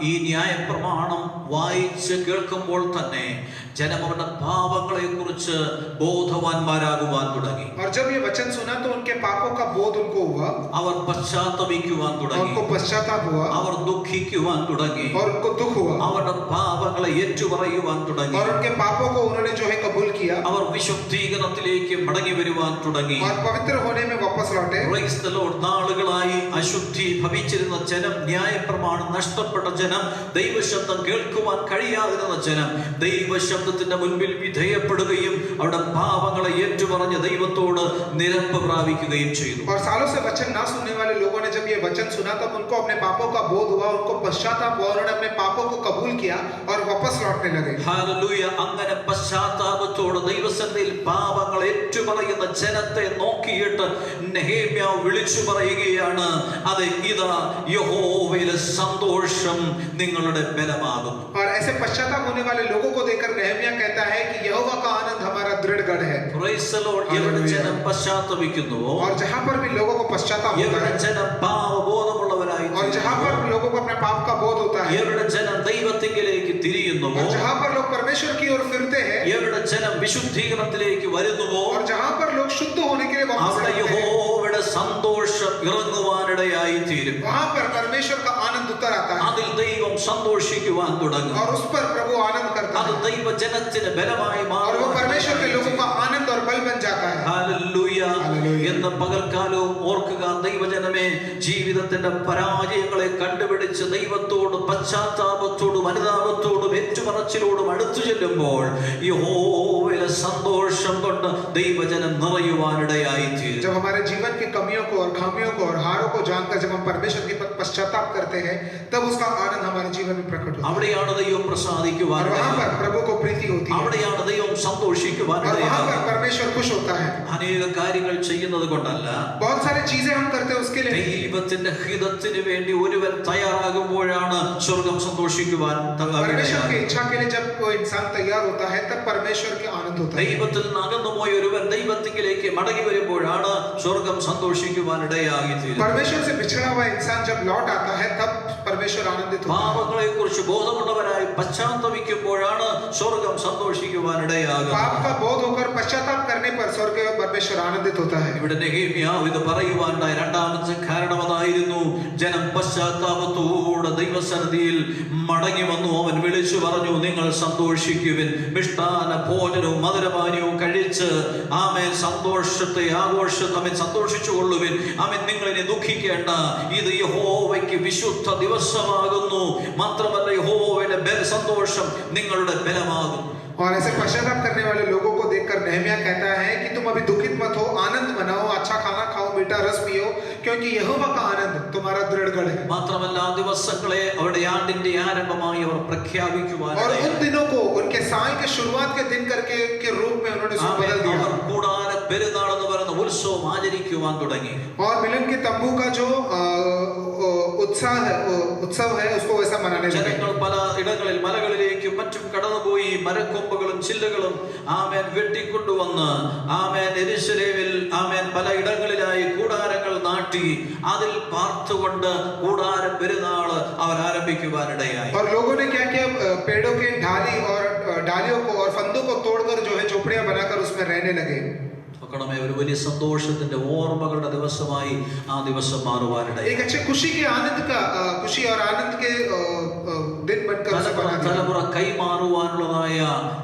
ഈ ന്യായപ്രമാണം വായിച്ച് കേൾക്കുമ്പോൾ തന്നെ ജനം അവരുടെ പാപങ്ങളെ കുറിച്ച് ബോധവാന്മാരാകുവാൻ തുടങ്ങി. और जब ये वचन सुना तो उनके पापों का बोध उनको हुआ, അവർ പശ്ചാത്തപിക്കുവാൻ തുടങ്ങി, उनको पश्चाताप हुआ, അവർ ദുഃഖിക്കുവാൻ തുടങ്ങി, और उनको दुख हुआ, അവരുടെ പാപങ്ങളെ ഏറ്റുപറയുവാൻ തുടങ്ങി, और उनके पापों को उन्होंने जो है कबूल किया, അവർ വിശുദ്ധീകരണത്തിലേക്ക് മടങ്ങി വരുവാൻ തുടങ്ങി. और पवित्र होने में वापस लौटे। Praise the Lord. നാളുകളായി അശുദ്ധി ഭവിച്ചിരുന്ന ജനം, ന്യായപ്രമാണം നഷ്ടപ്പെട്ട ജനം, ദൈവശബ്ദം കേൾക്കുവാൻ കഴിയാതിരുന്ന ജനം ദൈവശബ്ദത്തിന്റെ മുൻപിൽ വിധേയപ്പെടുകയും അവരുടെ പാപങ്ങളെ ഏറ്റുപറഞ്ഞ് ദൈവത്തോട് നിരപ്പ് പ്രാപിക്കുകയും ചെയ്തു. और सालों से वचन ना सुनने वाले लोगों ने जब ये वचन सुना तब उनको अपने पापों का बोध हुआ, उनको पश्चाताप हुआ, उन्होंने अपने पापों को कबूल किया और वापस लौटने लगे। ഹല്ലേലൂയ. അങ്ങനെ പശ്ചാത്താപത്തോടെ ദൈവസന്നിധിയിൽ പാപങ്ങൾ ഏറ്റുപറയുന്ന ജനത്തെ നോക്കിയിട്ട് നെഹെമ്യാവ് വിളിച്ചു പറയുകയാണ്, അതെ ഇതാ യഹോവയിലെ സന്തോഷം നിങ്ങളുടെ ബലമാകുന്നു. और ऐसे पश्चाताप होने वाले लोगों को देखकर नेहमिया कहता है कि यहोवा का आनंद हमारा दृढ़ गढ़ है। Praise the Lord. എവിടെ ജനം പശ്ചാത്തപിക്കുന്നുവോ, और जहाँ पर भी लोगों को पश्चाताप होता എവിടെ है, ജനം പാപബോധമുള്ളവരായി, और जहाँ पर भी लोगों को अपने पाप का बोध होता है, എവിടെ ജനം ദൈവത്തിങ്കിലേക്ക് തിരിയുന്നുവോ, और जहाँ पर लोग परमेश्वर की ओर फिरते हैं, എവിടെ ജനം വിശുദ്ധീകരണത്തിലേക്ക് വരുന്നുവോ, और जहाँ पर लोग शुद्ध होने के लिए वापस അവിടെ आते हैं, യഹോവയുടെ സന്തോഷം ഇറങ്ങുവാനിടയായി തീരും. वहाँ पर परमेश्वर का आनंद उतर आता है, അതിൽ ദൈവം സന്തോഷിക്കുവാൻ തുടങ്ങും. और उस पर प्रभु आनंद करता അത് है, ദൈവജനത്തിന് ബലമായി और वो परमेश्वर के लोगों മാറും. का आनंद और बल बन जाता है। ഹല്ലേലൂയ. ഹല്ലേലൂയ. എന്ന പകൽക്കാലവും ഓർക്കുക ദൈവജനമേ, ജീവിതത്തിന്റെ പരാജയങ്ങളെ കണ്ടുപിടിച്ച് ദൈവത്തോട് പശ്ചാത്താപത്തോടും അനുതാപത്തോടും ഏറ്റുപറച്ചിലോടും അടുത്തു ചെല്ലുമ്പോൾ യഹോവയിലെ സന്തോഷം കൊണ്ട് ദൈവജനം നിറയുവാനിടയായി തീരും. जब हमारे जीवन की कमियों को और खामियों को और हारों को जानकर जब हम परमेश्वर के प्रति पश्चाताप करते हैं तब उसका आनंद हमारे जीवन में प्रकट होता है, അവിടെയാണ് ദൈവം और പ്രസാദിക്കുവാൻ, वहाँ पर प्रभु को प्रीति होती है, അവിടെയാണ് ദൈവം और वहाँ സന്തോഷിക്കുവാനിടയാകും. पर परमेश्वर खुश होता है। അനേക കാര്യങ്ങൾ ചെയ്യുന്നത് കൊണ്ടല്ല, बहुत सारी चीजें हम करते हैं उसके लिए, ദൈവത്തിന്റെ ഹിതത്തിന് വേണ്ടി ഒരുവൻ തയ്യാറാകുമ്പോഴാണ് സ്വർഗം സന്തോഷിക്കുവാൻ परमेश्वर की इच्छा के लिए जब कोई इंसान तैयार होता है तब परमेश्वर के आनंद होता है। ദൈവത്തിൽ നിന്ന് അകന്നുപോയ ഒരുവൻ ദൈവത്തിലേക്ക് മടങ്ങി വരുമ്പോഴാണ് സ്വർഗം സന്തോഷിക്കുവാൻ ഇടയായി തീരുന്നത്. परमेश्वर से बिछड़ा हुआ इंसान जब लौट आता है तब परमेश्वर आनंदित होता है, പാപങ്ങളെ കുറിച്ച് ബോധമുള്ളവരായി പശ്ചാത്തപിക്കുമ്പോഴാണ് സ്വർഗം സന്തോഷിക്കുവാൻ ഇടയാകുന്നത്. पाप का बोध होकर पश्चाताप करने पर स्वर्ग परमेश्वर आनंदित होता है। ഇവിടെ നെഹെമ്യാവ് ഇത് പറയുവാനുണ്ടായ രണ്ടാമത്തെ കാരണം അതായിരുന്നു, ജനം പശ്ചാത്താപത്തോടെ ദൈവസന്നിധിയിൽ മടങ്ങി വന്നു. അവൻ വിളിച്ചു പറഞ്ഞു, നിങ്ങൾ സന്തോഷിക്കുവിൻ, മിഷ്ടാന ഭോജനവും മധുരപാനീയവും കഴിച്ച് ആമേൻ സന്തോഷത്തെ ആഘോഷത്തെ സന്തോഷിച്ചു കൊള്ളുവിൻ. ആമേൻ, നിങ്ങൾ ഇനി ദുഃഖിക്കേണ്ട, ഇത് യഹോവയ്ക്ക് വിശുദ്ധ ദിവസമാകുന്നു. മാത്രമല്ല യഹോവയുടെ സന്തോഷം നിങ്ങളുടെ ബലമാകും. और ऐसे पश्चाताप करने वाले लोगों को देखकर नहम्याह कहता है कि तुम अभी दुखित मत हो, आनंद मनाओ, अच्छा खाना खाओ, मीठा रस पियो, क्योंकि यहोवा का आनंद तुम्हारा दृढ़गढ़ है। മാത്രമല്ല ആ ദിവസങ്ങളെ അവരുടെ ആണ്ടിന്റെ ആരംഭമായി അവർ പ്രഖ്യാപിക്കുവാൻ, और उन दिनों को उनके साल के शुरुआत के दिन करके के रूप में उन्होंने उसको बदल दिया। അവർ കൂടാര പെരുന്നാൾ എന്ന് പറയുന്ന ഉത്സവം ആചരിക്കുവാൻ തുടങ്ങി. और मिलन के तंबू का जो उत्सव है उसको वैसा मनाने लगे। ജനങ്ങൾ പല ഇടങ്ങളിൽ മലകളിലേക്കും മറ്റും കടന്നുപോയി മരക്കൊമ്പുകളും ചില്ലുകളും ആമേൻ വെട്ടിക്കൊണ്ടുവന്ന് ആമേൻ യെരൂശലേമിൽ ആമേൻ പല ഇടങ്ങളിലായി കൂടാരങ്ങൾ നാട്ടി അതിൽ പാർത്തുകൊണ്ട് കൂടാര പെരുന്നാള് അവർ ആരംഭിക്കുവാനിടയായി. और लोगों ने क्या किया, पेड़ों के डालियों को और फंदों को तोड़कर जो है झोपड़ियां बनाकर उसमें रहने लगे। ഒരു വലിയ സന്തോഷത്തിന്റെ ഓർമ്മകളുടെ ദിവസമായി ആ ദിവസം മാറുവാനിടയായി. एक अच्छे खुशी और आनंद के दिन बनकर उसे बना दिया। തലമുറ കൈമാറുവാനുള്ളതായ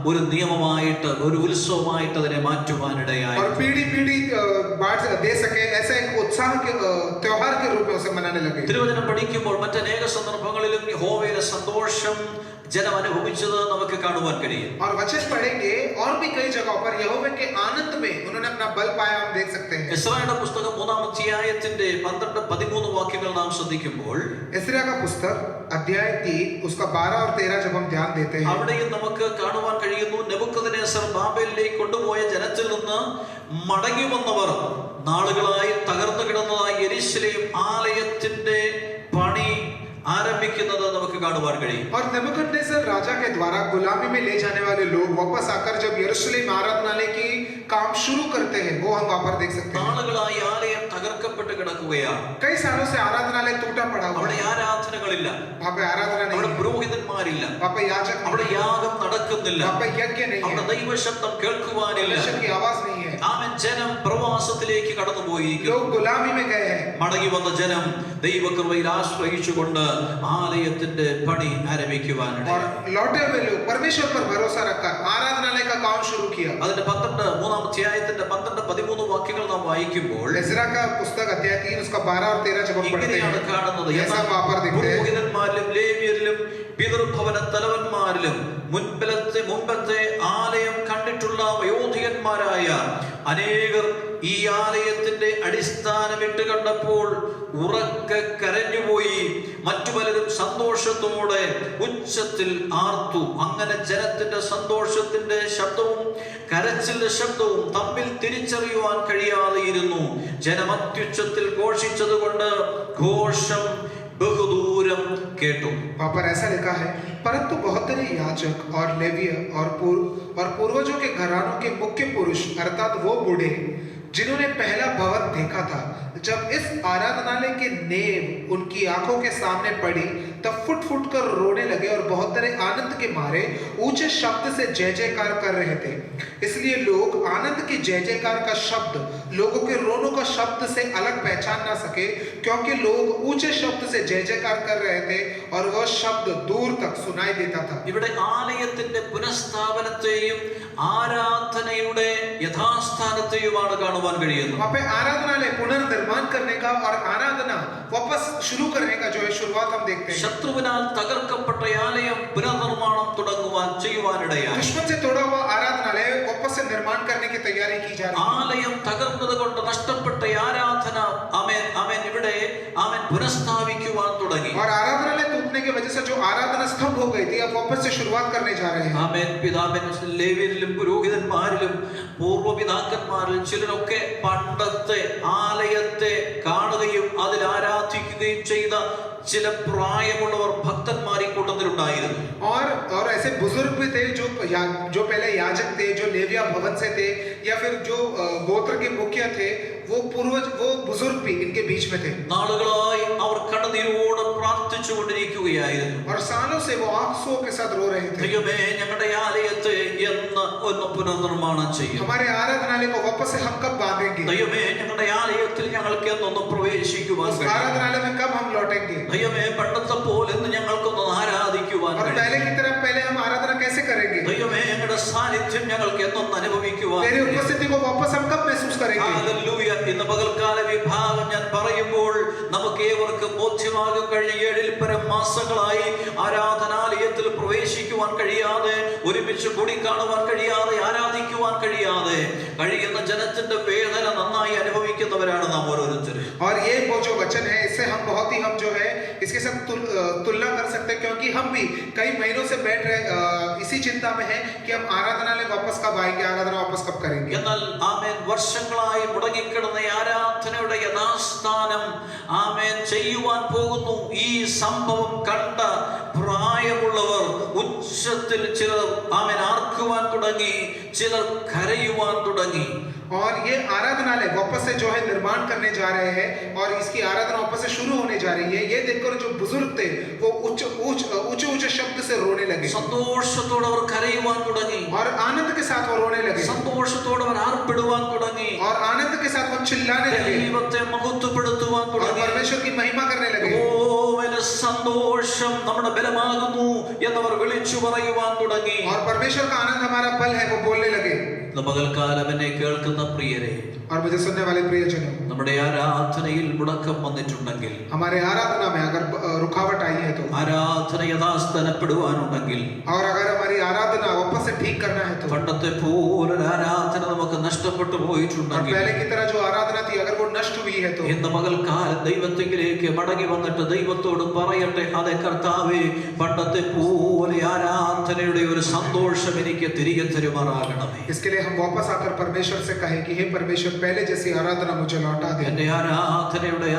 ഒരു നിയമമായിട്ട്, ഒരു ഉത്സവമായിട്ട് അതിനെ മാറ്റുവാനിടയായി. और पीढ़ी बांट दे सके ऐसा एक उत्साह के त्योहार के रूप में उसे मनाने लगे। തിരുവചനം പഠിക്കുമ്പോൾ മറ്റനേക സന്ദർഭങ്ങളിലും യഹോവയുടെ സന്തോഷം ജനം അനുഭവിച്ചത് നമുക്ക് കാണുവാൻ കഴിയും. और वचन पढ़ेंगे और भी कई जगहों पर यहोवा के आनंद में उन्होंने अपना बल पाया, हम देख सकते हैं। എസ്രായുടെ പുസ്തകം 3-ാം അധ്യായത്തിന്റെ 12-13 വാക്യങ്ങൾ നാം ശ്രദ്ധിക്കുമ്പോൾ, एस्रा का पुस्तक अध्याय 3 उसका 12 और 13 जब हम ध्यान देते हैं, അവിടെയും നമുക്ക് കാണുവാൻ കഴിയുന്നു, നെബൂഖദ്നേസർ ബാബേലിലേക്ക് കൊണ്ടുപോയ ജനത്തിൽ നിന്ന് മടങ്ങി വന്നവർ നാളുകളായി തകർന്നു കിടന്നതായ യെരൂശലേം ആലയത്തിന്റെ പണി ആരംഭിക്കുന്നത് നമുക്ക് കാണുവാൻ കഴിയും. और नेबूकदनेस्सर राजा के द्वारा गुलामी में ले जाने वाले लोग वापस आकर जब यरूशलेम आराधनालय की काम शुरू करते हैं, वो हम वहां पर देख सकते हैं। നാളുകളായി ആലയം തകർക്കപ്പെട്ട് കിടക്കുകയാണ്. कई सालों से आराधनालय टूटा पड़ा हुआ അവിടെ है, ആരാധനകളില്ല, वहां पे आराधना नहीं അവിടെ है, പുരോഹിതന്മാരില്ല, वहां पे याजक അവിടെ नहीं है, യാഗം നടക്കുന്നില്ല, वहां पे यज्ञ नहीं അവിടെ है, ദൈവശബ്ദം കേൾക്കുവാനില്ല. परमेश्वर की आवाज नहीं है। ആമേൻ, ജനം പ്രവാസത്തിലേക്ക് കടന്നുപോയിരിക്കുന്നു. लोग गुलामी में गए हैं। മടങ്ങി വന്ന ജനം ദൈവകൃപയിൽ ആശ്രയിച്ചുകൊണ്ട് ആലയത്തിന്റെ പണി ആരംഭിക്കുവാനിടയായി. और लौटे हुए लोग परमेश्वर पर भरोसा रखकर आराधनालय का काम शुरू किया। അതിന്റെ 3-ാം അധ്യായത്തിന്റെ 12-13 വാക്യങ്ങൾ നാം വായിക്കുമ്പോൾ एस्रा का पुस्तक अध्याय 3 उसका 12 और 13 जब हम पढ़ते ഇങ്ങനെയാണ് हैं, കാണുന്നത്. ये सब वहां पर दिखते हैं। പുരോഹിതന്മാരിലും ലേവ്യരിലും പിതൃഭവന തലവന്മാരിലും മുൻപത്തെ ആലയം കണ്ടിട്ടുള്ള വയോധികന്മാരായ അനേകർ ഈ ആലയത്തിന്റെ അടിസ്ഥാനമിട്ട് കണ്ടപ്പോൾ ഉറക്കെ കരഞ്ഞുപോയി. മറ്റു പലരും സന്തോഷത്തോടെ ഉച്ചത്തിൽ ആർത്തു. അങ്ങനെ ജനത്തിന്റെ സന്തോഷത്തിന്റെ ശബ്ദവും കരച്ചിലിന്റെ ശബ്ദവും തമ്മിൽ തിരിച്ചറിയുവാൻ കഴിയാതെയിരുന്നു. ജനം അത്യുച്ചത്തിൽ ഘോഷിച്ചതുകൊണ്ട് ഘോഷം ബഹുദൂരം കേട്ടു. वहां पर ऐसा लिखा है, परंतु बहुत सारे याजक और लेवीय और पूर्वजों के घरानों के मुख्य पुरुष अर्थात वो बूढ़े जिन्होंने पहला भवन देखा था, जब इस आराधनालय की नींव उनकी आंखों के सामने पड़ी तब फुट फुट कर रोने लगे और बहुत तरह आनंद के मारे ऊंचे शब्द से जय जयकार कर रहे थे। इसलिए लोग आनंद की जय जयकार का शब्द लोगों के रोनों का शब्द से अलग पहचान ना सके, क्योंकि लोग ऊंचे शब्द से जय जयकार कर रहे थे और वह शब्द दूर तक सुनाई देता था। ഇവിടെ ആലയത്തിന്റെ പുനഃസ്ഥാപനത്തെയും ആരാധനയുടെ യഥാസ്ഥാനത്തെയുമാണ് കാണുവാൻ കഴിയുന്നത്. वहाँ पे आराधनालय पुनर्निर्माण करने का और आराधना वापस शुरू करने का जो है शुरुआत हम देखते हैं। ശത്രുവിനാൽ തകർക്കപ്പെട്ട ആലയം പുനർനിർമ്മാണം ചെയ്യുവാനിടയായി. दुश्मन से तोड़ा हुआ आराधनालय वापस से निर्माण करने की तैयारी की जा रही है। ആലയം തകർന്നത് കൊണ്ട് നഷ്ടപ്പെട്ട ആരാധന ആമേൻ ഇവിടെ പുനഃസ്ഥാപിക്കുവാൻ തുടങ്ങി. और आराधनालय टूटने की वजह से जो आराधना स्तंभ हो गई थी, अब वापस से शुरुआत करने जा रहे हैं। ആമേൻ. ലേവ്യരിലും പുരോഹിതന്മാരിലും പൂർവ്വപിതാക്കന്മാരിലും ചിലരൊക്കെ പണ്ടത്തെ ആലയത്തെ കാണുകയും അതിൽ ആരാധിക്കുകയും ചെയ്ത ചില പ്രായമുള്ളവർ ഭക്തന്മാർ ഈ കൂട്ടത്തിലുണ്ടായിരുന്നു. और ऐसे बुजुर्ग भी थे जो पहले याजक थे, जो लेविया भवन से थे, या फिर जो गोत्र के मुखिया थे, वो बुजुर्ग भी इनके बीच में थे। നാളുകളായി അവർ കണ്ണുനീരോടെ പ്രാർത്ഥിച്ചു പ്രാർത്ഥിച്ചുകൊണ്ടിരിക്കുകയായിരുന്നു. और सालों से वो आंसुओं के साथ रो रहे थे। ദൈവമേ, ഞങ്ങളുടെ ആലയത്തെ എന്ന് ഒന്ന് പുനർനിർമ്മാണം ചെയ്യും. हमारे आराधनालय को वापस से हम कब बांधेंगे? ദൈവമേ, ഞങ്ങളുടെ ആലയത്തിൽ ഞങ്ങൾക്ക് എന്നൊന്ന് പ്രവേശിക്കുവാൻ उस കഴിയും. आराधनालय में कब हम लौटेंगे? ദൈവമേ, പണ്ടത്തെ പോലെ ഇന്ന് ഞങ്ങൾക്കൊന്ന് ആരാധിക്കുവാൻ और पहले കഴിയും. की तरह पहले हम आराधना कैसे करेंगे? ദൈവമേ, ഞങ്ങളുടെ സാന്നിധ്യം ഞങ്ങൾക്ക് എന്നൊന്ന് അനുഭവിക്കുവാൻ तेरी കഴിയും. उपस्थिति को वापस हम कब महसूस करेंगे? ഹല്ലേലൂയ. ഇന്ന് പകൽക്കാല വിഭാഗം ഞാൻ പറയുമ്പോൾ നമുക്ക് ഏവർക്കും ബോധ്യമാകും, കഴിഞ്ഞ 7-ൽ പരം മാസങ്ങളായി ആരാധനാലയത്തിൽ പ്രവേശിക്കുവാൻ കഴിയാതെ, ഒരുമിച്ച് കൂടി കാണുവാൻ കഴിയാതെ, ആരാധിക്കുവാൻ കഴിയാതെ കഴിയുന്ന ജനത്തിന്റെ വേദന നന്നായി അനുഭവിക്കുന്നവരാണ് നാം ഓരോരുത്തരും. और ये वो जो वचन है, इससे हम बहुत ही हम जो है इसके साथ तुलना कर सकते हैं, क्योंकि हम भी कई महीनों से बैठ रहे इसी चिंता में हैं कि हम आराधनालय वापस कब आएंगे, आराधना वापस कब करेंगे। എന്നാൽ ആമേൻ, വർഷങ്ങളായി മുടങ്ങിക്കിടന്ന ആരാധനയുടെ യഥാസ്ഥാനം ആമേൻ ചെയ്യുവാൻ പോകുന്നു. ഈ സംഭവം കണ്ട പ്രായമുള്ളവർ ഉച്ചത്തിൽ ചിലർ ആമേൻ ആർക്കുവാൻ തുടങ്ങി, ചിലർ കരയുവാൻ തുടങ്ങി. और ये आराधनालय वापस से जो है निर्माण करने जा रहे हैं और इसकी आराधना वापस से शुरू होने जा रही है, ये देखकर जो बुजुर्ग थे वो ऊंचे शब्द से रोने लगे। സന്തോഷത്തോടെ അവർ കരയുവാൻ തുടങ്ങി. और आनंद के साथ वो रोने लगे। സന്തോഷത്തോടെ അവർ ആർപ്പിടുവാൻ തുടങ്ങി. और आनंद के साथ वो चिल्लाने लगे ദൈവത്തെ മഹത്വപ്പെടുത്തുവാൻ और തുടങ്ങി. परमेश्वर की महिमा करने लगे। ഓ, എന്റെ സന്തോഷം നമ്മുടെ ബലമാകുന്നു എന്നവർ വിളിച്ചു പറയുവാൻ തുടങ്ങി. और परमेश्वर का आनंद हमारा बल है, वो बोलने लगे। പകൽക്കാലം എന്നെ കേൾക്കുന്ന പ്രിയരെ, और मुझे सुनने वाले प्रियजनों, നമ്മുടെ ആരാധനയിൽ മുടക്കം വന്നിട്ടുണ്ടെങ്കിൽ, हमारे आराधना में अगर रुकावट आई है तो, ആരാധന യഥാസ്ഥാനപ്പെടുവാനുണ്ടെങ്കിൽ, और अगर हमारी आराधना वापस से ठीक करना है तो, പണ്ടത്തെ പോലെ ആരാധന നമുക്ക് നഷ്ടപ്പെട്ടു और പോയിട്ടുണ്ടെങ്കിൽ, पहले की तरह जो आराधना थी अगर वो नष्ट हुई है तो, ഇന്ന് പകൽക്കാലം ദൈവത്തിലേക്ക് മടങ്ങി വന്നിട്ട് ദൈവത്തോട് പറയട്ടെ, അതെ കർത്താവേ, പണ്ടത്തെ പോലെ ആരാധനയുടെ ഒരു സന്തോഷം എനിക്ക് തിരികെ തരുമാറാകണമേ. इसके लिए हम वापस आकर परमेश्वर से कहें कि हे परमेश्वर, पहले जैसी आराधना मुझे लौटा दे। എന്റെ ആരാധനയുടെ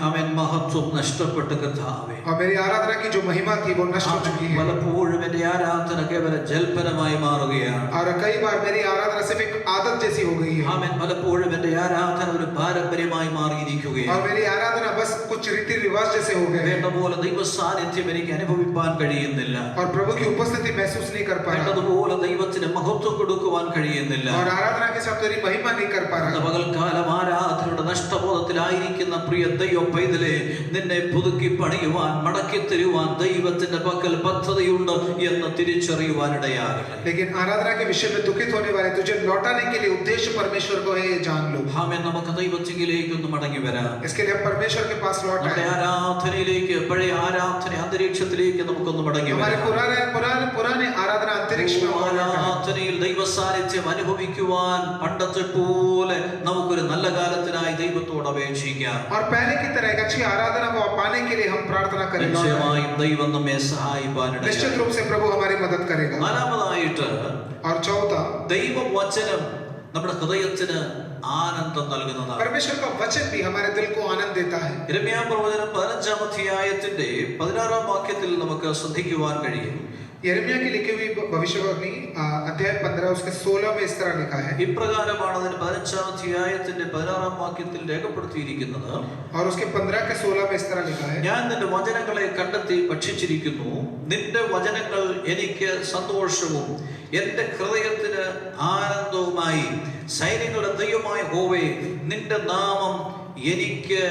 അമേൻ മഹത്വം നഷ്ടപ്പെട്ടു കർത്താവേ. और मेरी आराधना की जो महिमा थी वो नष्ट हो चुकी है। പലപ്പോഴും എന്റെ ആരാധന കേവല ജൽപ്പനമായി മാറുകയാണ്. और कई बार मेरी आराधना सिर्फ एक आदत जैसी हो गई है। ആമേൻ. പലപ്പോഴും എന്റെ ആരാധന ഒരു പാരമ്പര്യമായി മാറിയിരിക്കുകയാണ്. और मेरी आराधना बस कुछ रीति रिवाज जैसे हो गए हैं। വേണ്ട പോലെ ദൈവ സാന്നിധ്യം എനിക്ക് അനുഭവിപ്പാൻ കഴിയുന്നില്ല. और प्रभु की उपस्थिति महसूस नहीं कर पा रहा। വേണ്ടതുപോലെ ദൈവത്തിന് മഹത്വം കൊടുക്കുവാൻ കഴിയുന്നില്ല. और आराधना के साथ तेरी महिमा नहीं कर पा रहा। പകൽക്കാലം ആരാധനയുടെ നഷ്ടബോധത്തിലായിരിക്കുന്ന പ്രിയ ദൈവ പൈതലേ, നിന്നെ പുതുക്കി പണിയുവാൻ, മടക്കി തരുവാൻ ദൈവത്തിന്റെ പക്കൽ പദ്ധതിയുണ്ട് എന്ന് തിരിച്ചറിയുവാനിടയാകട്ടെ. लेकिन आराधना के विषय में दुखित होने वाले तुझे लौटाने के लिए उद्देश्य परमेश्वर को है, ये जान लो। ആമേൻ. നമുക്ക് ദൈവത്തിലേക്ക് ഒന്ന് മടങ്ങി വരാം. इसके लिए हम परमेश्वर के पास लौट നമ്മുടെ आए। ആരാധനയിലേക്ക്, പഴയ ആരാധന അന്തരീക്ഷത്തിലേക്ക് നമുക്കൊന്ന് മടങ്ങി हमारे വരാം. पुराने आराधना अंतरिक्ष में हम लौट आए। ആരാധനയിൽ ദൈവ സാന്നിധ്യം അനുഭവിക്കുവാൻ പണ്ടത്തെ പോലെ നമുക്കൊരു നല്ല കാലത്തിനായി ദൈവത്തോട് അപേക്ഷിക്കാം. और पहले की तरह एक अच्छी आराधना को पाने के लिए हम प्रार्थना करें। നിശ്ചയമായും ദൈവം നമ്മെ സഹായിപ്പാനിടയായി. निश्चित रूप से प्रभु हमारी मदद करेगा। നാലാമതായിട്ട്, और चौथा, ദൈവവചനം നമ്മുടെ ഹൃദയത്തിന് ആനന്ദം നൽകുന്നതാണ്. परमेश्वर का वचन भी हमारे दिल को आनंद देता है। യിരെമ്യാ പ്രവചനം 15-ാം അധ്യായത്തിന്റെ 16-ാം വാക്യത്തിൽ നമുക്ക് ശ്രദ്ധിക്കുവാൻ കഴിയും. यिर्मयाह की लिखी हुई भविष्यवाणी अध्याय 15 उसके 16 में इस तरह लिखा है। ഇപ്രകാരമാണ് അതിന് 15-ാം അധ്യായത്തിന്റെ 16-ാം വാക്യത്തിൽ രേഖപ്പെടുത്തിയിരിക്കുന്നത്. और उसके 15 के 16 में इस तरह लिखा है। ഞാൻ നിന്റെ വചനങ്ങളെ കണ്ടെത്തി ഭക്ഷിച്ചിരിക്കുന്നു. നിന്റെ വചനങ്ങൾ എനിക്ക് സന്തോഷവും എന്റെ ഹൃദയത്തിന് ആനന്ദവുമായി. സൈന്യങ്ങളുടെ ദൈവമായ യഹോവേ, നിന്റെ നാമം എനിക്ക്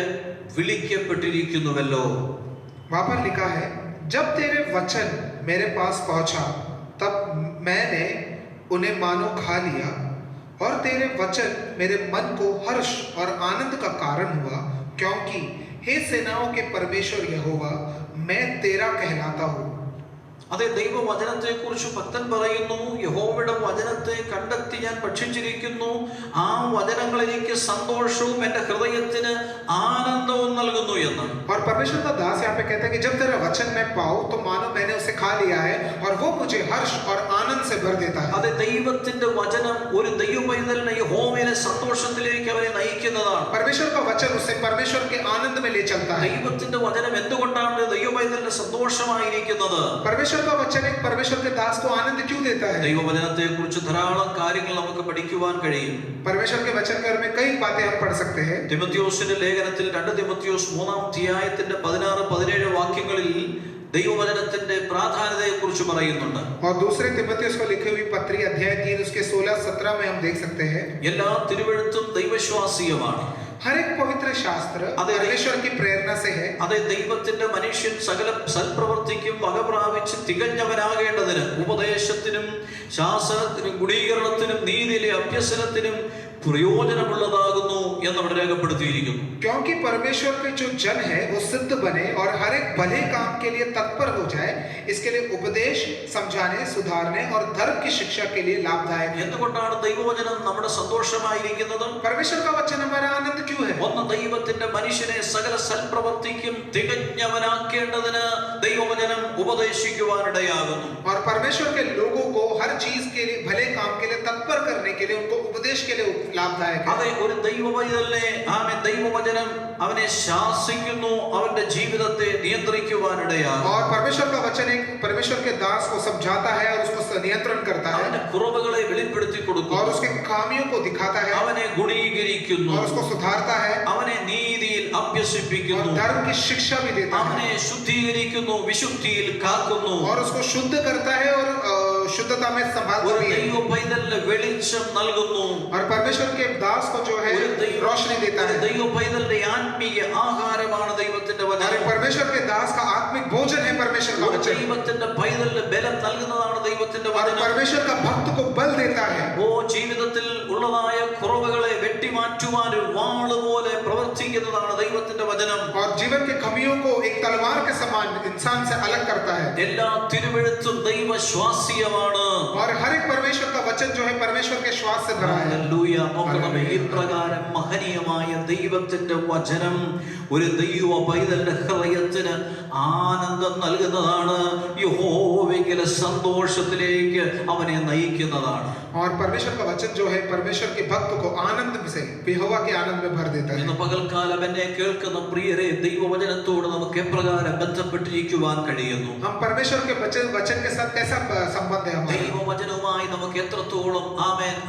വിളിക്കപ്പെട്ടിരിക്കുന്നുവല്ലോ. वहां पर लिखा है, जब तेरे वचन मेरे पास पहुंचा तब मैंने उन्हें मानो खा लिया, और तेरे वचन मेरे मन को हर्ष और आनंद का कारण हुआ, क्योंकि हे सेनाओं के परमेश्वर यहोवा, मैं तेरा कहलाता हूँ। അതെ, ദൈവവചനത്തെ കുറിച്ച് ഭക്തൻ പറയുന്നു, യഹോവയുടെ വചനത്തെ കണ്ടെത്തി ഞാൻ ഭക്ഷിച്ചിരിക്കുന്നു. ആ വചനങ്ങൾ എനിക്ക് സന്തോഷവും എന്റെ ഹൃദയത്തിന് ആനന്ദവും നൽകുന്നു എന്ന്. और परमेश्वर का दास यहाँ पे कहता है कि जब तेरा वचन मैं पाऊं तो मानो मैंने उसे खा लिया है, और वो मुझे हर्ष और आनंद से भर देता है। അതെ, ദൈവത്തിന്റെ വചനം ഒരു ദൈവപൈതലിനെ യഹോവയിലെ സന്തോഷത്തിലേക്ക് അവരെ നയിക്കും. നയിക്കുന്നതാണ്. परमेश्वर का वचन उसे परमेश्वर के आनंद में ले चलता है. ദൈവത്തിന്റെ വചനം എന്തുകൊണ്ടാണ് ദൈവപൈതലിന് സന്തോഷമായിരിക്കുന്നത്? परमेश्वर का वचन एक परमेश्वर के दास को आनंद क्यों देता है? ദൈവവചനത്തെ കുറിച്ച് ധാരാളം കാര്യങ്ങൾ നമുക്ക് പഠിക്കുവാൻ കഴിയും. परमेश्वर के वचन के बारे में कई बातें हम पढ़ सकते हैं. തിമോഥെയോസിന്റെ ലേഖനത്തിൽ 2 തിമോഥെയോസ് 3-ാം അധ്യായത്തിന്റെ 16-17 വാക്യങ്ങളിൽ ദൈവവചനത്തിന്റെ പ്രാധാന്യതയെ കുറിച്ച് പറയുന്നുണ്ട്. और दूसरे तिमोथेयुस को लिखी हुई पत्री अध्याय 3 उसके 16-17 में हम देख सकते हैं. എല്ലാ തിരുവെഴുത്തും ദൈവശ്വാസീയമാണ്. हर एक पवित्र शास्त्र परमेश्वर की प्रेरणा से है. അതെ, ദൈവത്തിന്റെ മനുഷ്യൻ സകല സൽപ്രവൃത്തിക്കും വകപ്രാപിച്ച് തികഞ്ഞവനാകേണ്ടതിന് ഉപദേശത്തിനും ശാസനത്തിനും ഗുണീകരണത്തിനും നീതിയിലെ അഭ്യസനത്തിനും പ്രയോജനമുള്ളതാകുന്നു എന്നവിടെ രേഖപ്പെടുത്തിയിരിക്കുന്നു. क्योंकि परमेश्वर के जो जन है वो सिद्ध बने और हर एक भले काम के लिए तत्पर हो जाए, इसके लिए उपदेश, समझाने, सुधारने और धर्म की शिक्षा के लिए लाभदायक है. എന്തുകൊണ്ടാണ് ദൈവവചനം നമ്മുടെ സന്തോഷമായിരിക്കുന്നത്? परमेश्वर का वचन हमारा आनंद क्यों है? ഒന്ന്, ദൈവത്തിന്റെ മനുഷ്യനെ സകല സൽപ്രവൃത്തിക്കും തികഞ്ഞവനാക്കേണ്ടതിന് ദൈവവചനം ഉപദേശിക്കുവാനിടയാകുന്നു. और परमेश्वर के लोगों को हर चीज के लिए, भले काम के लिए तत्पर करने के लिए, उनको उपदेश के लिए लाभदायक है. അതെ, ഒരു ദൈവപൈതലിനെ ദൈവവചനം അവനെ ശാസിക്കുന്നു, അവന്റെ ജീവിതത്തെ നിയന്ത്രിക്കുവാനിടയാകും. और परमेश्वर का वचन एक परमेश्वर के दास को समझाता है और उसको नियंत्रण करता है അവന്റെ കുറവുകളെ വെളിപ്പെടുത്തി കൊടുക്കുന്നു, और उसके खामियों को दिखाता है അവനെ ഗുണീകരിക്കുന്നു, और उसको सुधारता है അവനെ നീതിയിൽ और അഭ്യസിപ്പിക്കുന്നു, धर्म की शिक्षा भी देता है അവനെ ശുദ്ധീകരിക്കുന്നു, വിശുദ്ധിയിൽ കാക്കുന്നു. और उसको शुद्ध करता है और शुद्धता में संभालता ഒരു भी है. ദൈവപൈതലിന് വെളിച്ചം നൽകുന്നു. और परमेश्वर के दास को जो है रोशनी देता है. ദൈവപൈതലിന്റെ ആത്മീയ ആഹാരമാണ് ദൈവത്തിന്റെ और വചനം. परमेश्वर के दास का आत्मिक भोजन है परमेश्वर का ഒരു वचन. ദൈവത്തിന്റെ പൈതലിന് ബലം നൽകുന്നതാണ് ദൈവത്തിന്റെ और വചനം. परमेश्वर का भक्त को बल देता है. ജീവിതത്തിൽ ഉള്ളതായ കുറവുകളെ വെട്ടിമാറ്റുവാൻ ഒരു വാള് പോലെ പ്രവർത്തിക്കുന്നതാണ് ദൈവത്തിന്റെ വചനം. और जीवन के खामियों को एक तलवार के समान इंसान से अलग करता है. എല്ലാ തിരുവെഴുത്തും ദൈവശ്വാസീയമാണ്. और हर एक परमेश्वर का वचन जो है परमेश्वर के श्वास से भरा है. ഹല്ലേലൂയ. നോക്കണമേ, ഇപ്രകാരം മഹനീയമായ ദൈവത്തിന്റെ വചനം ഒരു ദൈവ പൈതലിന്റെ ഹൃദയത്തിന് ആനന്ദം നൽകുന്നതാണ്. യഹോവയിലെ സന്തോഷത്തിലേക്ക് അവനെ നയിക്കുന്നതാണ്. और परमेश्वर का वचन जो है परमेश्वर के भक्त को आनंद से, यहोवा के आनंद में भर देता है. ഇന്ന് പകൽക്കാലം എന്നെ കേൾക്കുന്ന പ്രിയരെ, ദൈവവചനത്തോട് നമുക്ക് എപ്രകാരം ബന്ധപ്പെട്ടിരിക്കുവാൻ കഴിയുന്നു? हम परमेश्वर के वचन के साथ कैसा संबंध है हमारा? ദൈവവചനവുമായി നമുക്ക് എത്രത്തോളം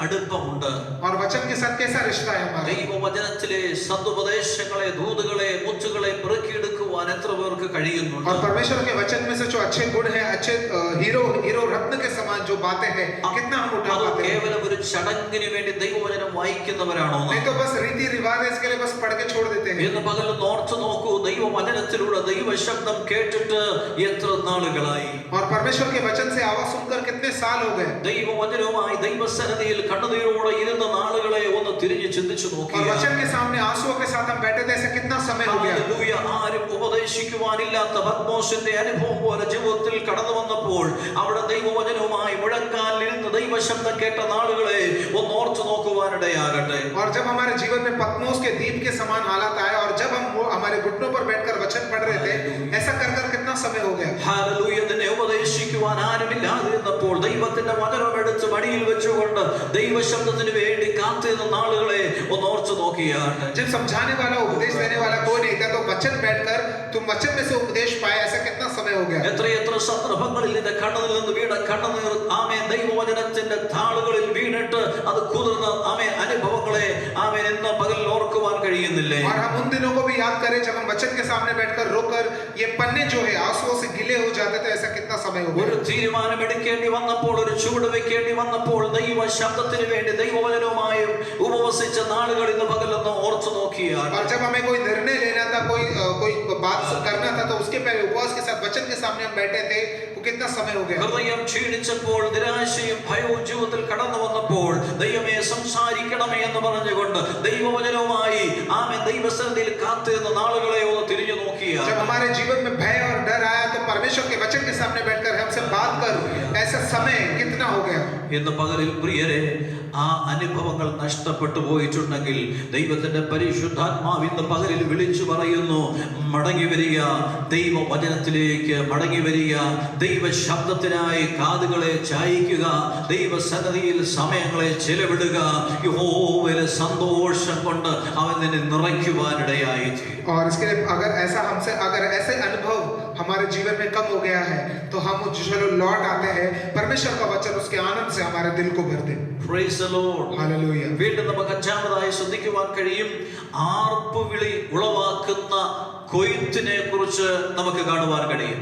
അടുപ്പമുണ്ട്? और वचन के साथ कैसा रिश्ता है हमारा? ദൈവവചനത്തിലെ സദുപദേശങ്ങളെ, ദൂതുകളെ, മുത്തുകളെ പെറുക്കിയെടുക്കുവാൻ എത്ര പേർക്ക് കഴിയുന്നുണ്ട്? और परमेश्वर के वचन में से जो अच्छे गुण है, अच्छे हीरो रत्न के समान जो बातें हैं, कितना हम उठा पाते हैं? കേവലം ഒരു ചടങ്ങിന് വേണ്ടി ദൈവവചനം വായിക്കുന്നവരാണോ? नहीं तो बस रीति रिवाज इसके लिए बस पढ़ के छोड़ देते हैं. ഇന്ന് പകൽ ഓർത്ത് നോക്കൂ, ദൈവവചനത്തിലൂടെ ദൈവശബ്ദം കേട്ടിട്ട് എത്ര നാളുകളായി? और परमेश्वर के वचन से आवाज सुनकर कितने साल हो गए? ദൈവവചനവുമായി ദൈവസന്നിധിയിൽ കണ്ണുനീരോടെ ഇരുന്ന നാളുകളെ ഒന്ന് തിരിഞ്ഞ് ചിന്തിച്ചു और നോക്കിയാൽ वचन के सामने आंसुओं के साथ हम बैठे थे, ऐसे कितना समय हो गया? ഹല്ലേലൂയ. ആരും ഉപദേശിക്കുവാനില്ലാത്ത പത്മോസിന്റെ അനുഭവം പോലെ ജീവിതത്തിൽ കടന്നു വന്നപ്പോൾ അവിടെ ദൈവവചനവുമായി മുഴങ്കാലിരുന്ന് ദൈവശബ്ദം കേട്ട നാളുകളെ ഒന്ന് ഓർത്തു നോക്കുവാനിടയാകട്ടെ. और जब हमारे जीवन में पत्मोस के द्वीप के समान हालात आए और जब हम हमारे घुटनों पर बैठकर वचन पढ़ रहे थे, ऐसा कर कर कितना समय हो गया? ഹല്ലേലൂയ. ഇതിനെ ഉപദേശിക്കുവാൻ ആരുമില്ലാതിരുന്നപ്പോൾ ദൈവത്തിന്റെ വചനം എടുത്ത് വടിയിൽ വെച്ചുകൊണ്ട് ദൈവശബ്ദത്തിന് വേണ്ടി കാത്തിരുന്ന നാളുകളെ ഒന്ന് ഓർത്തു നോക്കിയാട്ടെ. जब समझाने वाला, उपदेश देने वाला कोई नहीं था, तो वचन बैठकर तुम वचन में से उपदेश पाए, ऐसा कितना समय हो गया? എത്രയെത്ര സന്ദർഭങ്ങളിൽ നിന്റെ കണ്ണുകളിൽ നിന്ന് വീണ കണ്ണുനീർ ദൈവവചനത്തിന്റെ താളുകളിൽ വീണിട്ട് അത് കുതിർന്ന അനുഭവങ്ങളെ ഇന്ന് പകൽ ഓർക്കുവാൻ കഴിയുന്നില്ലേ? और हम उन दिनों को भी याद करें जब हम वचन के सामने बैठकर रोकर ये पन्ने जो है आंसुओं से गिले हो जाते थे, ऐसा कितना समय हो ഒരു गया? തീരുമാനം എടുക്കേണ്ടി വന്നപ്പോൾ, ഒരു ചുവട് വെക്കേണ്ടി വന്നപ്പോൾ ദൈവ ശബ്ദത്തിന് വേണ്ടി ദൈവവചനവുമായും ഉപവസിച്ച നാളുകൾ ഇന്ന് പകലൊന്ന് ഓർത്തു നോക്കിയാൽ, और जब हमें कोई निर्णय लेना था, कोई बात करना था, तो उसके पहले उपवास के साथ वचन के सामने हम बैठे थे, वो कितना समय हो गया? ഹൃദയം ക്ഷീണിച്ചപ്പോൾ, നിരാശയും ഭയവും ജീവിതത്തിൽ കടന്നു വന്നപ്പോൾ ദൈവമേ സംസാരിക്കണമേ എന്ന് പറഞ്ഞുകൊണ്ട് ദൈവവചനവുമായി ദൈവസന്നിധിയിൽ കാത്തിരുന്ന നാളുകളെ ഒന്ന് തിരിഞ്ഞു നോക്കിയാൽ, जब हमारे जीवन में भय और डर आया तो परमेश्वर के वचन के सामने बैठकर हमसे बात कर, ऐसा समय कितना हो गया? ഇന്ന് പകലിൽ പ്രിയരെ, ആ അനുഭവങ്ങൾ നഷ്ടപ്പെട്ടു പോയിട്ടുണ്ടെങ്കിൽ ദൈവത്തിന്റെ പരിശുദ്ധാത്മാവ് ഇന്ന് പകലിൽ വിളിച്ചു പറയുന്നു, മടങ്ങി വരിക, ദൈവവചനത്തിലേക്ക് മടങ്ങി വരിക, ദൈവ ശബ്ദത്തിനായി കാതുകളെ ചായിക്കുക, ദൈവസന്നിധിയിൽ സമയങ്ങളെ ചെലവിടുക. യഹോവയിലെ സന്തോഷം കൊണ്ട് അവൻ നിന്നെ നിറയ്ക്കുവാനിടയായി തീരും. और इसके लिए अगर ऐसे अनुभव हमारे जीवन में कम हो गया है तो हम चलो लौट आते हैं, परमेश्वर का वचन उसके आनंद से हमारे दिल को भर दे. Praise the Lord. Hallelujah. വീണ്ടും നമുക്ക് അഞ്ചാമതായി ശ്രദ്ധിക്കുവാൻ കഴിയും, ആർപ്പുവിളി ഉളവാക്കുന്ന കൊയ്ത്തിനെ കുറിച്ച് നമുക്ക് കാണുവാൻ കഴിയും.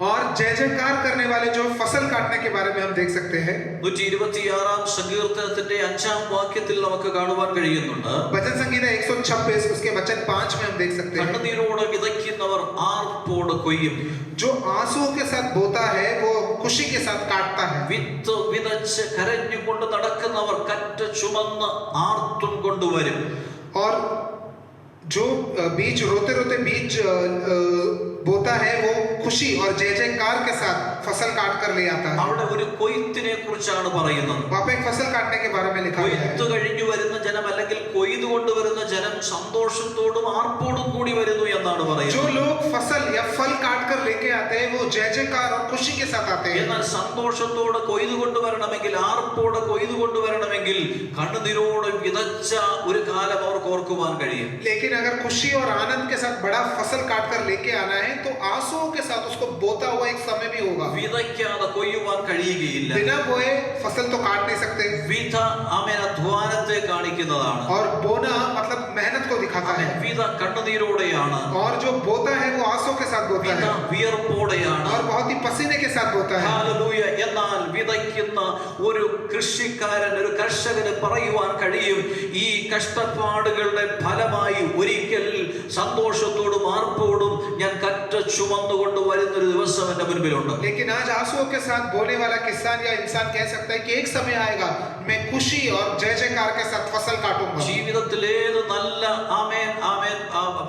और जय जयकार करने वाले जो फसल काटने के बारे में हम देख सकते हैं. 126 സങ്കീർത്തനത്തിന്റെ 5-ാം വാക്യത്തിൽ നമുക്ക് കാണുവാൻ കഴിയുന്നുണ്ട്. भजन संगीत 126 उसके वचन 5 में हम देख सकते हैं. കണ്ണുനീരോടെ വിതയ്ക്കുന്നവർ ആർപ്പോടെ കൊയ്യും. जो आंसुओं के साथ बोता है वो खुशी के साथ काटता है. വിത്ത് വിതച്ച് കരഞ്ഞുകൊണ്ട് നടക്കുന്നവർ കറ്റ ചുമന്ന് ആർത്തും കൊണ്ടുവരും. और जो बीज रोते रोते बीज बोता है वो खुशी और जय जयकार के साथ फसल काट कर ले आता है. അവിടെ ഒരു കൊയ്ത്തിനെ കുറിച്ചാണ് പറയുന്നത്. वहाँ पे एक फसल काटने के बारे में लिखा गया है. കൊയ്ത്ത് കഴിഞ്ഞു വരുന്ന ജനം അല്ലെങ്കിൽ കൊയ്തു കൊണ്ടുവരുന്ന ജനം സന്തോഷത്തോടും ആർപ്പോടും കൂടി വരുന്നു എന്നാണ് जो പറയുന്നത്. लोग फसल या फल काट कर लेके आते हैं वो जय जयकार और खुशी के साथ आते हैं. എന്നാൽ സന്തോഷത്തോടെ കൊയ്തു കൊണ്ടുവരണമെങ്കിൽ, ആർപ്പോടെ കൊയ്തു കൊണ്ടുവരണമെങ്കിൽ കണ്ണുനീരോടെ വിതച്ച ഒരു കാലം അവർക്ക് ഓർക്കുവാൻ കഴിയും. लेकिन अगर खुशी और आनंद के साथ बड़ा फसल काट कर लेके आना है तो आंसुओं के साथ उसको बोता हुआ एक समय भी होगा. വിതയ്ക്കാതെ കൊയ്യുവാൻ കഴിയുകയില്ല. बिना बोए फसल तो काट नहीं सकते. വിത ആമേൻ അധ്വാനത്തെ കാണിക്കുന്നതാണ്. और बोना मतलब मेहनत को दिखाता है. വിത കണ്ണുനീരോടെയാണ്. और जो बोता है वो आंसुओं के साथ बोता വിത है വിയർപ്പോടെയാണ്. और बहुत ही पसीने के साथ बोता है. ഹല്ലേലൂയ. എന്നാൽ വിതയ്ക്കുന്ന ഒരു കൃഷിക്കാരൻ, ഒരു കർഷകന് പറയുവാൻ കഴിയും, ഈ കഷ്ടപ്പാടുകളുടെ ഫലമായി ഒരിക്കൽ സന്തോഷത്തോടും ആർപ്പോടും ഞാൻ കറ്റ ചുമന്നുകൊണ്ട് വരുന്നൊരു ദിവസം എന്റെ മുൻപിലുണ്ട്. लेकिन आज आंसुओं के साथ बोने वाला किसान या इंसान कह सकता है कि एक समय आएगा मैं खुशी और जय जयकार के साथ फसल काटूंगा. ജീവിതത്തിൽ ഏത് നല്ല ആമേൻ ആമേൻ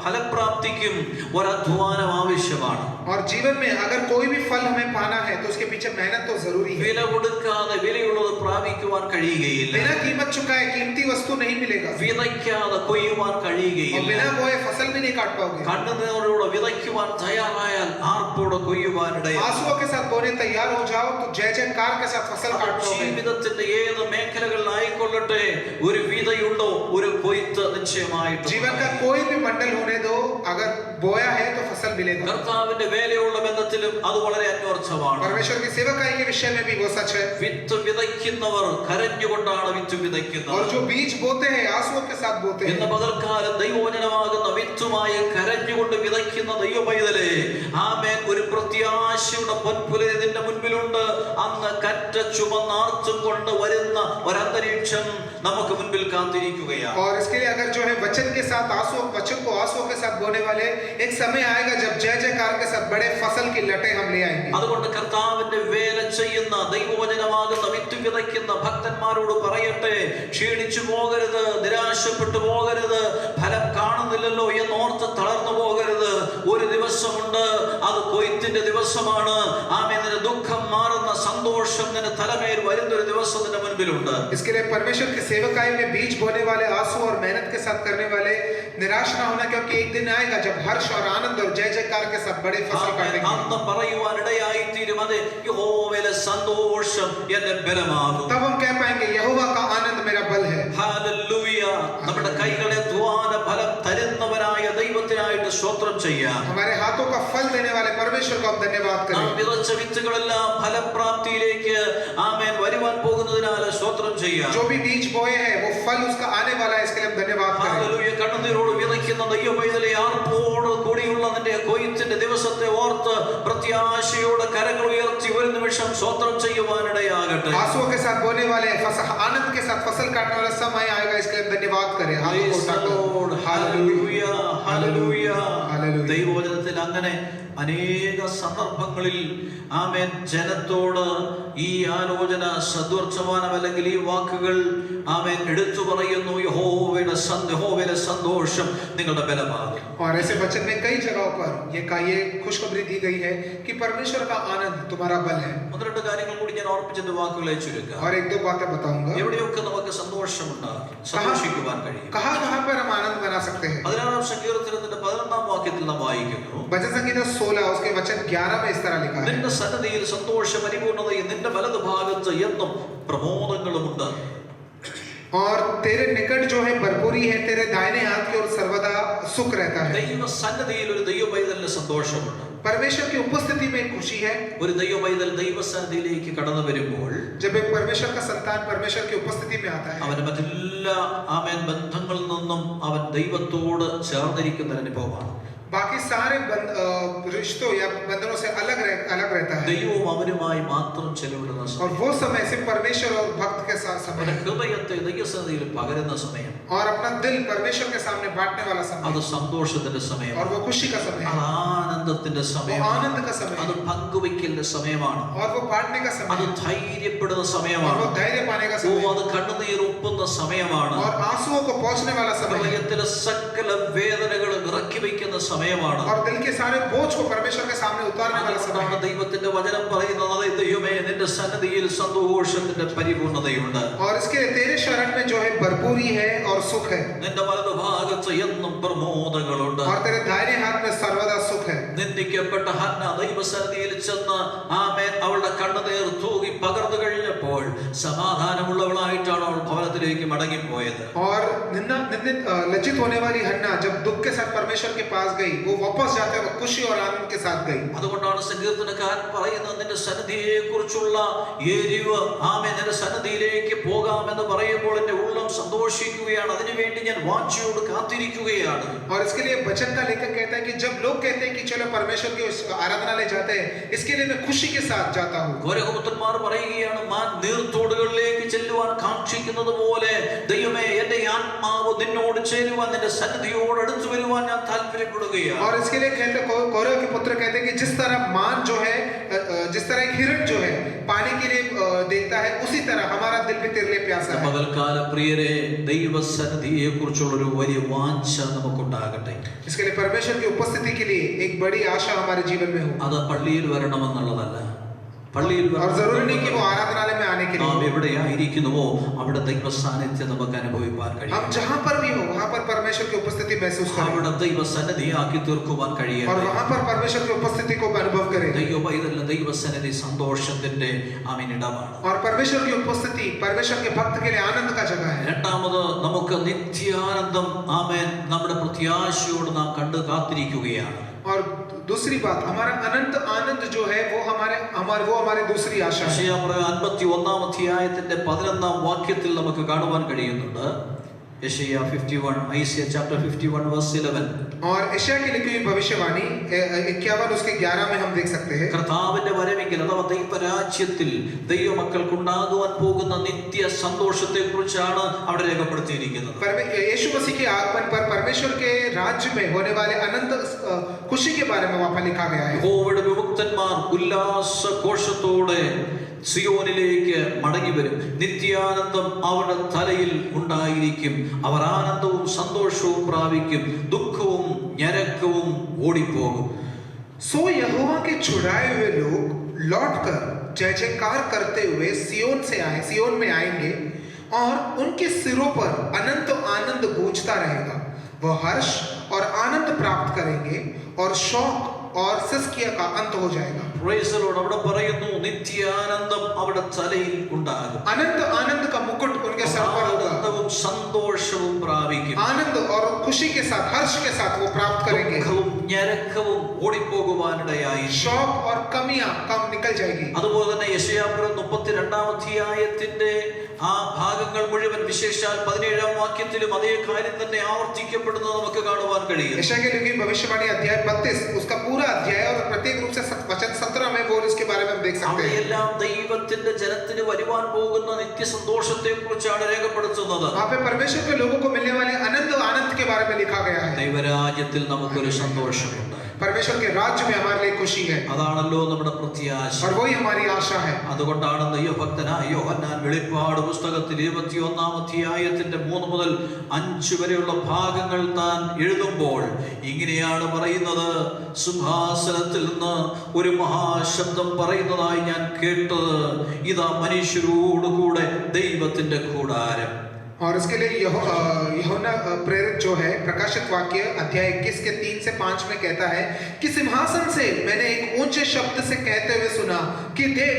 ഫലപ്രാപ്തിക്കും ഒരധ്വാനം ആവശ്യമാണ്. और जीवन में अगर कोई भी फल हमें पाना है तो उसके पीछे मेहनत तो जरूरी है. വില കൊടുക്കാതെ വിലയുള്ളത് പ്രാപിക്കുവാൻ കഴിയുകയില്ല. बिना कीमत चुकाए कीमती वस्तु नहीं मिलेगा. വിതയ്ക്കാതെ കൊയ്യുവാൻ और കഴിയുകയില്ല. बिना बोए फसल भी नहीं काट पाओगे. കണ്ണുനീരോടെ വിതയ്ക്കുവാൻ തയ്യാറായാൽ ആർപ്പോടെ കൊയ്യുവാനിടയായി. आंसुओं के साथ बोने तैयार हो जाओ तो जय जयकार के साथ फसल काट पाओगे. ജീവിതത്തിന്റെ ഏത് മേഖലകളിലായിക്കൊള്ളട്ടെ, ഒരു വിതയുണ്ടോ ഒരു കൊയ്ത്ത് നിശ്ചയമായിട്ട്. जीवन का कोई भी मंडल होने दो, अगर बोया है तो फसल मिलेगा. കർത്താവിന്റെ വേലയുള്ള ബന്ധത്തിലും അത് വളരെ അന്വർത്ഥമാണ്. परमेश्वर की सेवकाई के विषय में भी वो सच है. വിത്ത് വിതയ്ക്കുന്നവർ കരഞ്ഞുകൊണ്ടാണ് വിത്ത് വിതയ്ക്കുന്നത്. और जो बीज बोते हैं आंसुओं के साथ बोते ഇന്ന് हैं. പകൽക്കാലം ദൈവവചനമാകുന്ന വിത്തുമായി കരഞ്ഞുകൊണ്ട് വിതയ്ക്കുന്ന ദൈവപൈതലേ, ആമേൻ, ഒരു പ്രത്യാശയുടെ പൊൻപുലരി നിന്റെ മുൻപിലുണ്ട്. അന്ന് കറ്റ ചുമന്നാർത്തും കൊണ്ട് വരുന്ന ഒരന്തരീക്ഷം നമുക്ക് മുൻപിൽ കാത്തിരിക്കുകയാണ്. और इसके लिए अगर जो है वचन के साथ वचन को आंसुओं के साथ बोने वाले एक समय आएगा जब जय जयकार के साथ बड़े फसल की लटे हम ले आएंगे. അതുകൊണ്ട് കർത്താവിന്റെ വേല ചെയ്യുന്ന ദൈവവചനമാകുന്ന വിത്ത് വിതയ്ക്കുന്ന ഭക്തന്മാരോട് പറയട്ടെ, ക്ഷീണിച്ചു പോകരുത്, നിരാശപ്പെട്ടു പോകരുത്, ഫലം കാണുന്നില്ലല്ലോ എന്നോർത്ത് തളർന്നു പോകരുത്. ഒരു ദിവസമുണ്ട്, അത് കൊയ്ത്തിന്റെ ദിവസമാണ്. ആമേൻ, ദുഃഖം മാറുന്ന സന്തോഷം നിന്റെ തലമേൽ വരുന്ന ഒരു ദിവസം നിന്റെ മുൻപിലുണ്ട്. इसके लिए परमेश्वर की सेवकाई में बीज बोने वाले आंसू और मेहनत के साथ करने वाले निराश ना होना, क्योंकि एक दिन आएगा जब हर्ष और आनंद और जय जयकार के साथ बड़े फसल काटेंगे. അന്ന് പറയുവാനിടയായി തീരും, അതെ, യഹോവയിലെ സന്തോഷം എന്റെ ബലമാകും. तब हम कह पाएंगे यहोवा का आनंद मेरा बल है. ഹല്ലേലൂയ. നമ്മുടെ കൈകളെ ധ്വാന ഫലം തരുന്നവനായ ദൈവത്തിനായിട്ട് സ്തോത്രം ചെയ്യാം. हमारे हाथों का फल देने वाले परमेश्वर को हम धन्यवाद നാം करें. വിതച്ച വിത്തുകളെല്ലാം ഫലപ്രാപ്തിയിലേക്ക് ആമേൻ വരുവാൻ പോകുന്നതിനാൽ സ്തോത്രം ചെയ്യാം. जो भी बीज बोए हैं वो फल उसका आने वाला है, इसके लिए हम धन्यवाद करें. ഹല്ലേലൂയ. കണ്ണുനീരോട് വിതയ്ക്കുന്ന ദൈവപൈതലേ, ആർപ്പോട് കൂടിയുള്ള നിന്റെ കൊയ്ത്തിന്റെ ദിവസത്തെ ഓർത്ത് പ്രത്യാശയോടെ കരങ്ങൾ ഉയർത്തി ഒരു നിമിഷം സ്തോത്രം ചെയ്യുവാനിടയാകട്ടെ. आंसुओं के साथ बोने वाले आनंद के साथ फसल काटने वाला समय आएगा, इसके लिए हम धन्यवाद करें. हाथों को उठाकर ഹല്ലേലൂയ, ഹല്ലേലൂയ. ഹല്ലേലൂയ. ദൈവവചനത്തിൽ അങ്ങനെ അനേക സന്ദർഭങ്ങളിൽ ആമേൻ ജനത്തോട് ഈ ആലോചന സദ്വർത്തമാനം അല്ലെങ്കിൽ ഈ വാക്കുകൾ ആമേൻ എടുത്തു പറയുന്നു. യഹോവയുടെ സന്തോഷം നിങ്ങളുടെ ബലമാകും. और ऐसे वचन में कई जगहों पर ये खुशखबरी दी गई है कि परमेश्वर का आनंद तुम्हारा बल है. ഒന്ന് രണ്ട് കാര്യങ്ങൾ കൂടി ഞാൻ ഓർപ്പിച്ചെന്റെ വാക്കുകളെ ചുരുക്കാം. और एक दो बातें बताऊंगा. എവിടെയൊക്കെ നമുക്ക് സന്തോഷമുണ്ടാകും, സന്തോഷിക്കുവാൻ കഴിയും. कहां पर हम आनंद बना सकते हैं? 16-ാം സങ്കീർത്തനത്തിന്റെ 11-ാം വാക്യത്തിൽ നാം വായിക്കുന്നു, भजन संगीता 16 उसके वचन 11 में इस तरह लिखा है. നിന്റെ സന്നദ്ധിയിൽ സന്തോഷ പരിപൂർണതയും നിന്റെ വലതുഭാഗത്ത് എന്നും പ്രമോദങ്ങളുമുണ്ട്. और तेरे निकट जो है भरपूरी है, तेरे दाहिने हाथ की ओर सर्वदा सुख रहता है. ദൈവ സന്നദ്ധിയിൽ ഒരു ദൈവ പൈതലിന് സന്തോഷമുണ്ട്. परमेश्वर की उपस्थिति में खुशी है. ഒരു ദൈവ പൈതൽ ദൈവസന്നിധിയിലേക്ക് കടന്നു വരുമ്പോൾ जब एक परमेश्वर का संतान परमेश्वर की उपस्थिति में आता है, അവന്റെ മറ്റെല്ലാ ബന്ധങ്ങളിൽ നിന്നും അവൻ ദൈവത്തോട് ചേർന്നിരിക്കുന്ന അനുഭവമാണ്. बाकी सारे रिश्तों या बंधनों से अलग रहता है. ദൈവവും അവനുമായി മാത്രം ചെലവിടുന്ന और സമയം, वो समय सिर्फ परमेश्वर और भक्त के साथ समय അവന്റെ है. ഹൃദയത്തെ ദൈവസന്നിധിയിൽ പകരുന്ന സമയം, और अपना दिल परमेश्वर के सामने बांटने वाला അത് समय, സന്തോഷത്തിന്റെ സമയം, और वो खुशी का समय അത് है, ആനന്ദത്തിന്റെ वो സമയം, आनंद का समय അത് है, പങ്കുവയ്ക്കലിന്റെ സമയമാണ്, और वो बांटने का അത് समय है, ധൈര്യപ്പെടുന്ന और സമയമാണ്, वो धैर्य पाने का ഓ समय അത് है, കണ്ണുനീർ ഒപ്പുന്ന സമയമാണ്, और आंसुओं को पहुंचने वाला समय है, ഹൃദയത്തിലെ സകല വേദനകളും ഇറക്കി വയ്ക്കുന്ന സമയമാണ്. और दिल के सारे बोझ को परमेश्वर के सामने उतारने वाला समय അതുകൊണ്ടാണ് है. ദൈവത്തിന്റെ വചനം പറയുന്നത്, ദൈവമേ നിന്റെ സന്നിധിയിൽ സന്തോഷത്തിന്റെ പരിപൂർണതയുണ്ട്, और इसके तेरे शरण में जो है भरपूरी है और सुख है, നിന്റെ വലതുഭാഗത്ത് എന്നും പ്രമോദങ്ങളുണ്ട്. और तेरे दाहिने हाथ में सर्वदा सुख है. നിന്ദിക്കപ്പെട്ട ഹന്ന ദൈവസന്നിധിയിൽ ചെന്ന് അവളുടെ കണ്ണുനീർ തൂകി പകർന്നു കഴിഞ്ഞപ്പോൾ സമാധാനമുള്ളവളായിട്ടാണ് അവൾ ഭവനത്തിലേക്ക് മടങ്ങിപ്പോയത്. और लज्जित होने वाली हन्ना जब दुख के साथ परमेश्वर के पास गई, वो वापस जाते वक्त खुशी और आनंद के साथ गई. അതുകൊണ്ടാണ് സങ്കീർത്തനക്കാരൻ പറയുന്നത്, നിന്റെ സന്നിധിയെ കുറിച്ചുള്ള എരിവ്, നിന്റെ സന്നിധിയിലേക്ക് പോകാമെന്ന് പറയുമ്പോൾ എന്റെ ഉള്ളം സന്തോഷിക്കുകയാണ്, അതിനുവേണ്ടി ഞാൻ വാഞ്ചയോട് കാത്തിരിക്കുകയാണ്. और इसके लिए वचन का लेखक कहता है कि जब लोग कहते हैं कि चलो परमेश्वर की आराधनालय जाते हैं, इसके लिए मैं खुशी के साथ जाता हूँ. ഗോരഹപുത്രന്മാർ പറയുകയാണ്, മാൻ നീർത്തോടുകളിലേക്ക് ചെല്ലുവാൻ കാക്ഷിക്കുന്നത് പോലെ ദൈവമേ എന്റെ ആത്മാവ് നിന്നോട് ചേരുവാൻ, നിന്റെ സന്നിധിയോട് അടുത്തു വരുവാൻ ഞാൻ താല്പര്യപ്പെടുകയാണ്. और इसके लिए कहते कौरव के पुत्र कहते हैं कि जिस तरह मान जो है, जिस तरह एक हिरण जो है पानी के लिए देखता है, उसी तरह हमारा दिल भी तेरे लिए प्यासा है. പകൽക്കാല പ്രിയരെ, ദൈവസന്നിധിയെ കുറിച്ചുള്ള ഒരു വലിയ വാഞ്ച നമുക്കുണ്ടാകട്ടെ. इसके लिए परमेश्वर की उपस्थिति के लिए एक बड़ी आशा हमारे जीवन में हो. അത് പള്ളിയിൽ വരണമെന്നുള്ളതല്ല, പള്ളിയിൽ और जरूरी नहीं कि वो आराधनालय में आने के നാം लिए, എവിടെയായിരിക്കുന്നുവോ അവിടെ ദൈവ സാന്നിധ്യം നമുക്ക് അനുഭവിക്കാൻ കഴിയും. हम जहां पर भी हो वहां पर परमेश्वर की उपस्थिति महसूस करें, അവിടെ ദൈവസന്നിധിയാക്കി തീർക്കുവാൻ കഴിയും. और वहां पर परमेश्वर की उपस्थिति को अनुभव करें. ദൈവ പൈതലിന് ദൈവസന്നിധി സന്തോഷത്തിന്റെ ഇടമാണ്. और परमेश्वर की उपस्थिति परमेश्वर के भक्त के लिए आनंद का जगह है. രണ്ടാമത് നമുക്ക് നിത്യാനന്ദം നമ്മുടെ പ്രത്യാശയോട് നാം കണ്ടു കാത്തിരിക്കുകയാണ്. और दूसरी बात, हमारा अनंत आनंद जो है वो हमारी दूसरी आशा है. യെശയ്യാ 51-ാം അധ്യായത്തിന്റെ 11-ാം വാക്യത്തിൽ നമുക്ക് കാണുവാൻ കഴിയുന്നുണ്ട്. യെശയ്യാ 51, ഐസിയ ചാപ്റ്റർ 51 verse 11. और यशायाह की लिखी हुई भविष्यवाणी 51 उसके 11 में हम देख सकते हैं. കർത്താവിന്റെ വരവെങ്കിൽ അഥവാ ദൈവരാജ്യത്തിൽ ദൈവമക്കൾക്കുണ്ടാകുവാൻ പോകുന്ന നിത്യ സന്തോഷത്തെ കുറിച്ചാണ് അവിടെ രേഖപ്പെടുത്തിയിരിക്കുന്നത്. यीशु मसीह के आगमन पर परमेश्वर के राज्य में होने वाले अनंत खुशी के बारे में वहां पर लिखा गया है. യഹോവയുടെ വിമുക്തന്മാർ ഉല്ലാസഘോഷത്തോടെ സിയോനിലേക്ക് മടങ്ങി വരും. നിത്യാനന്ദം അവരുടെ തലയിൽ ഉണ്ടായിരിക്കും. അവർ ആനന്ദവും സന്തോഷവും പ്രാപിക്കും. ദുഃഖവും ഞരക്കവും ഓടിപ്പോകും. सो यहोवा के छुड़ाए हुए लोग लौटकर जय जयकार करते हुए सियोन में आएंगे और उनके सिरों पर अनंत आनंद गूंजता रहेगा. वह हर्ष और आनंद प्राप्त करेंगे और शौक और सिसकिया का अंत हो जाएगा. Praise the Lord. അവിടെ പറയുന്നു നിത്യാനന്ദം അവരുടെ തലയിൽ ഉണ്ടാകും. अनंत आनंद का मुकुट उनके सर पर होगा. ആനന്ദവും സന്തോഷവും പ്രാപിക്കും. आनंद और खुशी के साथ, हर्ष के साथ वो प्राप्त करेंगे. ദുഃഖവും ഞരക്കവും ഓടിപ്പോകുവാനിടയായി. शौक और कमियां कम निकल जाएगी. അതുപോലെ തന്നെ യെശയ്യാ 32-ാം അധ്യായത്തിന്റെ ആ ഭാഗങ്ങൾ മുഴുവൻ, വിശേഷാൽ 17-ാം വാക്യത്തിലും അതേ കാര്യം തന്നെ ആവർത്തിക്കപ്പെടുന്നത് നമുക്ക് കാണുവാൻ കഴിയും. यशायाह की लिखी भविष्यवाणी अध्याय 32 उसका पूरा अध्याय और प्रत्येक रूप से वचन 17 में वो इसके बारे में हम देख सकते हैं. അവിടെയെല്ലാം ദൈവത്തിന്റെ ജനത്തിന് വരുവാൻ പോകുന്ന നിത്യ സന്തോഷത്തെ കുറിച്ചാണ് രേഖപ്പെടുത്തുന്നത്. वहां पे परमेश्वर के लोगों को मिलने वाले अनंत आनंद के बारे में लिखा गया है. ദൈവരാജ്യത്തിൽ നമുക്കൊരു സന്തോഷമുണ്ട്. परमेश्वर के राज्य में हमारे लिए खुशी है അതാണല്ലോ നമ്മുടെ പ്രത്യാശ. और वही हमारी आशा है. അതുകൊണ്ടാണ് ദൈവഭക്തനായ യോഹന്നാൻ വെളിപ്പാട് പുസ്തകത്തിൽ 21-ാം അധ്യായത്തിന്റെ 3 മുതൽ 5 വരെയുള്ള ഭാഗങ്ങൾ താൻ എഴുതുമ്പോൾ ഇങ്ങനെയാണ് പറയുന്നത്: സിംഹാസനത്തിൽ നിന്ന് ഒരു മഹാശബ്ദം പറയുന്നതായി ഞാൻ കേട്ടത്, ഇതാ മനുഷ്യരോടുകൂടെ ദൈവത്തിന്റെ കൂടാരം. और इसके लिए यूहन्ना प्रेरित जो है प्रकाशित वाक्य अध्याय 21 के 3 से 5 में कहता है कि सिंहासन से मैंने एक ऊंचे शब्द से कहते हुए सुना कि देख,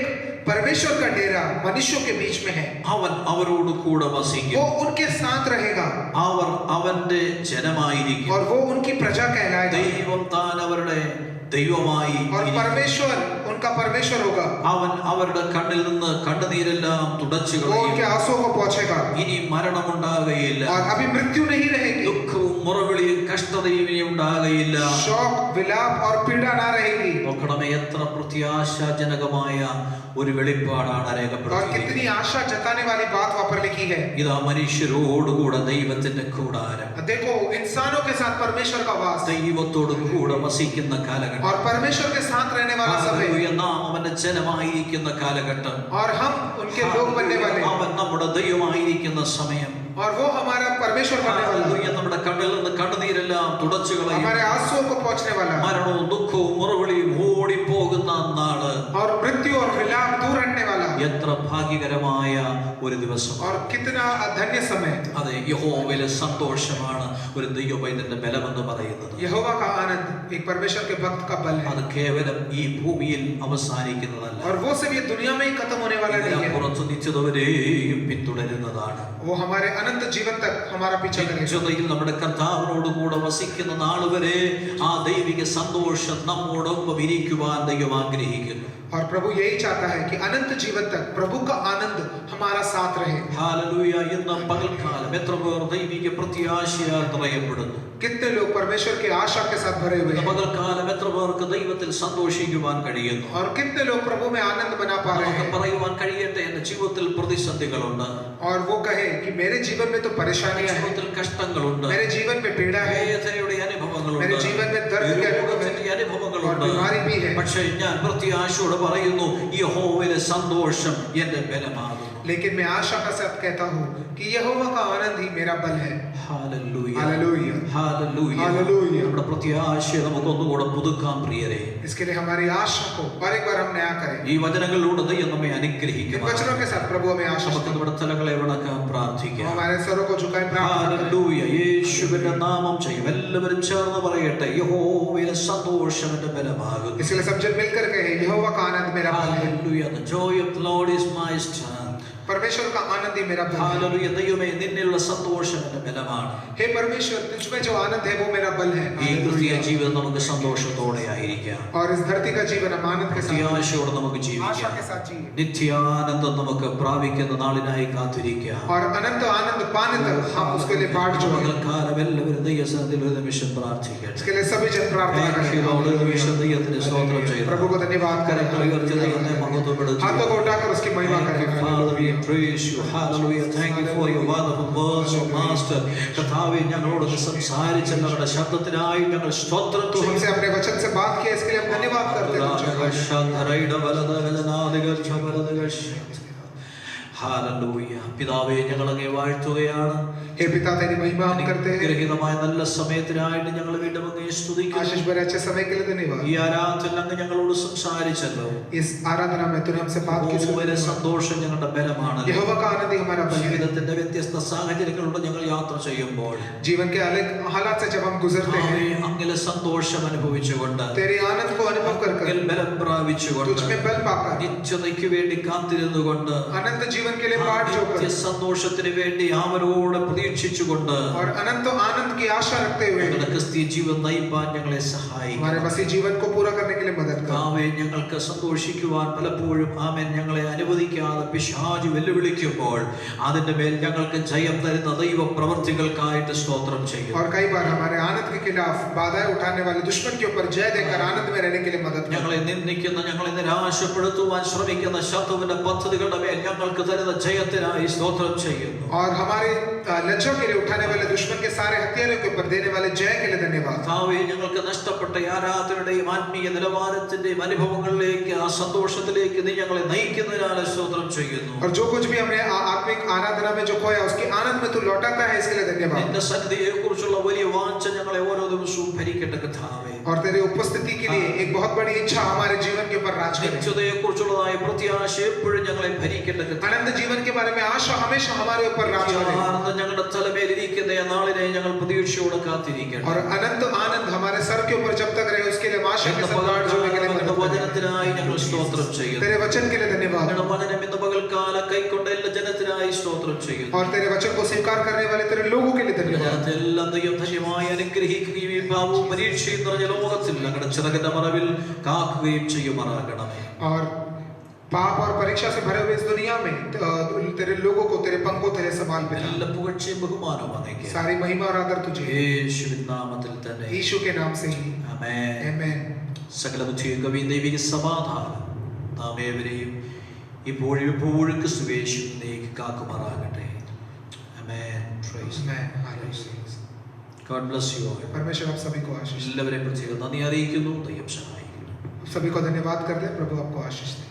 परमेश्वर का डेरा मनुष्यों के बीच में है. അവൻ അവരോട് കൂടെ വസിക്കും. वो उनके साथ रहेगा. അവർ അവന്റെ ജനമായിരിക്കും. और वो उनकी प्रजा कहलाएगा. ദൈവം താൻ അവരുടെ ദൈവമായി. और परमेश्वर उनका परमेश्वर होगा. അവൻ അവരുടെ കണ്ണിൽ നിന്ന് കണ്ണുനീരെല്ലാം തുടച്ചു वो उनके കളയും. आंसुओं को पोंछेगा. ഇനി മരണമുണ്ടാകുകയില്ല. और अभी मृत्यु नहीं रहेगी. ദുഃഖവും മുറവിളിയും കഷ്ടതയും ഇനി ഉണ്ടാകുകയില്ല. शोक, विलाप और पीड़ा ना रहेगी. നോക്കണമേ, എത്ര പ്രത്യാശാജനകമായ ഒരു വെളിപ്പാടാണ് और രേഖപ്പെടുത്തിയിരിക്കുന്നത്. कितनी आशा जताने वाली बात वहां पर लिखी है. ഇതാ മനുഷ്യരോടുകൂടെ ദൈവത്തിന്റെ കൂടാരം. देखो, इंसानों के साथ परमेश्वर का वास ദൈവത്തോട് കൂടെ വസിക്കുന്ന കാലഘട്ടം. और परमेश्वर के साथ रहने वाला समय. ഹല്ലേലൂയ. നാം അവന്റെ ജനമായിരിക്കുന്ന കാലഘട്ടം. और हम उनके लोग बनने वाले. അവൻ നമ്മുടെ ദൈവമായിരിക്കുന്ന സമയം. और वो हमारा परमेश्वर बनने वाला. ഹല്ലേലൂയ. നമ്മുടെ കണ്ണിൽ നിന്ന് കണ്ണുനീരെല്ലാം തുടച്ചു കളയും. हमारे आंसुओं को पोंछने वाला. മരണവും ദുഃഖവും മുറവിളിയും ഓടിപ്പോകുന്ന നാള്. और मृत्यु और विलाप दूर हटने वाला. എത്ര ഭാഗ്യകരമായ ഒരു ദിവസം. और कितना धन्य समय. അതെ, യഹോവയിലെ സന്തോഷമാണ് ഒരു ദൈവവൈദ്യന്റെ ബലമെന്ന് പറയുന്നത്. यहोवा का आनंद एक परमेश्वर के भक्त का बल है. അത് കേവലം ഈ ഭൂമിയിൽ അവസാനിക്കുന്നതല്ല. और वो सिर्फ ये दुनिया में ही खत्म होने वाला नहीं है. പുറത്ത് നിത്യതവരെയും പിന്തുടരുന്നതാണ്. वो हमारे अनंत जीवन तक हमारा पीछा करेगा. നിത്യതയിൽ നമ്മുടെ കർത്താവിനോട് കൂടെ വസിക്കുന്ന നാൾ വരെ ആ ദൈവിക സന്തോഷം നമ്മോടൊപ്പം ഇരിക്കുവാൻ ദൈവം ആഗ്രഹിക്കുന്നു. और प्रभु यही चाहता है कि अनंत जीवन तक प्रभु का आनंद हमारा साथ रहे. ഹല്ലേലൂയ. ഇന്ന് പകൽക്കാലം എത്ര പേർ ദൈവിക പ്രത്യാശയാൽ നിറയപ്പെടുന്നു. कितने लोग परमेश्वर की आशा के साथ भरे हुए ഇന്ന് हैं. പകൽക്കാലം എത്ര പേർക്ക് ദൈവത്തിൽ സന്തോഷിക്കുവാൻ കഴിയുന്നു. और कितने लोग प्रभु में आनंद बना पा रहे നമുക്ക് हैं. പറയുവാൻ കഴിയട്ടെ, എന്റെ ജീവിതത്തിൽ പ്രതിസന്ധികളുണ്ട്, और वो कहे कि मेरे जीवन में तो परेशानियां हैं. ജീവിതത്തിൽ കഷ്ടങ്ങളുണ്ട്, मेरे जीवन में पीड़ा है. വേദനയുടെ അനുഭവങ്ങളുണ്ട്, मेरे जीवन में दर्द के अनुभव രോഗത്തിന്റെ है. और അനുഭവങ്ങളുണ്ട്. बीमारी भी है. പക്ഷേ ഞാൻ പ്രത്യാശയോടെ പറയുന്നു, യഹോവയിലെ സന്തോഷം എന്റെ ബലമാകുന്നു. लेकिन मैं आशा का साथ कहता हूँ कि यहोवा का आनंद ही मेरा बल है. ഹല്ലേലൂയ. हालेलुया. ഹല്ലേലൂയ. हालेलुया. നമ്മുടെ പ്രത്യാശയെ നമുക്കൊന്നുകൂടെ പുതുക്കാൻ പ്രിയരെ. इसके लिए हमारी आशा को और एक बार हम नया करें. ഈ വചനങ്ങളിലൂടെ ദൈവം നമ്മെ इन അനുഗ്രഹിക്കും. वचनों के साथ प्रभु हमें आशा നമുക്ക് നമ്മുടെ തലകളെ വണക്കാൻ हम പ്രാർത്ഥിക്കാം. हमारे सरों को झुकाएं, प्रार्थना करें. ഹല്ലേലൂയ. യേശുവിന്റെ നാമം ചെയ്യും. എല്ലാവരും ചേർന്ന് പറയട്ടെ, യഹോവയിലെ സന്തോഷം എന്റെ ബലമാകുന്നു. इसलिए सब जन मिलकर कहे, यहोवा का आनंद मेरा बल है. Hallelujah. The joy of the Lord is my strength. परमेश्वर का आनंद ही मेरा बल है. Hallelujah. ദൈവമേ, നിന്നിലുള്ള സന്തോഷം എന്റെ ബലമാണ്. हे परमेश्वर, तुझ में जो आनंद है वो मेरा बल है. ഈ ക്രിസ്തീയ ജീവിതം നമുക്ക് സന്തോഷത്തോടെ ആയിരിക്കാം. और इस धरती का जीवन हम आनंद के साथ, പ്രത്യാശയോടെ നമുക്ക് आशा ജീവിക്കാം. के साथ जिए. നിത്യാനന്ദം നമുക്ക് പ്രാപിക്കുന്ന നാളിനായി കാത്തിരിക്കാം. और अनंत आनंद पाने तक हम उसके लिए बाट जोड़ें. പകൽക്കാലം എല്ലാവരും ദൈവസന്നിധിയിൽ ഒരു നിമിഷം പ്രാർത്ഥിക്കട്ടെ. इसके लिए सभी जन प्रार्थना Thank you, करें. Lord. ഒരു നിമിഷം ദൈവത്തിന് സ്തോത്രം ചെയ്യുന്നു. प्रभु को धन्यवाद करें. കരങ്ങൾ ഉയർത്തി ദൈവത്തെ മഹത്വപ്പെടുത്തുക. हाथों को उठाकर उसकी महिमा Thank you, करें. Father, we praise you. Hallelujah. Thank you for your wonderful words, oh Master. കർത്താവേ, ഞങ്ങളോട് സംസാരിച്ചവരുടെ ശബ്ദത്തിനായി ഞങ്ങൾ സ്തോത്രം तो ചെയ്യുന്നു. हमसे अपने वचन से बात किया, इसके लिए हम धन्यवाद करते हैं. Hallelujah. പിതാവേ, ഞങ്ങൾ അങ്ങേ വാഴ്ത്തുകയാണ്. हे पिता, तेरी महिमा हम करते हैं. അനുഗ്രഹീതമായ നല്ല സമയത്തിനായിട്ട് ഞങ്ങൾ വീണ്ടും അങ്ങേ സ്തുതിക്കുന്നു. आशीष भरे अच्छे समय के लिए धन्यवाद. ഈ ആരാധനയിൽ അങ്ങ് ഞങ്ങളോട് സംസാരിച്ചല്ലോ. इस आराधना में तूने हमसे बात की. യഹോവയുടെ സന്തോഷം ഞങ്ങളുടെ ബലമാണ്. यहोवा का आनंद ही हमारा बल है. ജീവിതത്തിന്റെ വ്യത്യസ്ത സാഹചര്യങ്ങളിലൂടെ ഞങ്ങൾ യാത്ര ചെയ്യുമ്പോൾ जीवन के अलग हालात से जब हम गुजरते हैं, അങ്ങിലെ സന്തോഷം അനുഭവിച്ചുകൊണ്ട് तेरे आनंद को अनुभव कर അങ്ങിൽ ബലം പ്രാപിച്ചുകൊണ്ട് तुझ में बल पाकर, നിത്യതയ്ക്ക് വേണ്ടി കാത്തിരുന്നുകൊണ്ട് अनंत जीवन के लिए बाट जोकर നിത്യ സന്തോഷത്തിന് വേണ്ടി അവരോട് പ്രതീക്ഷിച്ചുകൊണ്ട് और अनंत आनंद की आशा रखते हुए ഞങ്ങളുടെ ക്രിസ്തീയ ജീവിതം നയിപ്പാൻ ഞങ്ങളെ സഹായിക്കും. हमारे मसीह जीवन को पूरा करने के लिए मदद कर. ആമേൻ. ഞങ്ങൾക്ക് സന്തോഷിക്കുവാൻ പലപ്പോഴും ആമേൻ ഞങ്ങളെ അനുവദിക്കാതെ പിശാച് വെല്ലുവിളിക്കുമ്പോൾ അതിന്റെ മേൽ ഞങ്ങൾക്ക് ജയം തരുന്ന ദൈവ പ്രവൃത്തികൾക്കായിട്ട് സ്തോത്രം ചെയ്യും. और कई बार हमारे आनंद के खिलाफ बाधाएं उठाने वाले दुश्मन के ऊपर जय देकर आनंद में रहने के लिए मदद कर. ഞങ്ങളെ നിന്ദിക്കുന്ന, ഞങ്ങളെ നിരാശപ്പെടുത്തുവാൻ ശ്രമിക്കുന്ന ശത്രുവിന്റെ പദ്ധതികളുടെ മേൽ ഞങ്ങൾക്ക് തരുന്ന വരുന്ന ജയത്തിനായി സ്തോത്രം ചെയ്യുന്നു. और हमारे लज्जा के लिए उठाने वाले दुश्मन के सारे हथियारों के ऊपर देने वाले जय के लिए धन्यवाद. കർത്താവേ, ഞങ്ങൾക്ക് നഷ്ടപ്പെട്ട ഈ ആരാധനയുടെയും ആത്മീയ നിലവാരത്തിന്റെയും അനുഭവങ്ങളിലേക്ക്, ആ സന്തോഷത്തിലേക്ക് നീ ഞങ്ങളെ നയിക്കുന്നതിനാൽ സ്തോത്രം ചെയ്യുന്നു. और जो कुछ भी हमने आत्मिक आराधना में जो खोया उसके आनंद में तू लौटाता है, इसके लिए धन्यवाद. നിന്റെ സന്നിധിയെക്കുറിച്ചുള്ള വലിയ വാഞ്ച ഞങ്ങളെ ഓരോ ദിവസവും ഭരിക്കട്ടെ കർത്താവേ. और तेरे उपस्थिति के लिए एक बहुत बड़ी इच्छा हमारे जीवन के ऊपर राज करे. നിത്യതയെക്കുറിച്ചുള്ളതായ പ്രത്യാശ എപ്പോഴും ഞങ്ങളെ ഭരിക്കട്ടെ കർത്താവേ. अनंत जीवन के बारे में आशा हमेशा हमारे ऊपर राज करे. ഞങ്ങളുടെ തലമേലിരിക്കുന്ന നാളിനെ ഞങ്ങൾ പ്രതീക്ഷയോടെ കാത്തിരിക്കട്ടെ. और अनंत आनंद हमारे सर के ऊपर जब तक रहे, उसके लिए हम आशा के साथ गाड़ जोड़ने के लिए मदद करें. വചനത്തിനായി ഞങ്ങൾ സ്തോത്രം ചെയ്യുന്നു. तेरे वचन के लिए धन्यवाद. ഞങ്ങളുടെ വചനം ഇന്ന് പകൽക്കാലം കൈക്കൊണ്ട എല്ലാ ജനത്തിനായി സ്തോത്രം ചെയ്യുന്നു. और तेरे वचन को स्वीकार करने वाले तेरे लोगों के लिए धन्यवाद. ജനത്തെല്ലാം ദൈവം ധന്യമായി അനുഗ്രഹിക്കുകയും ഈ പാപവും പരീക്ഷയും നിറഞ്ഞ ലോകത്തിൽ ഞങ്ങളുടെ ചിറകിന്റെ മറവിൽ കാക്കുകയും ചെയ്യുമാറാകണമേ. और पाप और परीक्षा से भरे हुए इस दुनिया में तेरे लोगों को तेरे पंखों तेरे संभाल पे. എല്ലാ പുകഴ്ചയും ബഹുമാനവും അങ്ങേക്ക്. सारी महिमा और आदर तुझे യേശുവിൻ നാമത്തിൽ തന്നെ. यीशु के नाम से ही. ആമേൻ. आमेन. സകല ബുദ്ധിയും ദൈവിക സമാധാനം നാം ഏവരെയും ഇപ്പോഴും എപ്പോഴും ക്രിസ്തുയേശുവിലേക്ക് കാക്കുമാറാകട്ടെ. ആമേൻ. Praise the amen. Lord. Hallelujah. God bless you all. परमेश्वर आप सभी को आशीष दे. എല്ലാവരെയും പ്രത്യേകം നന്ദി അറിയിക്കുന്നു. ദൈവം സഹായിക്കുന്നു. सभी को धन्यवाद कर दे. प्रभु आपको आशीष दे.